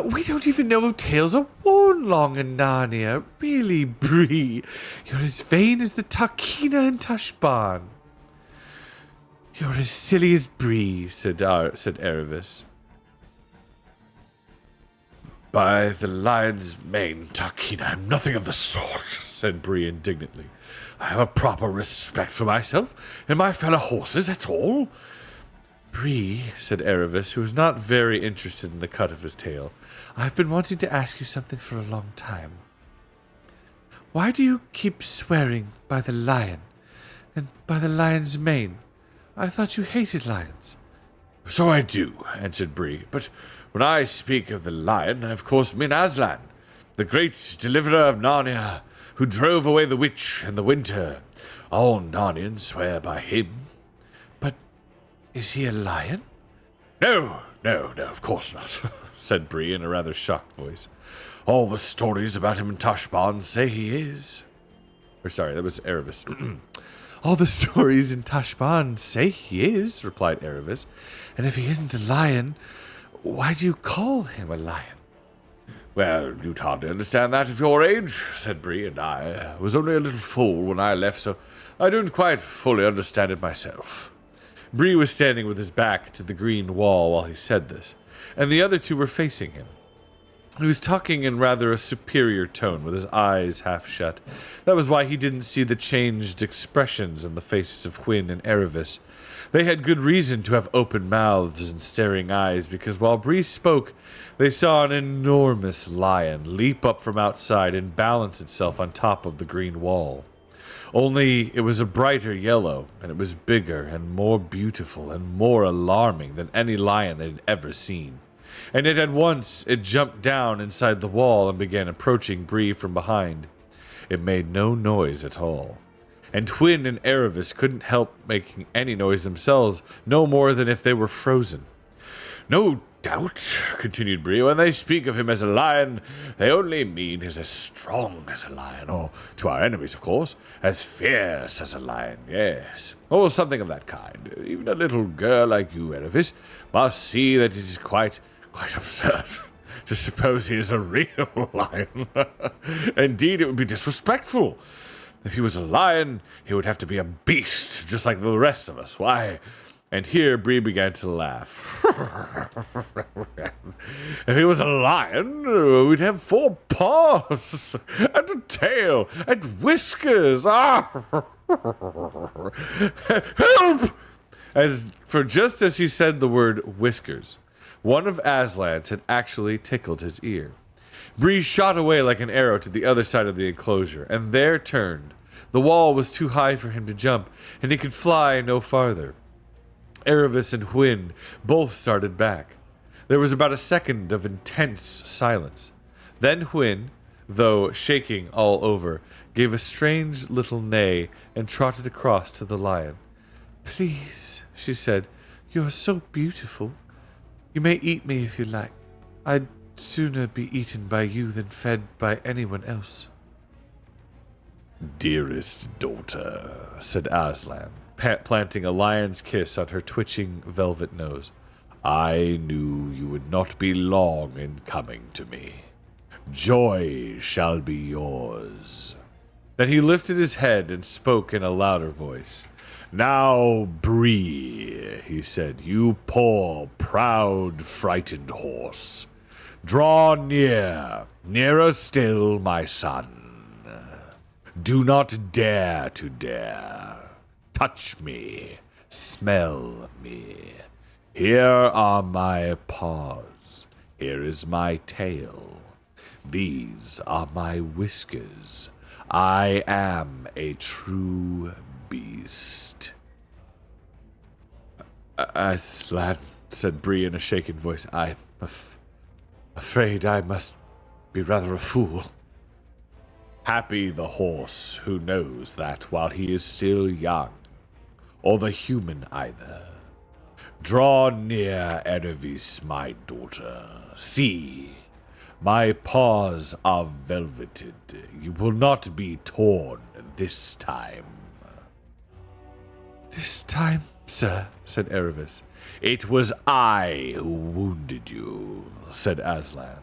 We don't even know if tales are worn long in Narnia. Really, Bree. You're as vain as the Tarkina and Tushban. You're as silly as Bree, said Erebus. By the lion's mane, Tarkina, I'm nothing of the sort, said Bree indignantly. I have a proper respect for myself and my fellow horses, that's all. Bree, said Erebus, who was not very interested in the cut of his tail, I've been wanting to ask you something for a long time. Why do you keep swearing by the lion and by the lion's mane? I thought you hated lions. So I do, answered Bree, but when I speak of the lion, I of course mean Aslan, the great deliverer of Narnia, who drove away the witch in the winter. All Narnians swear by him. But is he a lion? No, of course not, said Bree in a rather shocked voice. All the stories about him in Tushban say he is. That was Erebus. All the stories in Tushban say he is, replied Erebus. And if he isn't a lion, why do you call him a lion? Well, you'd hardly understand that at your age, said Bree, and I was only a little fool when I left, so I don't quite fully understand it myself. Bree was standing with his back to the green wall while he said this, and the other two were facing him. He was talking in rather a superior tone, with his eyes half shut. That was why he didn't see the changed expressions in the faces of Hwin and Erebus. They had good reason to have open mouths and staring eyes, because while Bree spoke, they saw an enormous lion leap up from outside and balance itself on top of the green wall. Only it was a brighter yellow, and it was bigger and more beautiful and more alarming than any lion they'd ever seen. And at once it jumped down inside the wall and began approaching Bree from behind. It made no noise at all. And Hwin and Erebus couldn't help making any noise themselves, no more than if they were frozen. No doubt, continued Bree, when they speak of him as a lion, they only mean he's as strong as a lion, or, to our enemies, of course, as fierce as a lion, yes, or something of that kind. Even a little girl like you, Erebus, must see that it is quite absurd to suppose he is a real lion. Indeed, it would be disrespectful. If he was a lion, he would have to be a beast, just like the rest of us. Why? And here Bree began to laugh. If he was a lion, we'd have 4 paws, and a tail, and whiskers. Help! Just as he said the word whiskers, one of Aslan's had actually tickled his ear. Bree shot away like an arrow to the other side of the enclosure, and there turned. The wall was too high for him to jump, and he could fly no farther. Erebus and Hwin both started back. There was about a second of intense silence. Then Hwin, though shaking all over, gave a strange little neigh and trotted across to the lion. Please, she said, you are so beautiful. You may eat me if you like. I'd sooner be eaten by you than fed by anyone else. Dearest daughter, said Aslan, planting a lion's kiss on her twitching velvet nose, I knew you would not be long in coming to me. Joy shall be yours. Then he lifted his head and spoke in a louder voice. Now, Bree, he said, you poor, proud, frightened horse. Draw near, nearer still, my son. Do not dare to dare. Touch me, smell me. Here are my paws. Here is my tail. These are my whiskers. I am a true beast. Aslan, said Bree in a shaken voice, I'm afraid I must be rather a fool. Happy the horse who knows that while he is still young, or the human either. Draw near, Erebus, my daughter. See, my paws are velveted. You will not be torn this time. This time, sir, said Erebus. It was I who wounded you. said Aslan.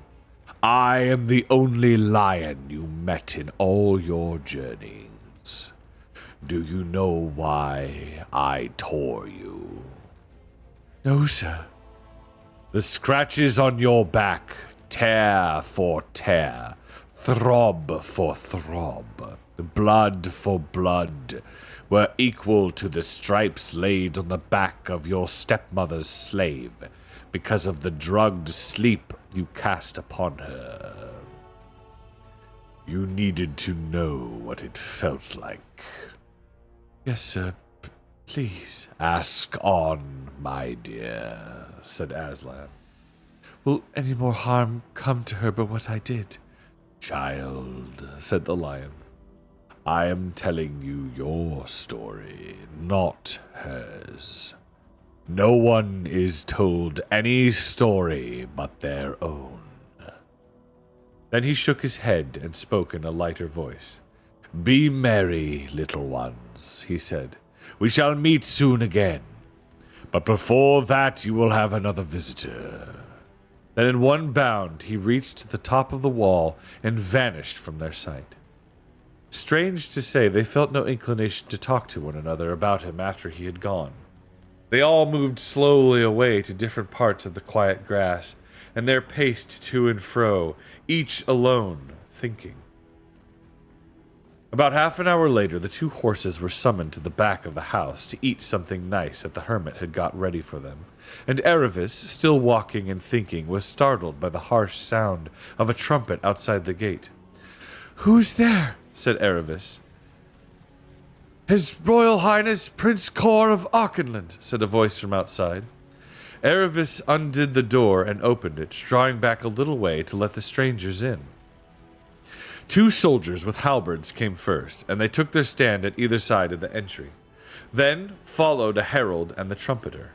I am the only lion you met in all your journeys. Do you know why I tore you? No, sir. The scratches on your back, tear for tear, throb for throb, blood for blood, were equal to the stripes laid on the back of your stepmother's slave, because of the drugged sleep you cast upon her. You needed to know what it felt like. Yes, sir. Please. Ask on, my dear, said Aslan. Will any more harm come to her but what I did? Child, said the lion, I am telling you your story, not hers. No one is told any story but their own. Then he shook his head and spoke in a lighter voice. Be merry, little ones, he said. We shall meet soon again. But before that you will have another visitor. Then in one bound he reached to the top of the wall and vanished from their sight. Strange to say, they felt no inclination to talk to one another about him after he had gone. They all moved slowly away to different parts of the quiet grass, and there paced to and fro, each alone, thinking. About half an hour later, the two horses were summoned to the back of the house to eat something nice that the hermit had got ready for them, and Aravis, still walking and thinking, was startled by the harsh sound of a trumpet outside the gate. Who's there? Said Aravis. His Royal Highness Prince Cor of Auchenland, said a voice from outside. Aravis undid the door and opened it, drawing back a little way to let the strangers in. Two soldiers with halberds came first, and they took their stand at either side of the entry. Then followed a herald and the trumpeter.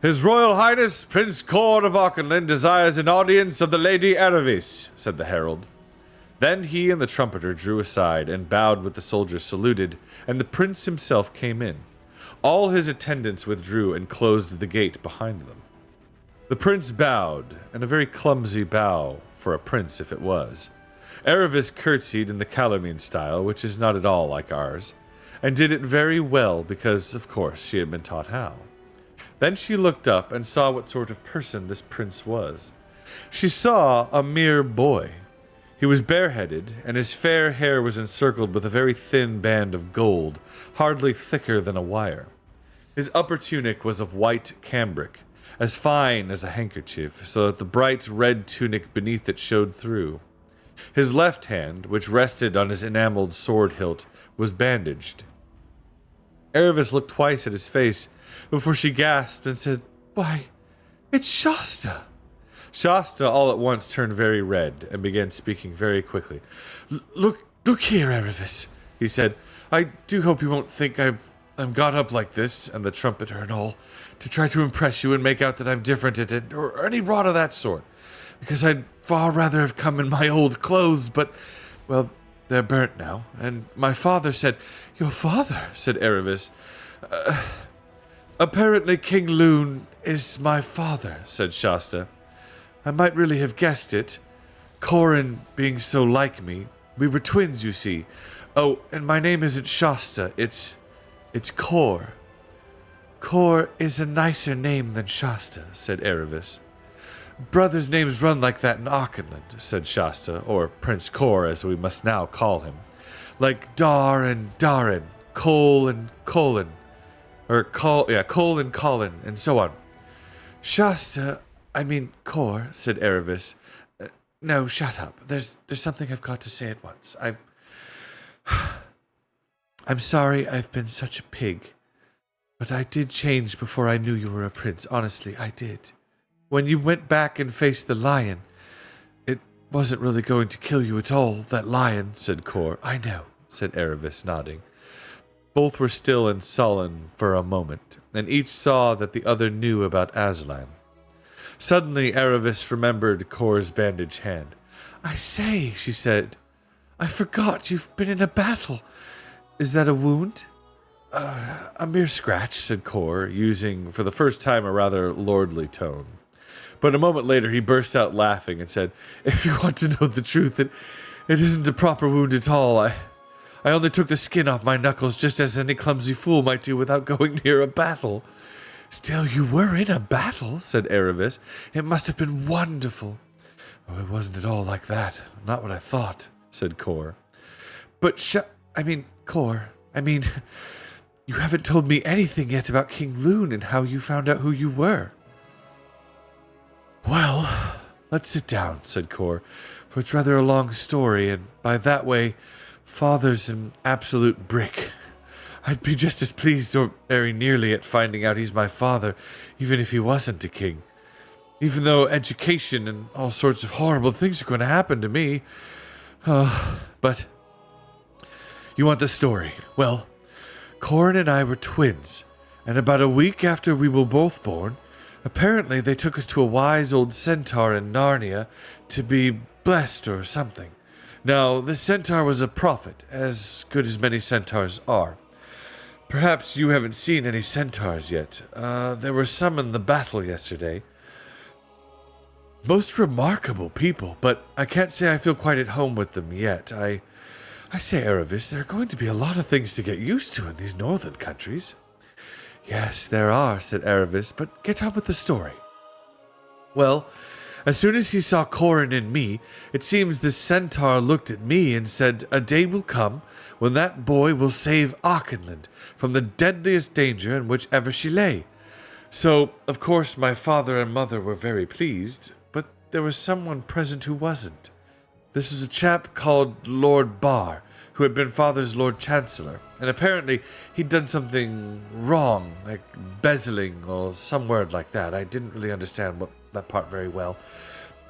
His Royal Highness Prince Cor of Auchenland desires an audience of the Lady Aravis, said the herald. Then he and the trumpeter drew aside and bowed with the soldiers saluted, and the prince himself came in. All his attendants withdrew and closed the gate behind them. The prince bowed, and a very clumsy bow for a prince if it was. Aravis curtsied in the Calamine style, which is not at all like ours, and did it very well because, of course, she had been taught how. Then she looked up and saw what sort of person this prince was. She saw a mere boy. He was bareheaded, and his fair hair was encircled with a very thin band of gold, hardly thicker than a wire. His upper tunic was of white cambric, as fine as a handkerchief, so that the bright red tunic beneath it showed through. His left hand, which rested on his enameled sword hilt, was bandaged. Aravis looked twice at his face before she gasped and said, Why, it's Shasta! Shasta all at once turned very red and began speaking very quickly. Look here, Aravis, he said. I do hope you won't think I'm got up like this, and the trumpeter and all, to try to impress you and make out that I'm different at it, or any rot of that sort. Because I'd far rather have come in my old clothes, but, well, they're burnt now. And my father said, Your father, said Aravis. Apparently King Loon is my father, said Shasta. I might really have guessed it. Corin being so like me. We were twins, you see. Oh, and my name isn't Shasta, it's Cor. Cor is a nicer name than Shasta, said Aravis. Brothers' names run like that in Auchenland, said Shasta, or Prince Cor as we must now call him. Like Dar and Darin, Cole and Colin, or Cole and Colin, and so on. Cor, said Aravis. No, shut up. There's something I've got to say at once. I'm sorry I've been such a pig, but I did change before I knew you were a prince. Honestly, I did. When you went back and faced the lion, it wasn't really going to kill you at all, that lion, said Cor. I know, said Aravis, nodding. Both were still and sullen for a moment, and each saw that the other knew about Aslan. Suddenly, Aravis remembered Cor's bandaged hand. I say, she said, I forgot you've been in a battle. Is that a wound? A mere scratch, said Cor, using for the first time a rather lordly tone. But a moment later he burst out laughing and said, "If you want to know the truth, it isn't a proper wound at all. I only took the skin off my knuckles just as any clumsy fool might do without going near a battle." "Still, you were in a battle," said Aravis. "It must have been wonderful." "Oh, it wasn't at all like that. Not what I thought," said Cor. "But Cor, you haven't told me anything yet about King Loon and how you found out who you were." "Well, let's sit down," said Cor, "for it's rather a long story, and by that way, Father's an absolute brick. I'd be just as pleased, or very nearly, at finding out he's my father, even if he wasn't a king. Even though education and all sorts of horrible things are going to happen to me. But you want the story? Well, Corin and I were twins, and about a week after we were both born, apparently they took us to a wise old centaur in Narnia to be blessed or something. Now, the centaur was a prophet, as good as many centaurs are. Perhaps you haven't seen any centaurs yet. There were some in the battle yesterday. Most remarkable people, but I can't say I feel quite at home with them yet. I say, Aravis, there are going to be a lot of things to get used to in these northern countries." "Yes, there are," said Aravis, "but get on with the story." "Well, as soon as he saw Corin and me, it seems the centaur looked at me and said, 'A day will come when that boy will save Auchinland from the deadliest danger in which ever she lay.' So, of course, my father and mother were very pleased, but there was someone present who wasn't. This was a chap called Lord Barr, who had been Father's Lord Chancellor, and apparently he'd done something wrong, like bezeling or some word like that. I didn't really understand that part very well.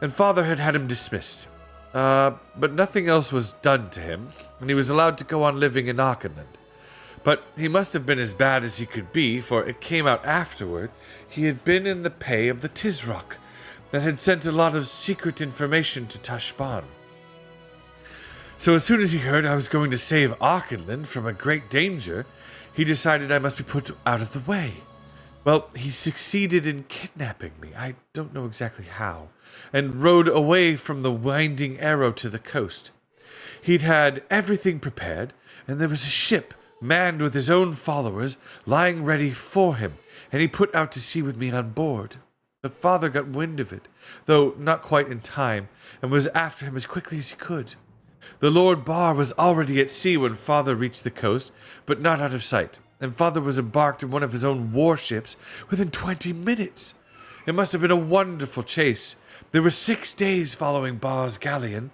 And Father had him dismissed. But nothing else was done to him, and he was allowed to go on living in Auchinland. But he must have been as bad as he could be, for it came out afterward he had been in the pay of the Tisroc, that had sent a lot of secret information to Tashban. So as soon as he heard I was going to save Auchinland from a great danger, he decided I must be put out of the way. Well, he succeeded in kidnapping me, I don't know exactly how, and rode away from the winding arrow to the coast. He'd had everything prepared, and there was a ship manned with his own followers lying ready for him, and he put out to sea with me on board. But Father got wind of it, though not quite in time, and was after him as quickly as he could. The Lord Barr was already at sea when Father reached the coast, but not out of sight, and Father was embarked in one of his own warships within 20 minutes. It must have been a wonderful chase. There were 6 days following Barr's galleon,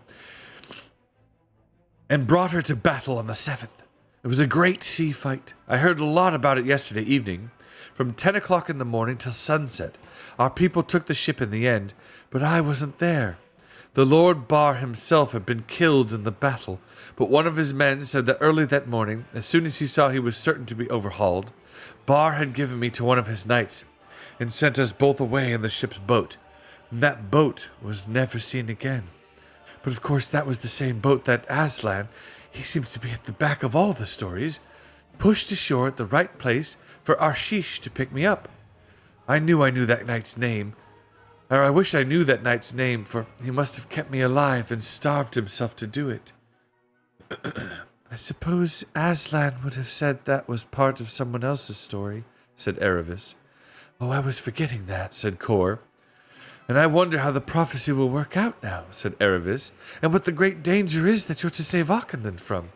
and brought her to battle on the 7th. It was a great sea fight. I heard a lot about it yesterday evening. From 10 o'clock in the morning till sunset, our people took the ship in the end, but I wasn't there. The Lord Barr himself had been killed in the battle, but one of his men said that early that morning, as soon as he saw he was certain to be overhauled, Barr had given me to one of his knights, and sent us both away in the ship's boat. And that boat was never seen again. But of course that was the same boat that Aslan, he seems to be at the back of all the stories, pushed ashore at the right place for Arshish to pick me up. I knew that knight's name, or I wish I knew that knight's name, for he must have kept me alive and starved himself to do it. I suppose Aslan would have said that was part of someone else's story, said Aravis. Oh, I was forgetting that, said Cor. And I wonder how the prophecy will work out now, said Aravis, and what the great danger is that you're to save Auchinland from.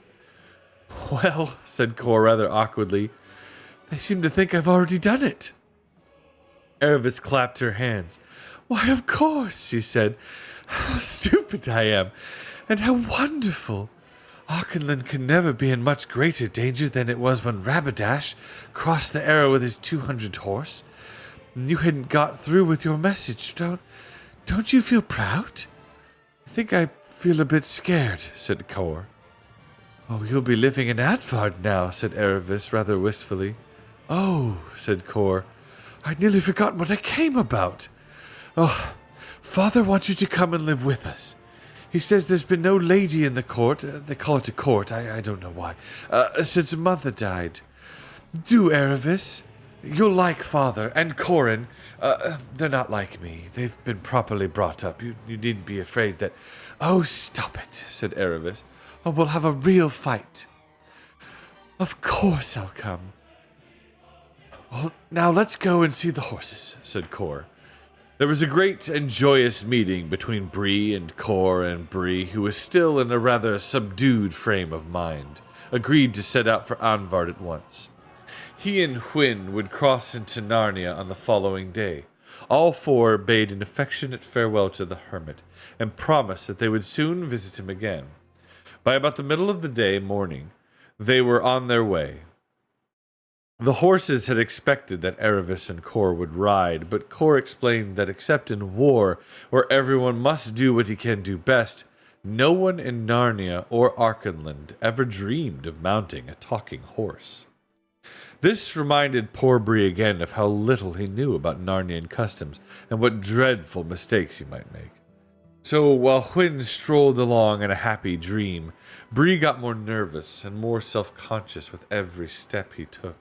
Well, said Cor rather awkwardly, they seem to think I've already done it. Aravis clapped her hands. Why, of course, she said. How stupid I am, and how wonderful. Auchinland can never be in much greater danger than it was when Rabadash crossed the Arrow with his 200 horse. And you hadn't got through with your message. Don't you feel proud? I think I feel a bit scared, said Cor. Oh, you'll be living in Advard now, said Aravis rather wistfully. Oh, said Cor, I'd nearly forgotten what I came about. Oh, Father wants you to come and live with us. He says there's been no lady in the court, they call it a court, I don't know why, since Mother died. Do, Aravis. You'll like Father and Corin, They're not like me. They've been properly brought up. You needn't be afraid that... Oh, stop it, said Erebus. Or we'll have a real fight. Of course I'll come. Well, now let's go and see the horses, said Cor. There was a great and joyous meeting between Bree and Cor, and Bree, who was still in a rather subdued frame of mind, agreed to set out for Anvard at once. He and Hwin would cross into Narnia on the following day. All four bade an affectionate farewell to the hermit, and promised that they would soon visit him again. By about the middle of the day morning, they were on their way. The horses had expected that Erebus and Cor would ride, but Cor explained that except in war, where everyone must do what he can do best, no one in Narnia or Archenland ever dreamed of mounting a talking horse. This reminded poor Bree again of how little he knew about Narnian customs and what dreadful mistakes he might make. So while Hwin strolled along in a happy dream, Bree got more nervous and more self-conscious with every step he took.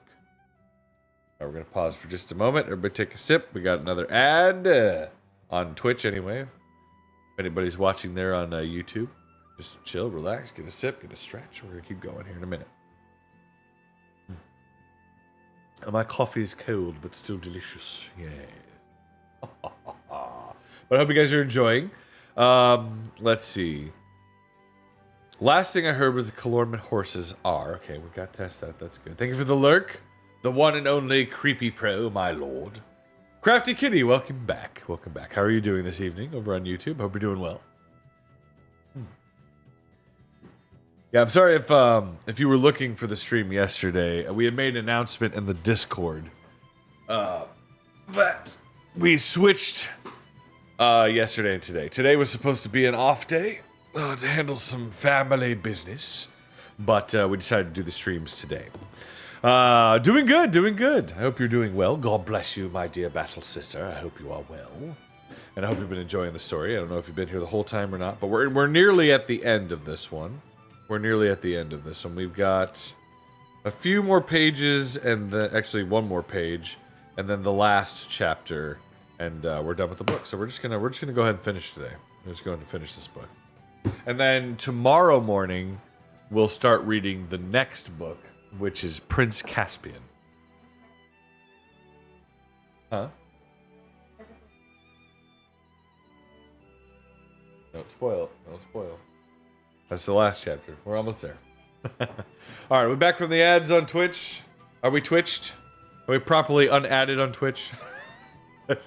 Now we're going to pause for just a moment. Everybody take a sip. We got another ad on Twitch anyway. If anybody's watching there on YouTube, just chill, relax, get a sip, get a stretch. We're going to keep going here in a minute. My coffee is cold, but still delicious. Yeah. But I hope you guys are enjoying. Let's see. Last thing I heard was the Calorman horses are. Okay, we got past that. That's good. Thank you for the lurk. The one and only Creepy Pro, my lord. Crafty Kitty, welcome back. Welcome back. How are you doing this evening over on YouTube? Hope you're doing well. Yeah, I'm sorry if you were looking for the stream yesterday. We had made an announcement in the Discord that we switched yesterday and today. Today was supposed to be an off day to handle some family business, but we decided to do the streams today. Doing good, doing good. I hope you're doing well. God bless you, my dear battle sister. I hope you are well. And I hope you've been enjoying the story. I don't know if you've been here the whole time or not, but we're nearly at the end of this one. We've got a few more pages and actually one more page, and then the last chapter, and we're done with the book. So we're just gonna go ahead and finish today. We're just going to finish this book, and then tomorrow morning we'll start reading the next book, which is Prince Caspian. Huh? Don't spoil it. Don't spoil. That's the last chapter. We're almost there. All right, we're back from the ads on Twitch. Are we twitched? Are we properly unadded on Twitch? Just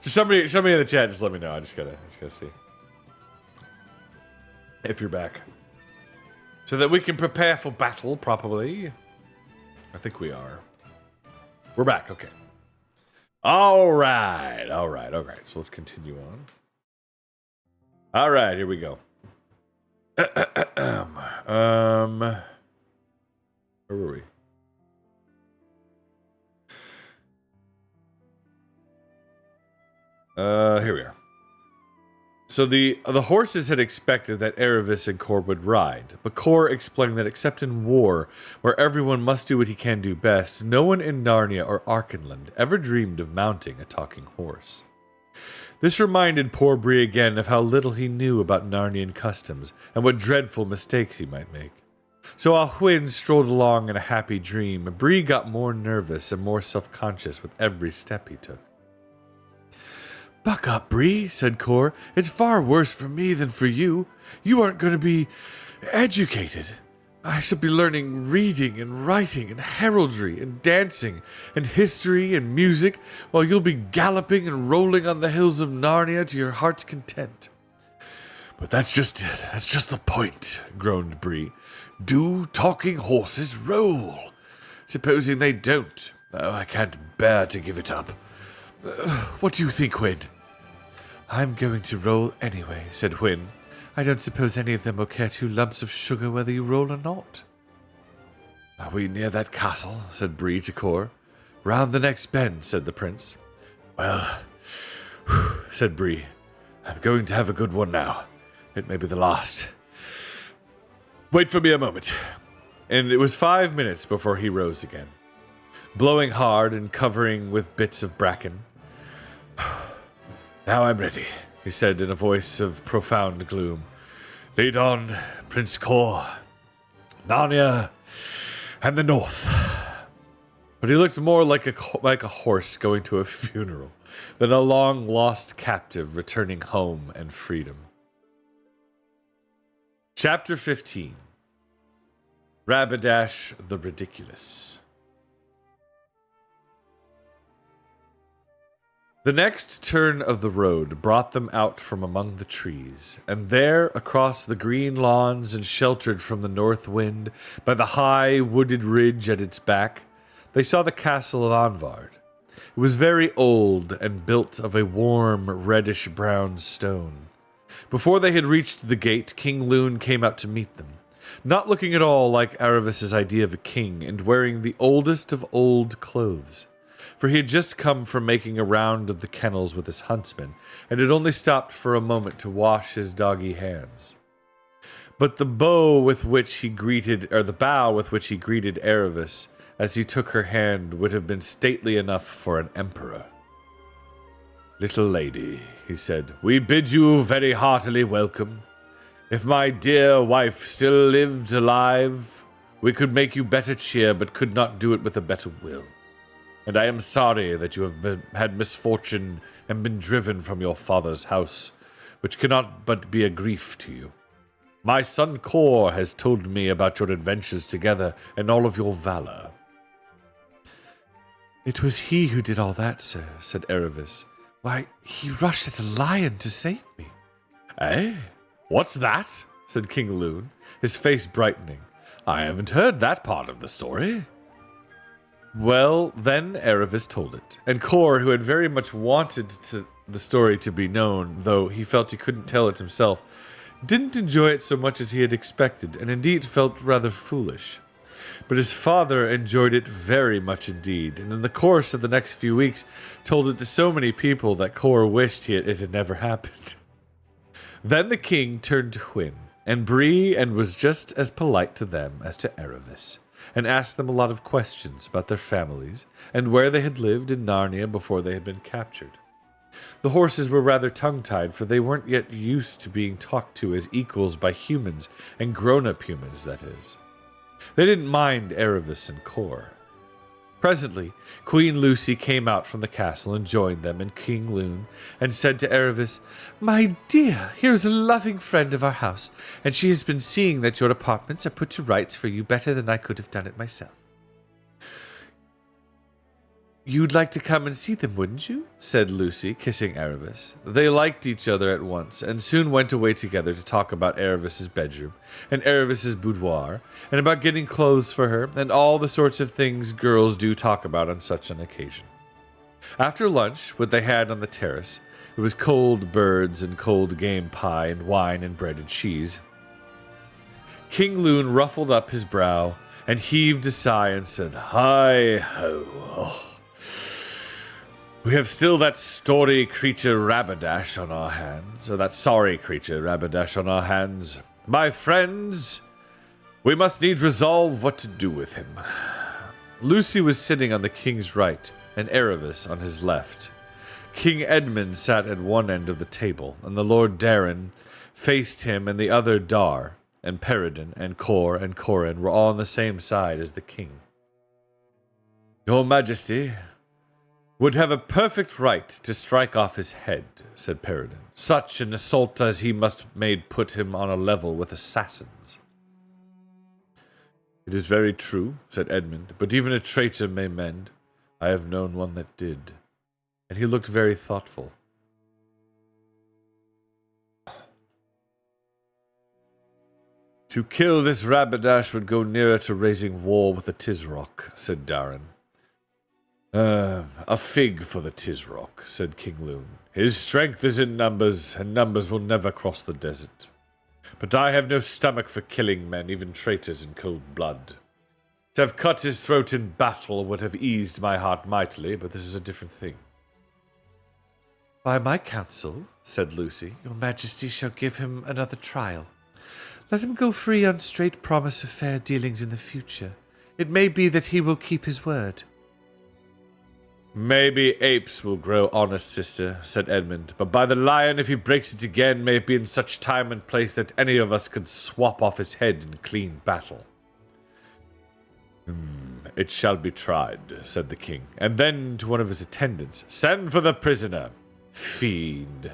somebody in the chat, just let me know. I just gotta see if you're back, so that we can prepare for battle properly. I think we are. We're back. Okay. All right. So let's continue on. All right, here we go. Where were we? Here we are. So the horses had expected that Erebus and Cor would ride, but Cor explained that except in war, where everyone must do what he can do best, no one in Narnia or Archenland ever dreamed of mounting a talking horse. This reminded poor Bree again of how little he knew about Narnian customs and what dreadful mistakes he might make. So while Hwin strolled along in a happy dream, Bree got more nervous and more self-conscious with every step he took. "Buck up, Bree," said Cor. "It's far worse for me than for you. You aren't going to be educated. I shall be learning reading and writing and heraldry and dancing and history and music, while you'll be galloping and rolling on the hills of Narnia to your heart's content." "But that's just it. That's just the point," groaned Bree. "Do talking horses roll? Supposing they don't. Oh, I can't bear to give it up. What do you think, Hwin?" "I'm going to roll anyway," said Hwin. "I don't suppose any of them will care 2 lumps of sugar whether you roll or not." "Are we near that castle?" said Bree to Cor. "Round the next bend," said the prince. "Well," said Bree, "I'm going to have a good one now. It may be the last. Wait for me a moment." And it was 5 minutes before he rose again, blowing hard and covering with bits of bracken. Now I'm ready, he said in a voice of profound gloom. Lead on, Prince Kor, Narnia, and the North. But he looked more like a horse going to a funeral than a long-lost captive returning home and freedom. Chapter 15. Rabadash the Ridiculous. The next turn of the road brought them out from among the trees, and there, across the green lawns and sheltered from the north wind by the high wooded ridge at its back, they saw the castle of Anvard. It was very old and built of a warm, reddish-brown stone. Before they had reached the gate, King Lune came out to meet them, not looking at all like Aravis's idea of a king, and wearing the oldest of old clothes. For he had just come from making a round of the kennels with his huntsmen, and had only stopped for a moment to wash his doggy hands. But the bow with which he greeted Aravis as he took her hand would have been stately enough for an emperor. Little lady, he said, we bid you very heartily welcome. If my dear wife still lived alive, we could make you better cheer, but could not do it with a better will. And I am sorry that you have had misfortune and been driven from your father's house, which cannot but be a grief to you. My son Kor has told me about your adventures together and all of your valor. It was he who did all that, sir, said Aravis. Why, he rushed at a lion to save me. Eh? What's that? Said King Lune, his face brightening. I haven't heard that part of the story. Well, then Aravis told it, and Kor, who had very much wanted the story to be known, though he felt he couldn't tell it himself, didn't enjoy it so much as he had expected, and indeed felt rather foolish. But his father enjoyed it very much indeed, and in the course of the next few weeks told it to so many people that Kor wished it had never happened. Then the king turned to Hwin and Bree and was just as polite to them as to Aravis, and asked them a lot of questions about their families and where they had lived in Narnia before they had been captured. The horses were rather tongue-tied, for they weren't yet used to being talked to as equals by humans, and grown-up humans, that is. They didn't mind Aravis and Kor. Presently, Queen Lucy came out from the castle and joined them and King Lune, and said to Aravis, My dear, here is a loving friend of our house, and she has been seeing that your apartments are put to rights for you better than I could have done it myself. You'd like to come and see them, wouldn't you? Said Lucy, kissing Aravis. They liked each other at once, and soon went away together to talk about Aravis's bedroom, and Aravis's boudoir, and about getting clothes for her, and all the sorts of things girls do talk about on such an occasion. After lunch, what they had on the terrace, it was cold birds and cold game pie and wine and bread and cheese. King Lune ruffled up his brow and heaved a sigh and said, Hi-ho! We have still that story creature Rabadash on our hands, or that sorry creature Rabadash on our hands. My friends, we must needs resolve what to do with him. Lucy was sitting on the king's right, and Aravis on his left. King Edmund sat at one end of the table, and the Lord Darren faced him, and the other Dar, and Peridin, and Kor, and Corin were all on the same side as the king. Your Majesty would have a perfect right to strike off his head, said Peridin. Such an assault as he must made put him on a level with assassins. It is very true, said Edmund, but even a traitor may mend. I have known one that did. And he looked very thoughtful. To kill this Rabadash would go nearer to raising war with the Tisroc, said Darren. A fig for the Tisroc, said King Lune. His strength is in numbers, and numbers will never cross the desert. But I have no stomach for killing men, even traitors in cold blood. To have cut his throat in battle would have eased my heart mightily, but this is a different thing. By my counsel, said Lucy, your Majesty shall give him another trial. Let him go free on straight promise of fair dealings in the future. It may be that he will keep his word. Maybe apes will grow honest, sister, said Edmund, but by the lion, if he breaks it again, may it be in such time and place that any of us could swap off his head in clean battle. It shall be tried, said the king, and then to one of his attendants, send for the prisoner. Fiend.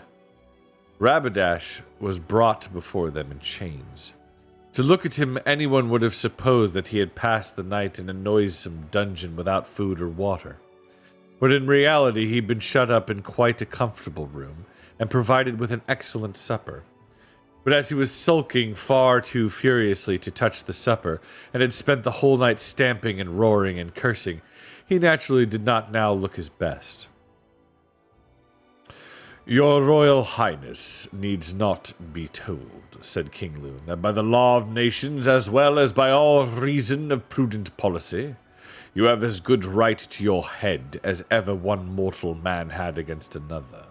Rabadash was brought before them in chains. To look at him, anyone would have supposed that he had passed the night in a noisome dungeon without food or water. But in reality, he'd been shut up in quite a comfortable room, and provided with an excellent supper. But as he was sulking far too furiously to touch the supper, and had spent the whole night stamping and roaring and cursing, he naturally did not now look his best. Your Royal Highness needs not be told, said King Loon, that by the law of nations, as well as by all reason of prudent policy, you have as good right to your head as ever one mortal man had against another.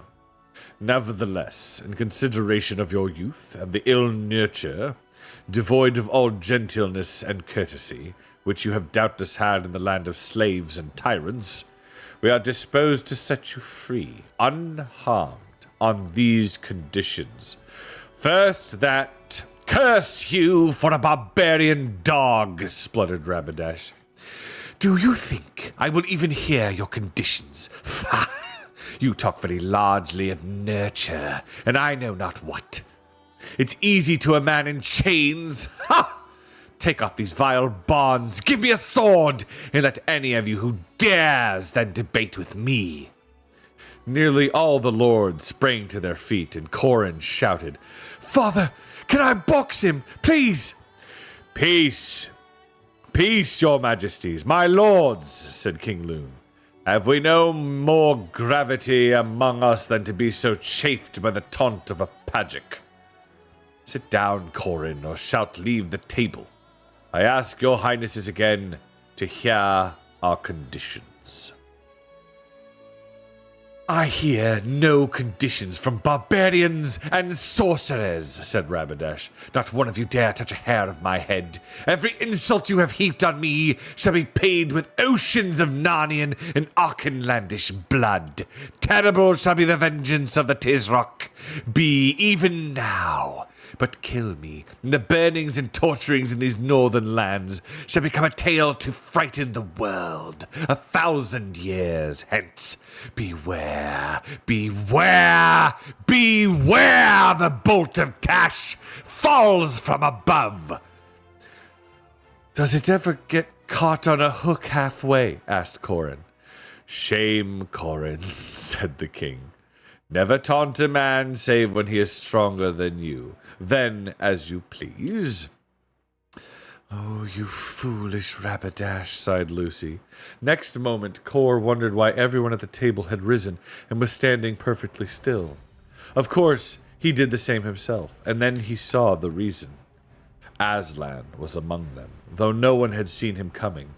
Nevertheless, in consideration of your youth and the ill nurture, devoid of all gentleness and courtesy, which you have doubtless had in the land of slaves and tyrants, we are disposed to set you free, unharmed, on these conditions. First, that... Curse you for a barbarian dog, spluttered Rabadash. Do you think I will even hear your conditions? You talk very largely of nurture, and I know not what. It's easy to a man in chains. Ha! Take off these vile bonds, give me a sword, and let any of you who dares then debate with me. Nearly all the lords sprang to their feet, and Corin shouted, Father, can I box him, please? Peace. Peace, your majesties, my lords, said King Loon. Have we no more gravity among us than to be so chafed by the taunt of a pagic? Sit down, Corin, or shalt leave the table. I ask your highnesses again to hear our conditions. I hear no conditions from barbarians and sorcerers, said Rabadash. Not one of you dare touch a hair of my head. Every insult you have heaped on me shall be paid with oceans of Narnian and Archenlandish blood. Terrible shall be the vengeance of the Tisroc, be even now. But kill me, and the burnings and torturings in these northern lands shall become a tale to frighten the world 1,000 years hence. Beware, beware, beware! The bolt of Tash falls from above. Does it ever get caught on a hook halfway? Asked Corin. Shame, Corin, said the king. Never taunt a man save when he is stronger than you. Then, as you please. Oh, you foolish Rabadash, sighed Lucy. Next moment, Cor wondered why everyone at the table had risen and was standing perfectly still. Of course, he did the same himself, and then he saw the reason. Aslan was among them, though no one had seen him coming.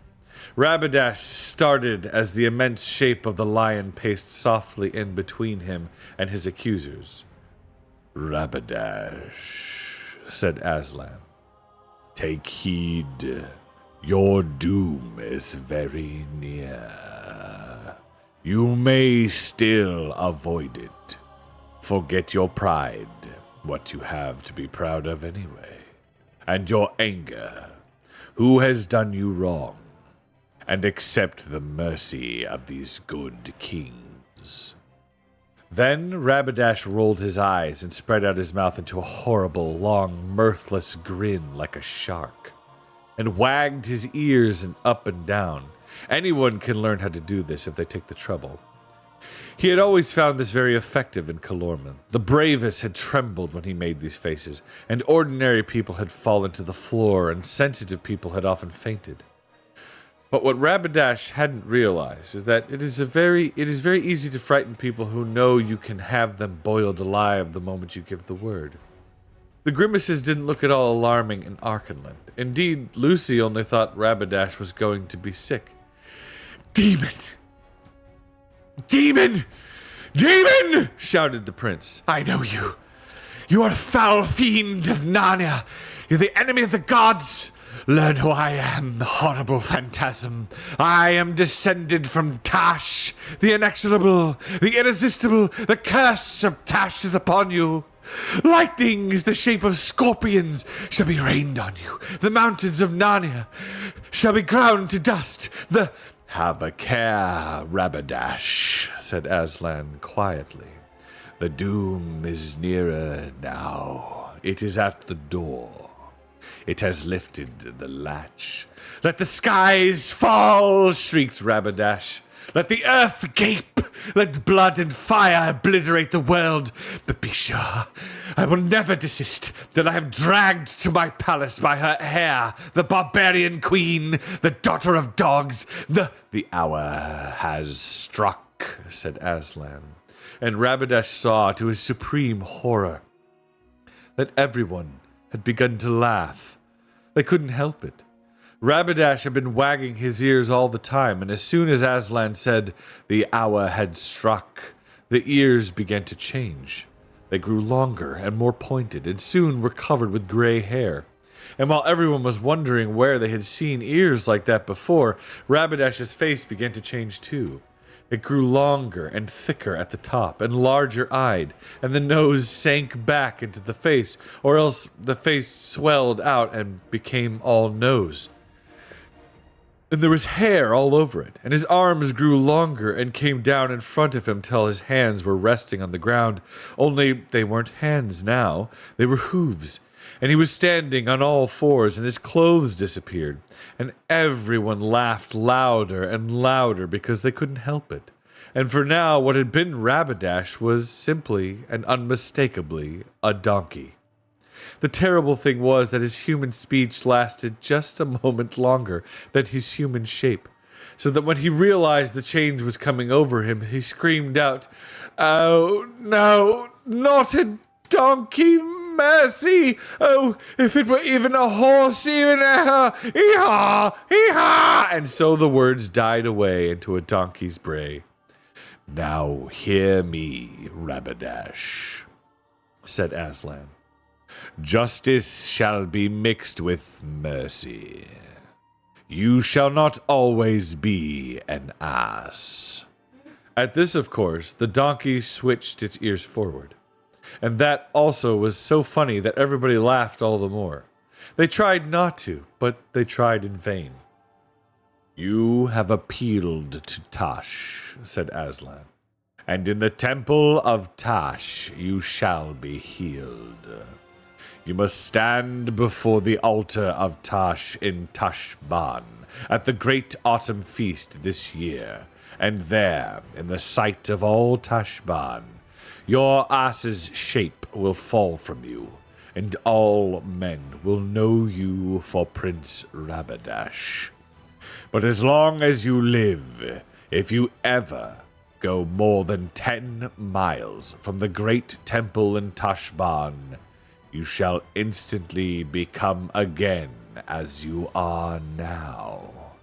Rabadash started as the immense shape of the lion paced softly in between him and his accusers. Rabadash, said Aslan, take heed. Your doom is very near. You may still avoid it. Forget your pride, what you have to be proud of anyway, and your anger. Who has done you wrong? And accept the mercy of these good kings. Then Rabadash rolled his eyes and spread out his mouth into a horrible, long, mirthless grin like a shark, and wagged his ears up and down. Anyone can learn how to do this if they take the trouble. He had always found this very effective in Calormen. The bravest had trembled when he made these faces, and ordinary people had fallen to the floor, and sensitive people had often fainted. But what Rabadash hadn't realized is that it is very easy to frighten people who know you can have them boiled alive the moment you give the word. The grimaces didn't look at all alarming in Archenland. Indeed, Lucy only thought Rabadash was going to be sick. Demon! Demon! Demon! Shouted the prince. I know you. You are a foul fiend of Narnia. You're the enemy of the gods. Learn who I am, horrible phantasm. I am descended from Tash, the inexorable, the irresistible. The curse of Tash is upon you. Lightnings, the shape of scorpions, shall be rained on you. The mountains of Narnia shall be ground to dust. Have a care, Rabadash, said Aslan quietly. The doom is nearer now. It is at the door. It has lifted the latch. Let the skies fall, shrieked Rabadash. Let the earth gape. Let blood and fire obliterate the world. But be sure, I will never desist till I have dragged to my palace by her hair the barbarian queen, the daughter of dogs. The hour has struck, said Aslan. And Rabadash saw, to his supreme horror, that everyone had begun to laugh. They couldn't help it. Rabadash had been wagging his ears all the time, and as soon as Aslan said the hour had struck, the ears began to change. They grew longer and more pointed, and soon were covered with gray hair. And while everyone was wondering where they had seen ears like that before, Rabadash's face began to change too. It grew longer and thicker at the top, and larger-eyed, and the nose sank back into the face, or else the face swelled out and became all nose. And there was hair all over it, and his arms grew longer and came down in front of him till his hands were resting on the ground. Only they weren't hands now, they were hooves. And he was standing on all fours, and his clothes disappeared. And everyone laughed louder and louder because they couldn't help it. And for now, what had been Rabadash was simply and unmistakably a donkey. The terrible thing was that his human speech lasted just a moment longer than his human shape, so that when he realized the change was coming over him, he screamed out, "Oh, no, not a donkey, mercy! Oh, if it were even a horse, even a hee-haw, hee-haw!" And so the words died away into a donkey's bray. "Now hear me, Rabadash," said Aslan. "Justice shall be mixed with mercy. You shall not always be an ass." At this, of course, the donkey switched its ears forward. And that also was so funny that everybody laughed all the more. They tried not to, but they tried in vain. "You have appealed to Tash," said Aslan, "and in the temple of Tash you shall be healed. You must stand before the altar of Tash in Tashban at the great autumn feast this year, and there, in the sight of all Tashban, your ass's shape will fall from you, and all men will know you for Prince Rabadash. But as long as you live, if you ever go more than 10 miles from the great temple in Tashban, you shall instantly become again as you are now.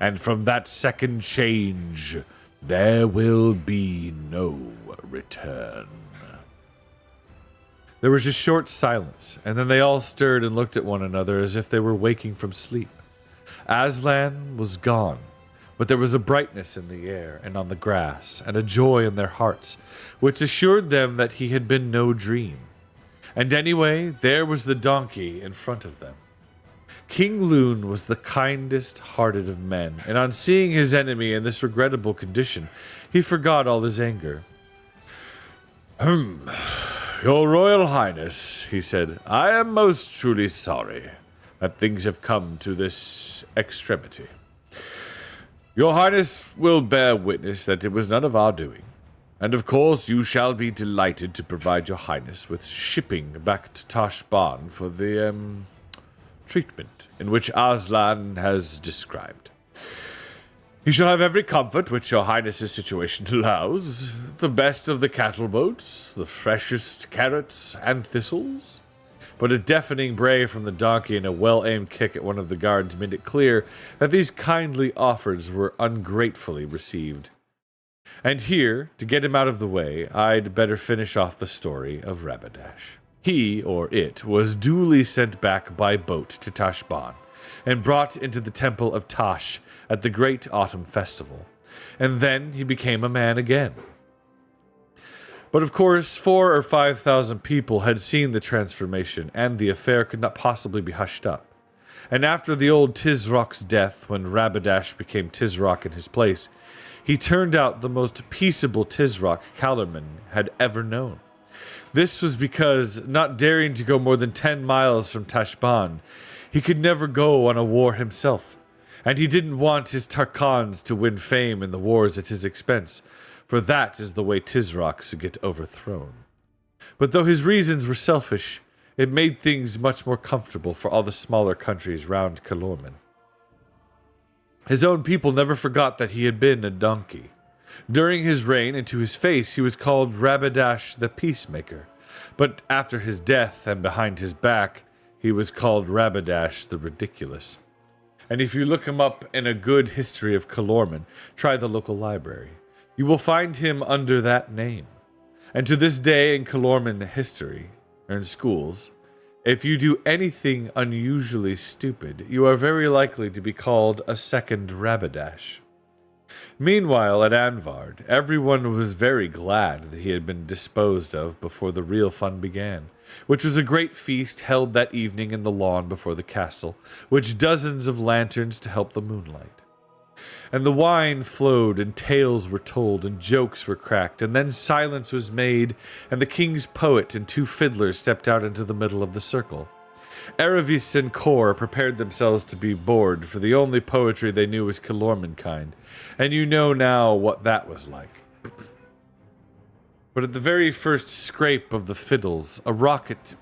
And from that second change, there will be no return." There was a short silence, and then they all stirred and looked at one another as if they were waking from sleep. Aslan was gone, but there was a brightness in the air and on the grass, and a joy in their hearts, which assured them that he had been no dream. And anyway, there was the donkey in front of them. King Loon was the kindest-hearted of men, and on seeing his enemy in this regrettable condition, he forgot all his anger. "Your Royal Highness," he said, "I am most truly sorry that things have come to this extremity. Your Highness will bear witness that it was none of our doing. And of course you shall be delighted to provide your Highness with shipping back to Tashban for the, treatment in which Aslan has described. You shall have every comfort which your Highness's situation allows, the best of the cattle boats, the freshest carrots and thistles." But a deafening bray from the donkey and a well-aimed kick at one of the guards made it clear that these kindly offers were ungratefully received. And here, to get him out of the way, I'd better finish off the story of Rabadash. He, or it, was duly sent back by boat to Tashban, and brought into the temple of Tash at the great autumn festival. And then he became a man again. But of course, 4,000 or 5,000 people had seen the transformation, and the affair could not possibly be hushed up. And after the old Tisrock's death, when Rabadash became Tisrock in his place, he turned out the most peaceable Tisrock Calorman had ever known. This was because, not daring to go more than 10 miles from Tashban, he could never go on a war himself, and he didn't want his Tarkans to win fame in the wars at his expense, for that is the way Tisrocks get overthrown. But though his reasons were selfish, it made things much more comfortable for all the smaller countries round Calorman. His own people never forgot that he had been a donkey. During his reign, and to his face, he was called Rabadash the Peacemaker, but after his death and behind his back, he was called Rabadash the Ridiculous. And if you look him up in a good history of Calorman, try the local library, you will find him under that name. And to this day in Calorman history, or in schools, if you do anything unusually stupid, you are very likely to be called a second Rabadash. Meanwhile, at Anvard, everyone was very glad that he had been disposed of before the real fun began, which was a great feast held that evening in the lawn before the castle, with dozens of lanterns to help the moonlight. And the wine flowed, and tales were told, and jokes were cracked, and then silence was made, and the king's poet and 2 fiddlers stepped out into the middle of the circle. Erevis and Kor prepared themselves to be bored, for the only poetry they knew was Calorman kind, and you know now what that was like. But at the very first scrape of the fiddles, a rocket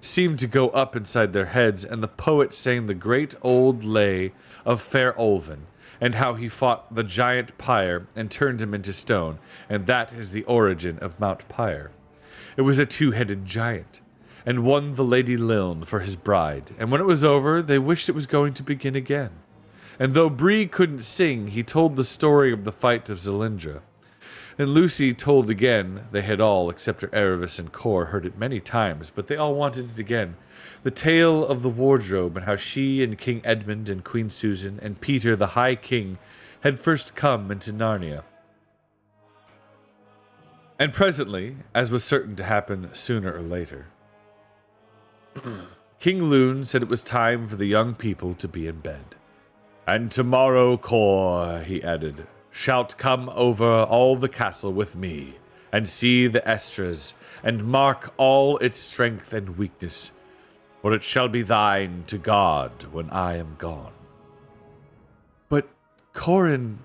seemed to go up inside their heads, and the poet sang the great old lay of Fair Olven, and how he fought the giant Pyre and turned him into stone, and that is the origin of Mount Pyre. It was a 2-headed giant, and won the Lady Liln for his bride, and when it was over, they wished it was going to begin again. And though Bree couldn't sing, he told the story of the fight of Zalindra. And Lucy told again, they had all, except for Erevis and Kor, heard it many times, but they all wanted it again, the tale of the wardrobe and how she and King Edmund and Queen Susan and Peter the High King had first come into Narnia. And presently, as was certain to happen sooner or later, King Loon said it was time for the young people to be in bed. And tomorrow, Kor, he added, shalt come over all the castle with me, and see the Estras, and mark all its strength and weakness, for it shall be thine to guard when I am gone. But Corin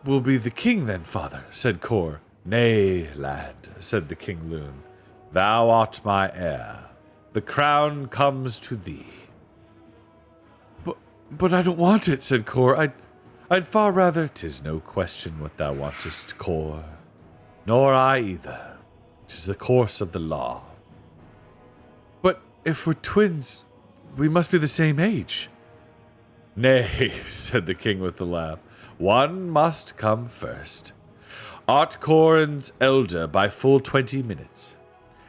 will be the king then, father, said Kor. Nay, lad, said the King Loon, thou art my heir. The crown comes to thee. But I don't want it, said Kor. I'd far rather... 'Tis no question what thou wantest, Kor. Nor I either. 'Tis the course of the law. But if we're twins, we must be the same age. Nay, said the king with a laugh. One must come first. Art Corin's elder by full 20 minutes.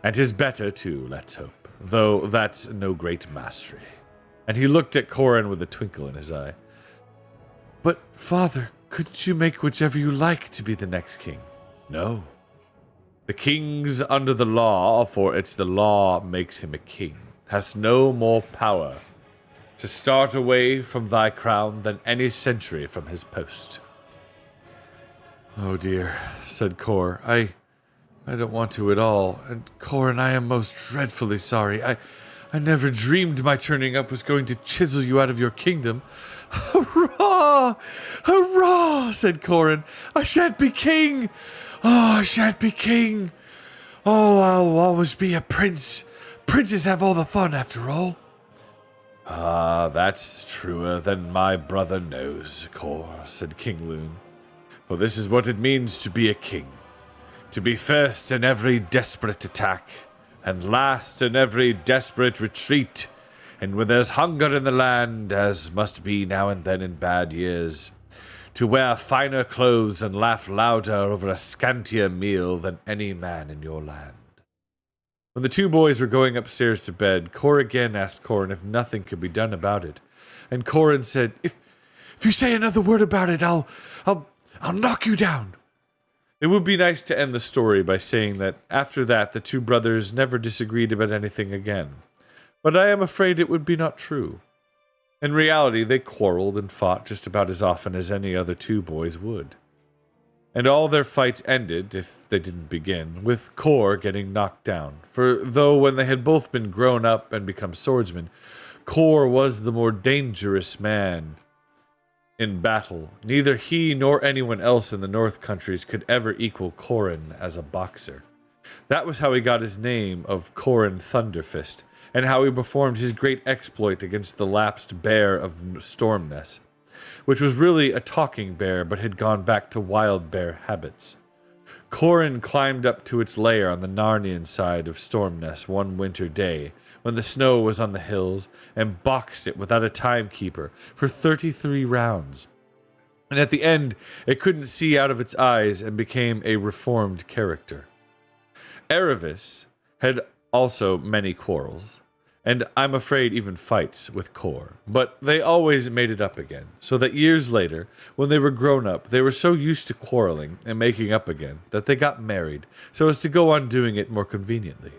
And 'tis better, too, let's hope. Though that's no great mastery. And he looked at Corin with a twinkle in his eye. But, father, couldn't you make whichever you like to be the next king? No. The king's under the law, for it's the law makes him a king, has no more power to start away from thy crown than any sentry from his post. Oh dear, said Kor. I don't want to at all, and Corin, I am most dreadfully sorry. I never dreamed my turning up was going to chisel you out of your kingdom. Hurrah! Hurrah! Said Corin. I shan't be king! Oh, I shan't be king! Oh, I'll always be a prince. Princes have all the fun, after all. Ah, that's truer than my brother knows, Kor, said King Loon. For this is what it means to be a king. To be first in every desperate attack, and last in every desperate retreat, and when there's hunger in the land, as must be now and then in bad years, to wear finer clothes and laugh louder over a scantier meal than any man in your land. When the 2 boys were going upstairs to bed, Kor again asked Corin if nothing could be done about it, And Corin said, if you say another word about it, I'll knock you down. It would be nice to end the story by saying that after that, the two brothers never disagreed about anything again. But I am afraid it would be not true. In reality, they quarreled and fought just about as often as any other two boys would. And all their fights ended, if they didn't begin, with Cor getting knocked down. For though when they had both been grown up and become swordsmen, Cor was the more dangerous man in battle, neither he nor anyone else in the North Countries could ever equal Corin as a boxer. That was how he got his name of Corin Thunderfist, and how he performed his great exploit against the lapsed bear of Stormness, which was really a talking bear but had gone back to wild bear habits. Corin climbed up to its lair on the Narnian side of Stormness one winter day, when the snow was on the hills, and boxed it without a timekeeper for 33 rounds. And at the end, it couldn't see out of its eyes and became a reformed character. Erevis had also many quarrels, and I'm afraid even fights with Cor, but they always made it up again, so that years later, when they were grown up, they were so used to quarreling and making up again that they got married, so as to go on doing it more conveniently.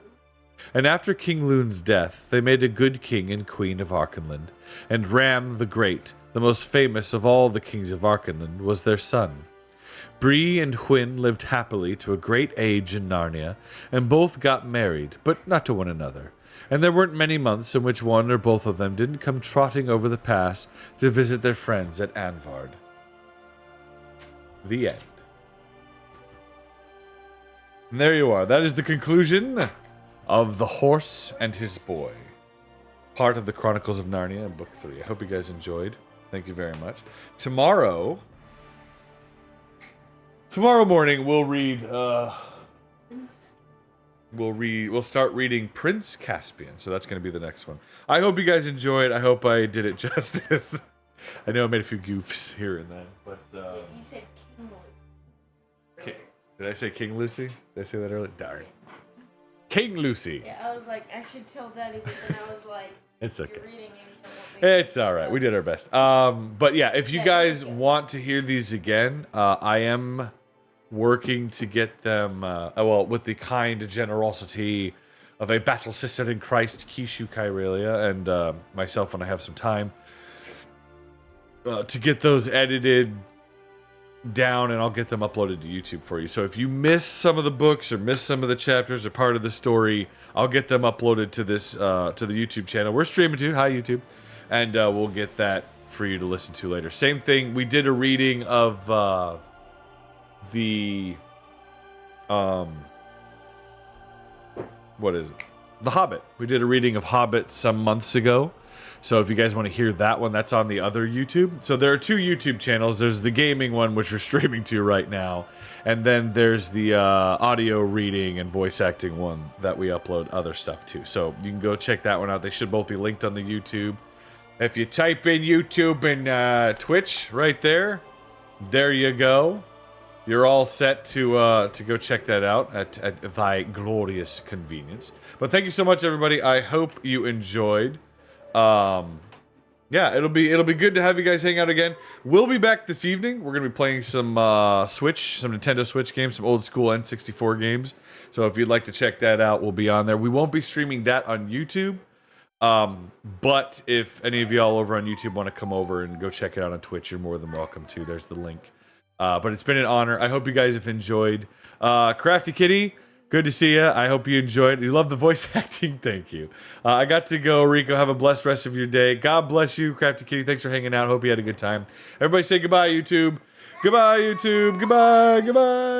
And after King Loon's death, they made a good king and queen of Archenland, and Ram the Great, the most famous of all the kings of Archenland, was their son. Bree and Hwyn lived happily to a great age in Narnia, and both got married, but not to one another. And there weren't many months in which one or both of them didn't come trotting over the pass to visit their friends at Anvard. The end. And there you are. That is the conclusion of The Horse and His Boy, part of the Chronicles of Narnia, Book 3. I hope you guys enjoyed. Thank you very much. Tomorrow morning we'll start reading Prince Caspian. So that's going to be the next one. I hope you guys enjoyed. I hope I did it justice. I know I made a few goofs here and then, but You said King Lucy. Did I say King Lucy? Did I say that earlier? Darn. King Lucy. Yeah, I was like, I should tell Daddy, but then I was like, It's okay. you're reading and you don't want me It's all right. We did our best. But yeah, if you guys want to hear these again, I am working to get them, with the kind generosity of a battle sister in Christ, Kishu Kyrelia, and myself when I have some time, to get those edited down, and I'll get them uploaded to YouTube for you. So if you miss some of the books or miss some of the chapters or part of the story, I'll get them uploaded to this to the YouTube channel. We're streaming too. Hi, YouTube. And we'll get that for you to listen to later. Same thing. We did a reading of the what is it? The Hobbit. We did a reading of Hobbit some months ago. So if you guys want to hear that one, that's on the other YouTube. So there are two YouTube channels. There's the gaming one, which we're streaming to right now. And then there's the audio reading and voice acting one that we upload other stuff to. So you can go check that one out. They should both be linked on the YouTube. If you type in YouTube and Twitch right there, there you go. You're all set to go check that out at thy glorious convenience. But thank you so much, everybody. I hope you enjoyed. Yeah, it'll be good to have you guys hang out again. We'll be back this evening. We're gonna be playing some Nintendo Switch games, some old school N64 games. So if you'd like to check that out, we'll be on there. We won't be streaming that on YouTube. But if any of y'all over on YouTube want to come over and go check it out on Twitch, you're more than welcome to. There's the link. But it's been an honor. I hope you guys have enjoyed. Crafty Kitty, good to see you. I hope you enjoyed. You love the voice acting. Thank you. I got to go, Rico. Have a blessed rest of your day. God bless you, Crafty Kitty. Thanks for hanging out. Hope you had a good time. Everybody say goodbye, YouTube. Goodbye, YouTube. Goodbye. Goodbye.